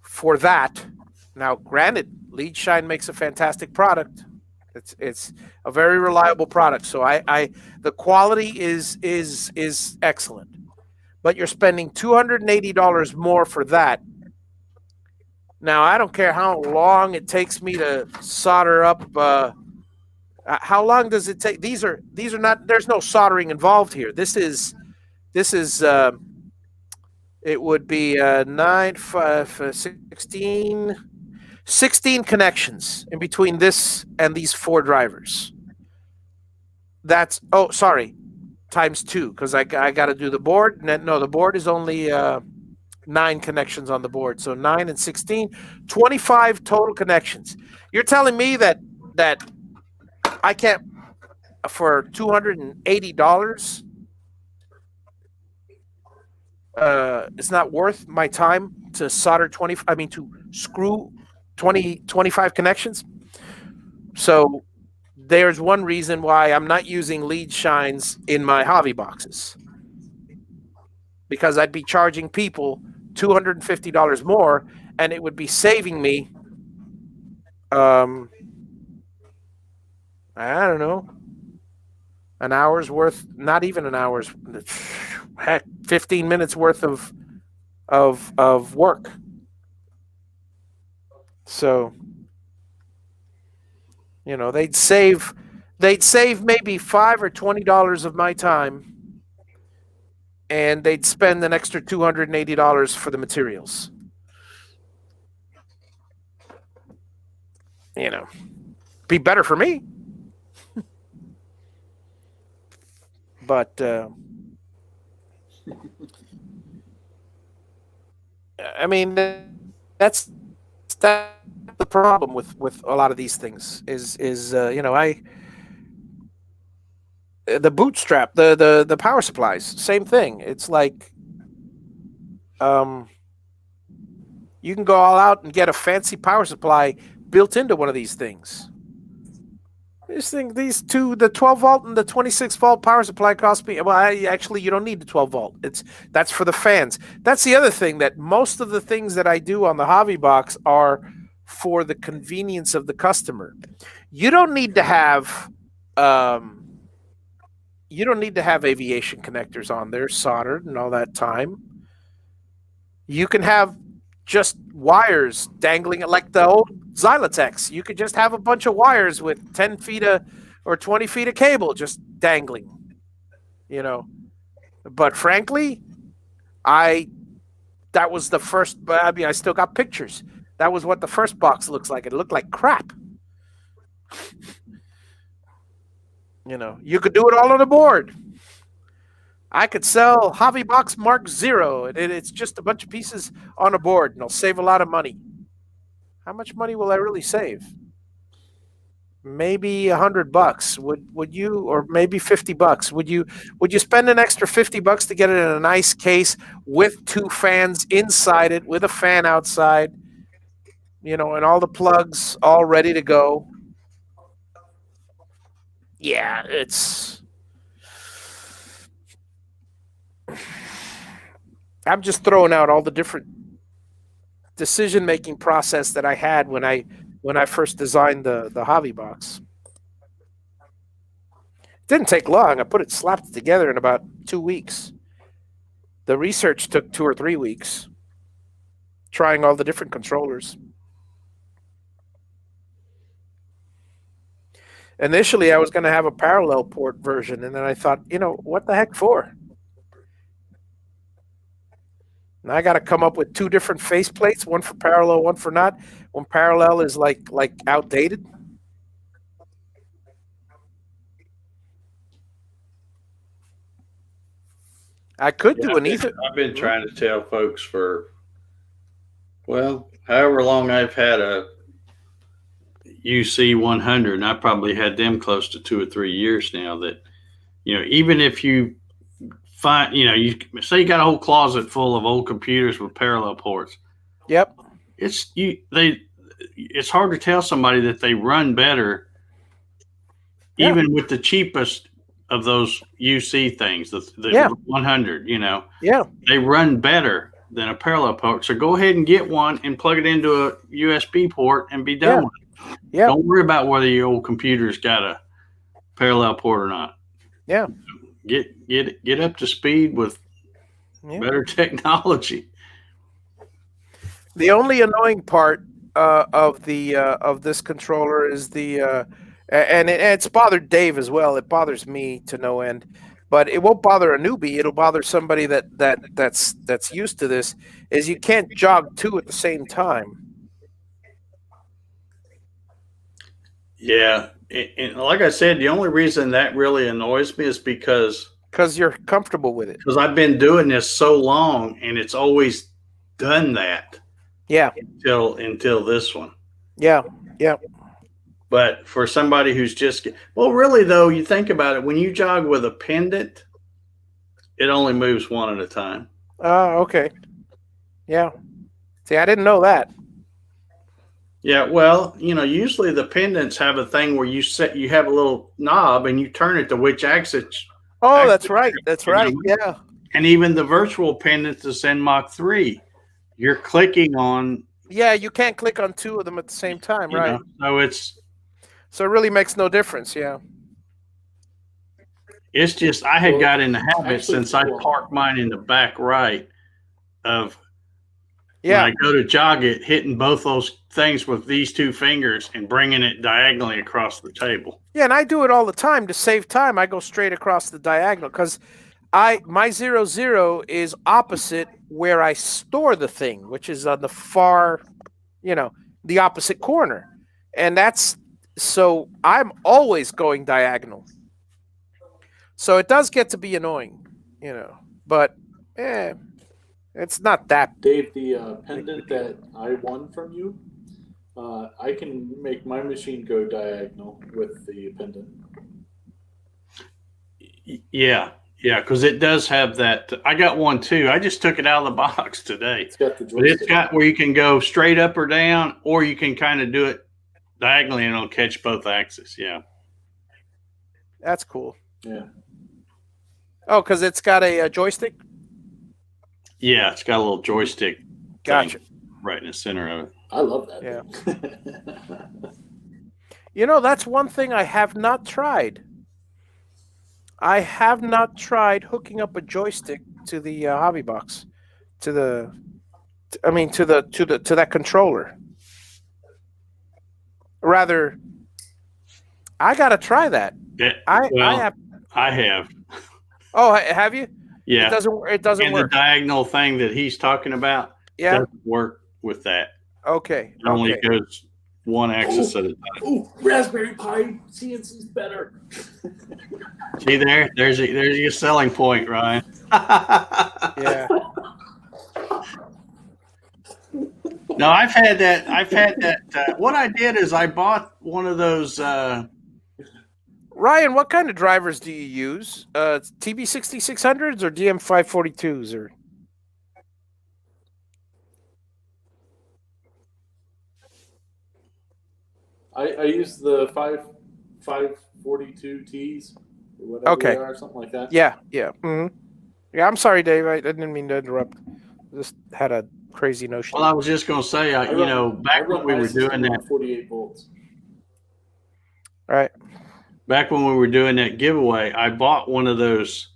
Speaker 1: for that. Now, granted, Leadshine makes a fantastic product. It's a very reliable product. So the quality is excellent. But you're spending $280 more for that. Now, I don't care how long it takes me to solder up. How long does it take? These are not. There's no soldering involved here. This is. It would be 9, 5, 16 connections in between this and these 4 drivers. That's times 2, because I got to do the board. No, the board is only 9 connections on the board. So 9 and 16, 25 total connections. You're telling me that I can't, for $280, it's not worth my time to solder to screw 25 connections? So there's one reason why I'm not using lead shines in my Javi boxes, because I'd be charging people $250 more, and it would be saving me, I don't know, an hour's worth, not even an hour's, heck, 15 minutes worth of work. So, they'd save maybe $5 or $20 of my time, and they'd spend an extra $280 for the materials. Be better for me. But I mean, that's the problem with a lot of these things is the bootstrap, the power supplies, same thing. It's like you can go all out and get a fancy power supply built into one of these things. These two, the 12 volt and the 26 volt power supply cost me. Well, actually, you don't need the 12 volt. That's for the fans. That's the other thing, that most of the things that I do on the Javi box are for the convenience of the customer. You don't need to have aviation connectors on there soldered and all that time. You can have just wires dangling, like the old Xylotex. You could just have a bunch of wires with 10 feet or 20 feet of cable just dangling, But frankly, that was the first, I mean, I still got pictures. That was what the first box looks like. It looked like crap. You could do it all on a board. I could sell Javi Box Mark 0. It's just a bunch of pieces on a board, and I'll save a lot of money. How much money will I really save? Maybe $100. Would you, or maybe $50? Would you spend an extra $50 to get it in a nice case with 2 fans inside it, with a fan outside, and all the plugs all ready to go? Yeah, I'm just throwing out all the different decision-making process that I had when I first designed the Javi box. It didn't take long. I slapped it together in about 2 weeks. The research took 2 or 3 weeks, trying all the different controllers. Initially, I was going to have a parallel port version, and then I thought, what the heck for? And I got to come up with 2 different faceplates, one for parallel, one for not. When parallel is like outdated. I could do an ether.
Speaker 2: I've been trying to tell folks for, however long I've had a UC 100, and I probably had them close to 2 or 3 years now, that, even if you find, you say you got a whole closet full of old computers with parallel ports.
Speaker 1: Yep.
Speaker 2: It's hard to tell somebody that they run better, even with the cheapest of those UC things, the 100,
Speaker 1: Yeah.
Speaker 2: They run better than a parallel port. So go ahead and get one and plug it into a USB port and be done with it.
Speaker 1: Yeah.
Speaker 2: Don't worry about whether your old computer's got a parallel port or not.
Speaker 1: Yeah.
Speaker 2: Get up to speed with better technology.
Speaker 1: The only annoying part of this controller is and it's bothered Dave as well. It bothers me to no end, but it won't bother a newbie. It'll bother somebody that's used to this. Is you can't jog 2 at the same time.
Speaker 2: Yeah, and like I said, the only reason that really annoys me is because
Speaker 1: you're comfortable with it.
Speaker 2: Because I've been doing this so long, and it's always done that.
Speaker 1: Yeah.
Speaker 2: Until this one.
Speaker 1: Yeah. Yeah.
Speaker 2: But for somebody who's just, really though, you think about it, when you jog with a pendant, it only moves one at a time.
Speaker 1: Okay. Yeah. See, I didn't know that.
Speaker 2: Yeah, well, usually the pendants have a thing where you have a little knob and you turn it to which axis.
Speaker 1: Oh, that's
Speaker 2: axis
Speaker 1: right. That's right. Yeah.
Speaker 2: And even the virtual pendant to send Mach 3, you're clicking on,
Speaker 1: Yeah, you can't click on two of them at the same time, right?
Speaker 2: So
Speaker 1: it really makes no difference. Yeah.
Speaker 2: It's just I had got in the habit since I
Speaker 3: cool.
Speaker 2: parked mine in the back right of
Speaker 1: Yeah.
Speaker 2: when I go to jog it, hitting both those things with these two fingers and bringing it diagonally across the table.
Speaker 1: Yeah, and I do it all the time to save time. I go straight across the diagonal because my 0, is opposite where I store the thing, which is on the far, the opposite corner. And so I'm always going diagonal. So it does get to be annoying, but it's not that.
Speaker 3: Dave, the pendant that I won from you, I can make my machine go diagonal with the pendant.
Speaker 2: Yeah, because it does have that. I got one too. I just took it out of the box today.
Speaker 3: It's got the joystick.
Speaker 2: But it's got where you can go straight up or down, or you can kind of do it diagonally and it'll catch both axes. Yeah.
Speaker 1: That's cool.
Speaker 3: Yeah.
Speaker 1: Oh, because it's got a joystick?
Speaker 2: Yeah, it's got a little joystick.
Speaker 1: Gotcha.
Speaker 2: Right in the center of it.
Speaker 3: I love that.
Speaker 1: Yeah. That's one thing I have not tried. I have not tried hooking up a joystick to the hobby box, to that controller. Rather, I gotta try that. I
Speaker 2: have.
Speaker 1: Oh, have you?
Speaker 2: Yeah.
Speaker 1: It doesn't work.
Speaker 2: The diagonal thing that he's talking about doesn't work with that.
Speaker 1: Okay.
Speaker 2: It only goes one axis at a time.
Speaker 3: Oh, Raspberry Pi CNC's better.
Speaker 2: See there's your selling point, Ryan.
Speaker 1: Yeah.
Speaker 2: No, I've had that. What I did is I bought one of those.
Speaker 1: Ryan, what kind of drivers do you use? TB6600s or DM542s or?
Speaker 3: I use the 542Ts or whatever they are, something like that.
Speaker 1: Yeah. Mm-hmm. Yeah, I'm sorry, Dave. I didn't mean to interrupt. Just had a crazy notion.
Speaker 2: Well, I was just going to say, back when we were doing that
Speaker 3: 48 volts.
Speaker 1: Right.
Speaker 2: Back when we were doing that giveaway, I bought one of those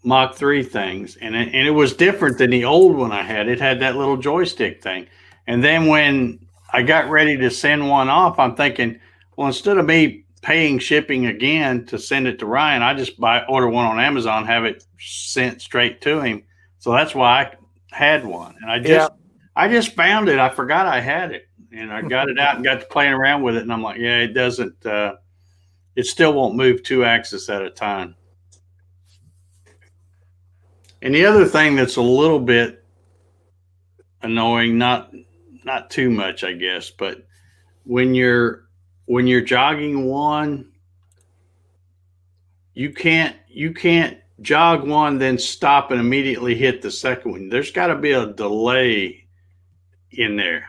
Speaker 2: Mach 3 things, and it was different than the old one I had. It had that little joystick thing. And then when I got ready to send one off, I'm thinking, well, instead of me paying shipping again to send it to Ryan, I just order one on Amazon, have it sent straight to him. So that's why I had one. And I just found it. I forgot I had it, and I got it out and got to playing around with it. And I'm like, yeah, it doesn't, it still won't move two axes at a time. And the other thing that's a little bit annoying, not too much, I guess, but when you're jogging one, you can't jog one, then stop and immediately hit the second one. There's got to be a delay in there.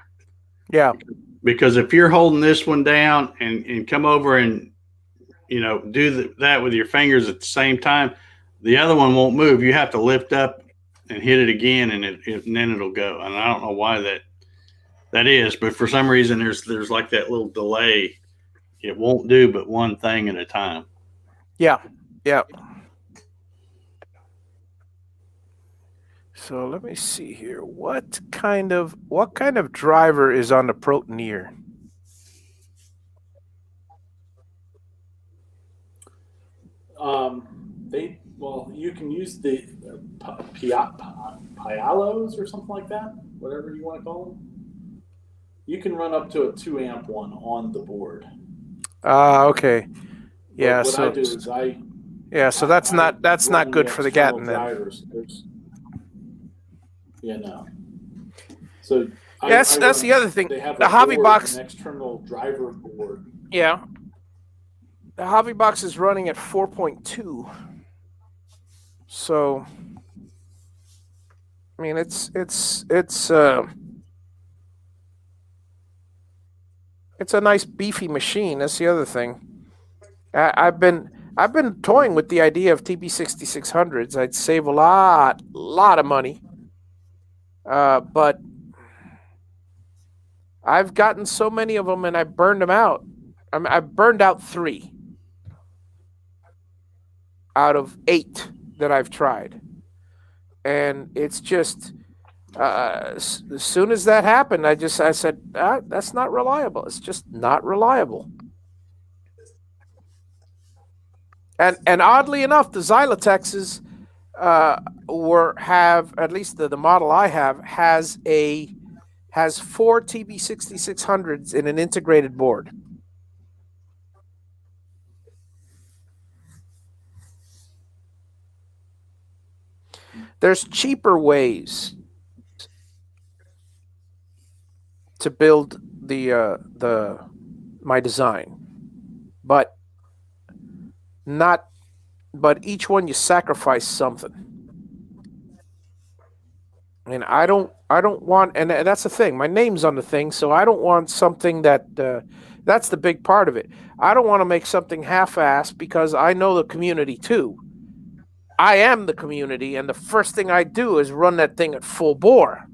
Speaker 1: Yeah.
Speaker 2: Because if you're holding this one down and come over and, do that with your fingers at the same time, the other one won't move. You have to lift up and hit it again, and then it'll go. And I don't know why that is, but for some reason there's like that little delay. It won't do but one thing at a time.
Speaker 1: Yeah. So let me see here. What kind of driver is on the Protoneer?
Speaker 3: You can use the Pialos or something like that, whatever you want to call them. You can run up to a 2 amp one on the board.
Speaker 1: Okay. Yeah.
Speaker 3: What I do is
Speaker 1: so that's not good for the Gatton then.
Speaker 3: No. So
Speaker 1: that's the other thing.
Speaker 3: They have
Speaker 1: the hobby box,
Speaker 3: an external driver board.
Speaker 1: Yeah. The hobby box is running at 4.2. So, I mean, it's It's a nice beefy machine. That's the other thing. I've been toying with the idea of TB6600s. I'd save a lot of money. But I've gotten so many of them and I burned them out. I burned out 3 out of 8 that I've tried. And it's just, as soon as that happened, I said, that's not reliable. It's just not reliable. And oddly enough, the Xylotexes have, at least the model I have, has 4 TB6600s in an integrated board. There's cheaper ways to build my design, but each one you sacrifice something. And I don't want, and that's the thing. My name's on the thing, so I don't want something that's the big part of it. I don't want to make something half-assed because I know the community too. I am the community, and the first thing I do is run that thing at full bore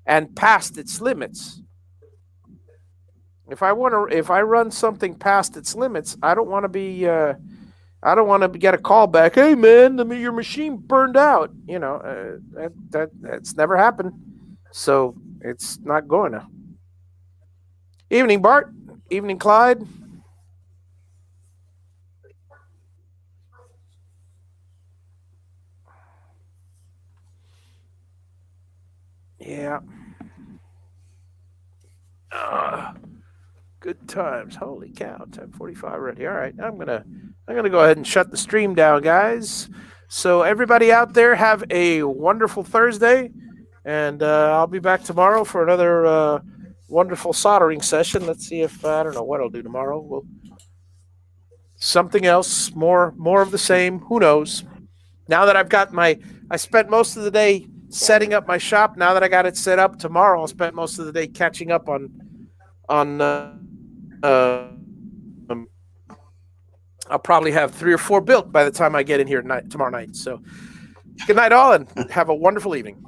Speaker 1: and past its limits. If I run something past its limits, I don't want to be. I don't want to get a call back. Hey man, your machine burned out. That's never happened, so it's not going to. Evening, Bart. Evening, Clyde. Yeah. Good times. Holy cow! 10:45 already. All right, I'm gonna go ahead and shut the stream down, guys. So everybody out there, have a wonderful Thursday, and I'll be back tomorrow for another wonderful soldering session. Let's see if I don't know what I'll do tomorrow. Something else, more of the same. Who knows? Now that I spent most of the day setting up my shop. Now that I got it set up, tomorrow I'll spend most of the day catching up on. I'll probably have 3 or 4 built by the time I get in here tomorrow night. So, good night, all, and have a wonderful evening.